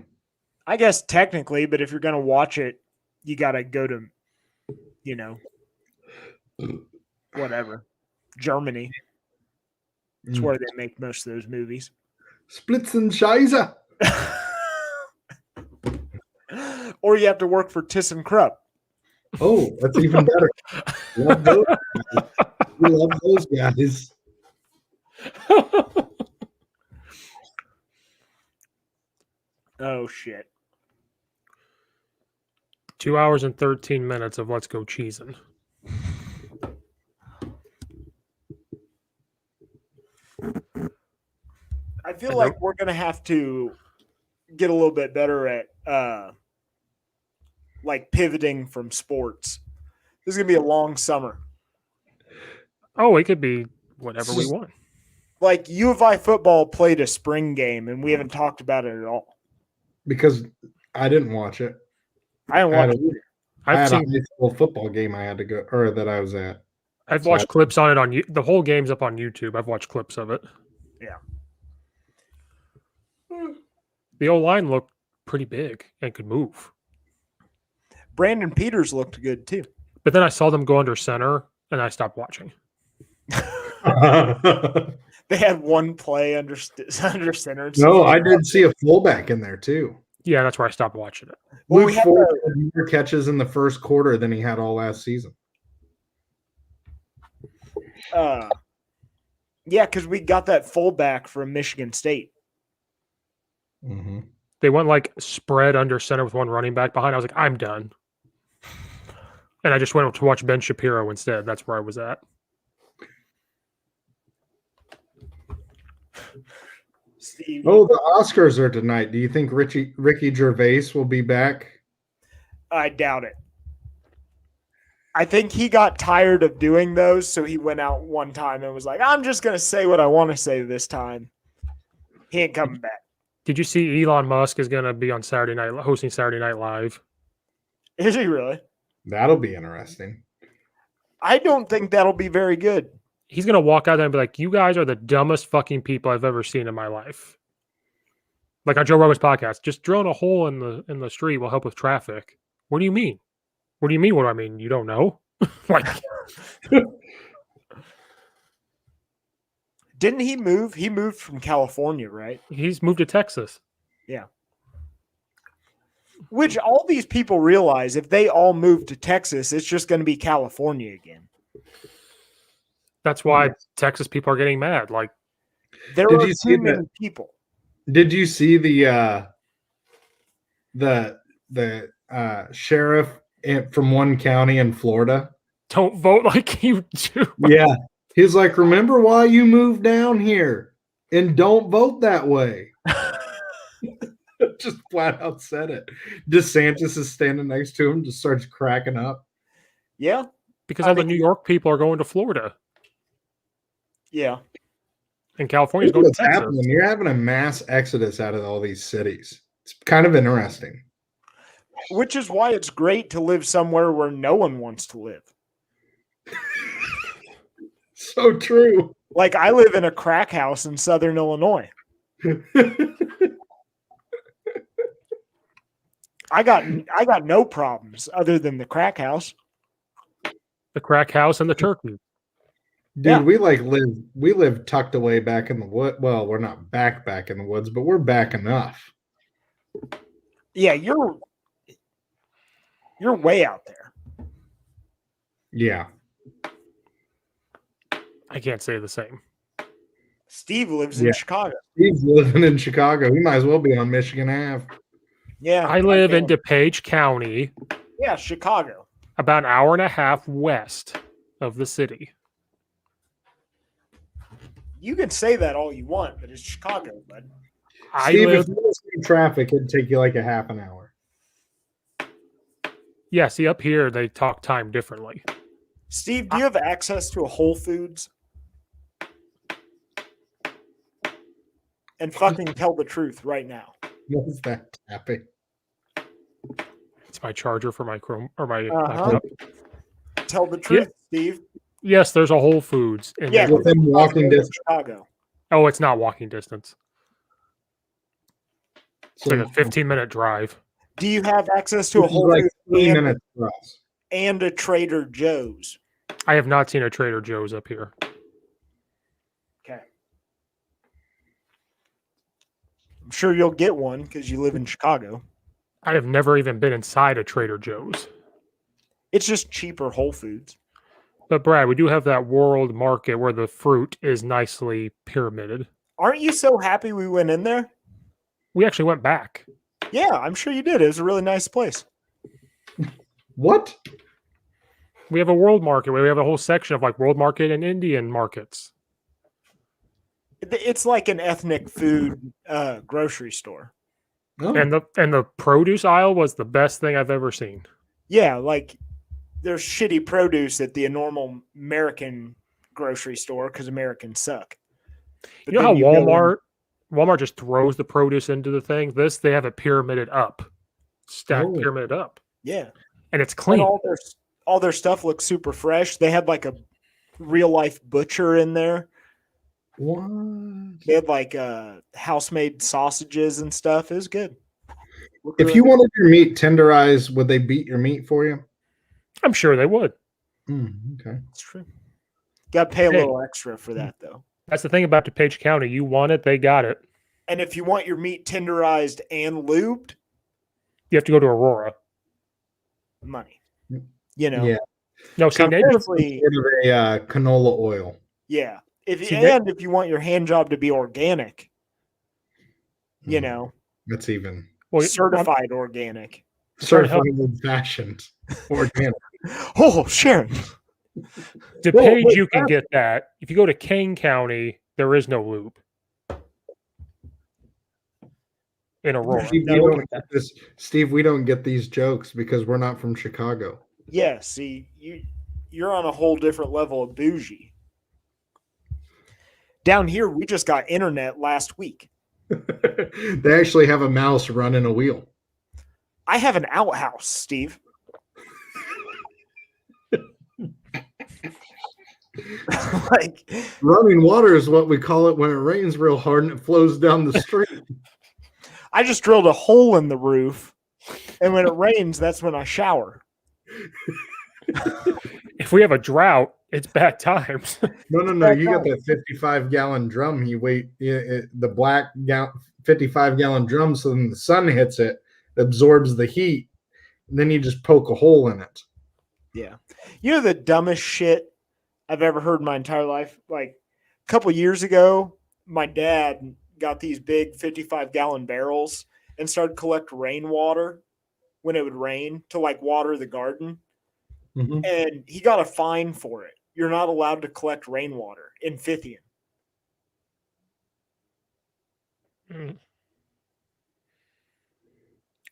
I guess technically, but if you're going to watch it, you got to go to, whatever, Germany. It's where they make most of those movies. Splitzenscheiße. Or you have to work for ThyssenKrupp. Oh, that's even better. Love those guys. We love those guys. Oh, shit. 2 hours and 13 minutes of Let's Go Cheesin'. I feel like we're going to have to get a little bit better at like pivoting from sports. This is going to be a long summer. Oh, it could be whatever we want. Like U of I football played a spring game, and we haven't talked about it at all. Because I didn't watch it. I didn't watch it. I had a high school football game I had to go, or that I was at. I've watched clips on it the whole game's up on YouTube. I've watched clips of it. Yeah. The O-line looked pretty big and could move. Brandon Peters looked good too. But then I saw them go under center, and I stopped watching. They had one play under center. No, I did see a fullback in there too. Yeah, that's where I stopped watching it. Well, Luke Ford had more catches in the first quarter than he had all last season. Yeah, because we got that fullback from Michigan State. Mm-hmm. They went like spread under center with one running back behind. I was like, I'm done. And I just went to watch Ben Shapiro instead. That's where I was at. Steve. Oh, the Oscars are tonight. Do you think Ricky Gervais will be back? I doubt it. I think he got tired of doing those, so he went out one time and was like, I'm just going to say what I want to say this time. He ain't coming back. Did you see Elon Musk is going to be on Saturday night, hosting Saturday Night Live? Is he really? That'll be interesting. I don't think that'll be very good. He's going to walk out there and be like, you guys are the dumbest fucking people I've ever seen in my life. Like on Joe Rogan's podcast, just drilling a hole in the street will help with traffic. What do you mean? What do you mean? What do I mean? You don't know? Like, didn't he move? He moved from California, right? he's moved to Texas. Yeah. Which all these people realize if they all move to Texas, it's just going to be California again. That's why Texas people are getting mad. Like, there Did are you see too many people. Did you see the sheriff from one county in Florida? don't vote like you do. Yeah. He's like, remember why you moved down here and don't vote that way. Just flat out said it. DeSantis is standing next to him, just starts cracking up. Yeah. Because all the New York people are going to Florida. Yeah. And California's Look going to what's Texas. happening. You're having a mass exodus out of all these cities. It's kind of interesting. Which is why it's great to live somewhere where no one wants to live. So true. Like I live in a crack house in Southern Illinois. I got no problems other than the crack house. The crack house and the turkey. Dude, Yeah. we live tucked away back in the wood. Well, we're not back in the woods, but we're back enough. Yeah, you're way out there. Yeah. I can't say the same. Steve lives in Yeah. Chicago. He's living in Chicago. He might as well be on Michigan Ave. Yeah. I live in can. DuPage County, Yeah, Chicago. about an hour and a half west of the city. You can say that all you want, but it's Chicago, bud. I Steve, live. if you was in traffic, it'd take you like a half an hour. Yeah, see, up here they talk time differently. Steve, do you have access to a Whole Foods? And fucking tell the truth right now. What's that tapping? It's my charger for my Chrome or my Uh-huh. laptop. Tell the truth, Steve. Yes, there's a Whole Foods. In Yeah, there. Within walking distance. Chicago. Oh, it's not walking distance. It's So like a 15-minute drive. Do you have access to a this is Whole like Foods 3 minutes for us. and a Trader Joe's? I have not seen a Trader Joe's up here. Okay. I'm sure you'll get one because you live in Chicago. I have never even been inside a Trader Joe's. It's just cheaper Whole Foods. But Brad, we do have that world market where the fruit is nicely pyramided. Aren't you so happy we went in there? We actually went back. Yeah, I'm sure you did. It was a really nice place. What? We have a world market where we have a whole section of like world market and Indian markets. It's like an ethnic food grocery store. Oh, And the produce aisle was the best thing I've ever seen. Yeah, like there's shitty produce at the normal American grocery store because Americans suck. But You know how then go in- Walmart just throws the produce into the thing? They have it pyramided up. Stacked Oh. pyramided up. Yeah. And it's And clean. all their stuff looks super fresh. They had like a real life butcher in there. what? They had like house-made sausages and stuff. It was good. Looked If really you good. wanted your meat tenderized, would they beat your meat for you? I'm sure they would. Okay. It's true. Got to pay a Hey. little extra for that though. That's the thing about DuPage County. You want it, they got it. And if you want your meat tenderized and lubed, You have to go to Aurora. money. You know. Yeah. No, see, Nate, Conversely, Sort of a canola oil. yeah. See, that- If you want your hand job to be organic, you Mm, know, That's even well, certified organic. trying to help- certified old fashioned organic. Oh, Sharon. DuPage, wait, you can get that. If you go to Kane County, there is no lube. In Aurora. Steve, No, we look don't at get this. Steve, we don't get these jokes because we're not from Chicago. Yeah, see, you're on a whole different level of bougie. Down here, we just got internet last week. They actually have a mouse running a wheel. I have an outhouse, Steve. Like, running water is what we call it when it rains real hard and it flows down the street. I just drilled a hole in the roof, and when it rains, that's when I shower. If we have a drought, it's bad times. No. You got that 55-gallon drum. The black 55-gallon drum. So when the sun hits it, it absorbs the heat. And then you just poke a hole in it. Yeah. You know the dumbest shit I've ever heard in my entire life? Like a couple years ago, my dad got these big 55-gallon barrels and started collect rainwater when it would rain to like water the garden. Mm-hmm. And he got a fine for it. You're not allowed to collect rainwater in Fithian.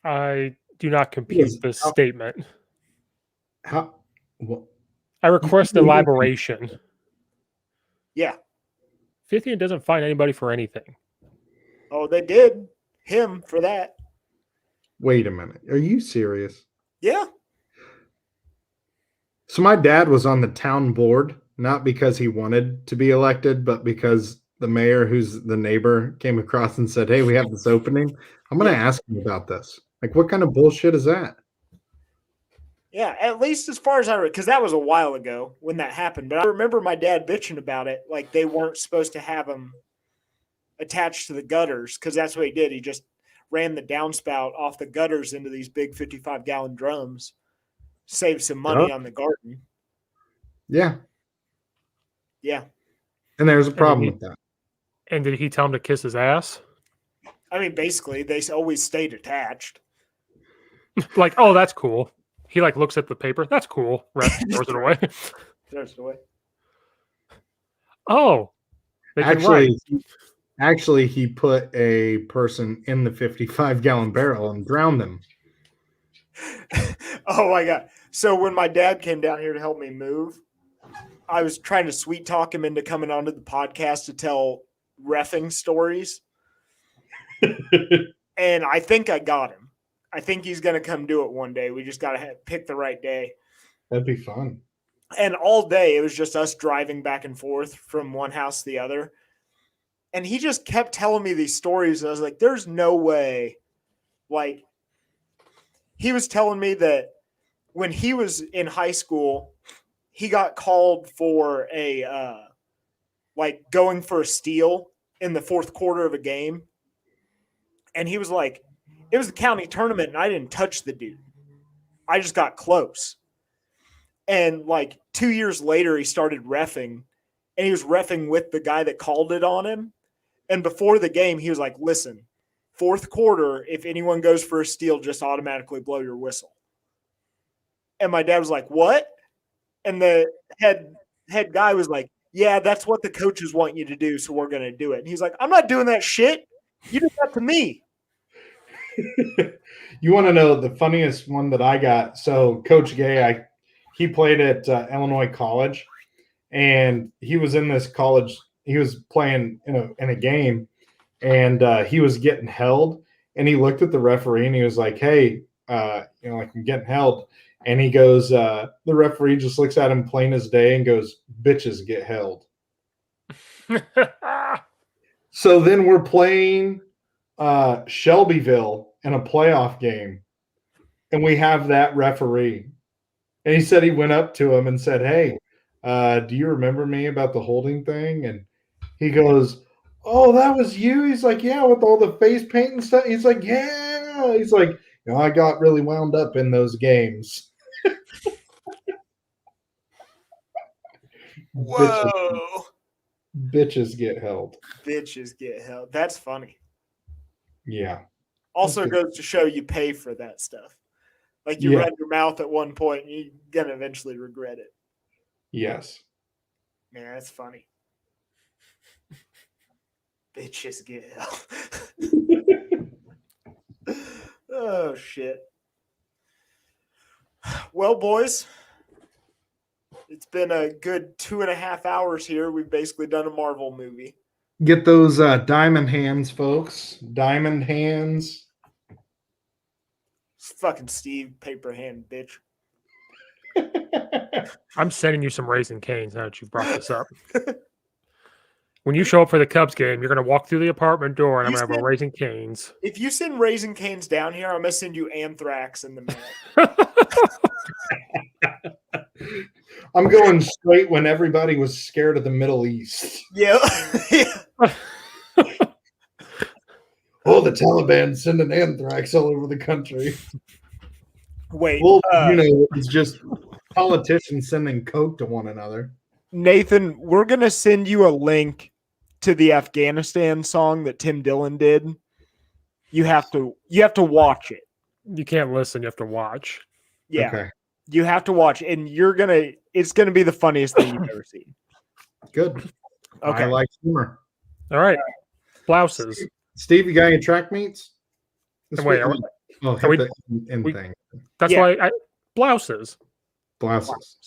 I do not compute this statement. How? What? I request elaboration. Yeah. Fithian doesn't fine anybody for anything. Oh, they did him for that. Wait a minute. Are you serious? Yeah. So my dad was on the town board, not because he wanted to be elected, but because the mayor, who's the neighbor, came across and said, "Hey, we have this opening. I'm going to ask him about this." Like, what kind of bullshit is that? Yeah, at least as far as I because that was a while ago when that happened. But I remember my dad bitching about it, like they weren't supposed to have them attached to the gutters because that's what he did. He just ran the downspout off the gutters into these big 55-gallon drums, saved some money on the garden. Yeah. Yeah. And there's a problem with that. And did he tell him to kiss his ass? I mean, basically, they always stayed attached. Like, oh, that's cool. He like looks at the paper. That's cool. Throws it away. Throws it away. Oh, actually, he put a person in the 55-gallon barrel and drowned them. Oh my God. So when my dad came down here to help me move, I was trying to sweet talk him into coming onto the podcast to tell reffing stories. And I think I got him. I think he's going to come do it one day. We just got to pick the right day. That'd be fun. And all day, it was just us driving back and forth from one house to the other. And he just kept telling me these stories. And I was like, there's no way. Like, he was telling me that when he was in high school, he got called for going for a steal in the fourth quarter of a game. And he was like, it was the county tournament and I didn't touch the dude. I just got close. And like 2 years later, he started reffing and he was reffing with the guy that called it on him. And before the game, he was like, listen, fourth quarter, if anyone goes for a steal, just automatically blow your whistle. And my dad was like, what? And the head guy was like, yeah, that's what the coaches want you to do. So we're going to do it. And he's like, I'm not doing that shit. You did that to me. You want to know the funniest one that I got? So Coach Gay, he played at Illinois College, and he was in this college. He was playing in a game, and he was getting held. And he looked at the referee and he was like, "Hey, like I'm getting held." And he goes, the referee just looks at him plain as day and goes, "Bitches get held." So then we're playing Shelbyville in a playoff game, and we have that referee. And he said he went up to him and said, "Hey, do you remember me about the holding thing?" And he goes, "Oh, that was you?" He's like, "Yeah, with all the face paint and stuff." He's like, "Yeah." He's like, I got really wound up in those games. Whoa. Bitches get held. Bitches get held. That's funny. Yeah. Also goes to show you pay for that stuff. Like you run your mouth at one point and you're going to eventually regret it. Yes. Man, that's funny. Bitches get held. Oh, shit. Well, boys, It's been a good 2.5 hours here. We've basically done a Marvel movie. Get those diamond hands, folks. Diamond hands. It's fucking Steve Paper Hand, bitch. I'm sending you some Raisin Canes now that you've brought this up. When you show up for the Cubs game, you're going to walk through the apartment door and I'm going to have a Raisin Canes. If you send Raisin Canes down here, I'm going to send you anthrax in the mail. I'm going straight when everybody was scared of the Middle East. Yeah. Oh, the Taliban sending anthrax all over the country. Wait. Well, it's just politicians sending coke to one another. Nathan, we're going to send you a link to the Afghanistan song that Tim Dillon did. You have to watch it. You can't listen, you have to watch. Yeah. Okay. You have to watch, and it's gonna be the funniest thing you've ever seen. Good. Okay. I like humor. All right. Blouses. Steve, you got any track meets? Wait, hit the end thing. That's Yeah. why blouses. Blouses.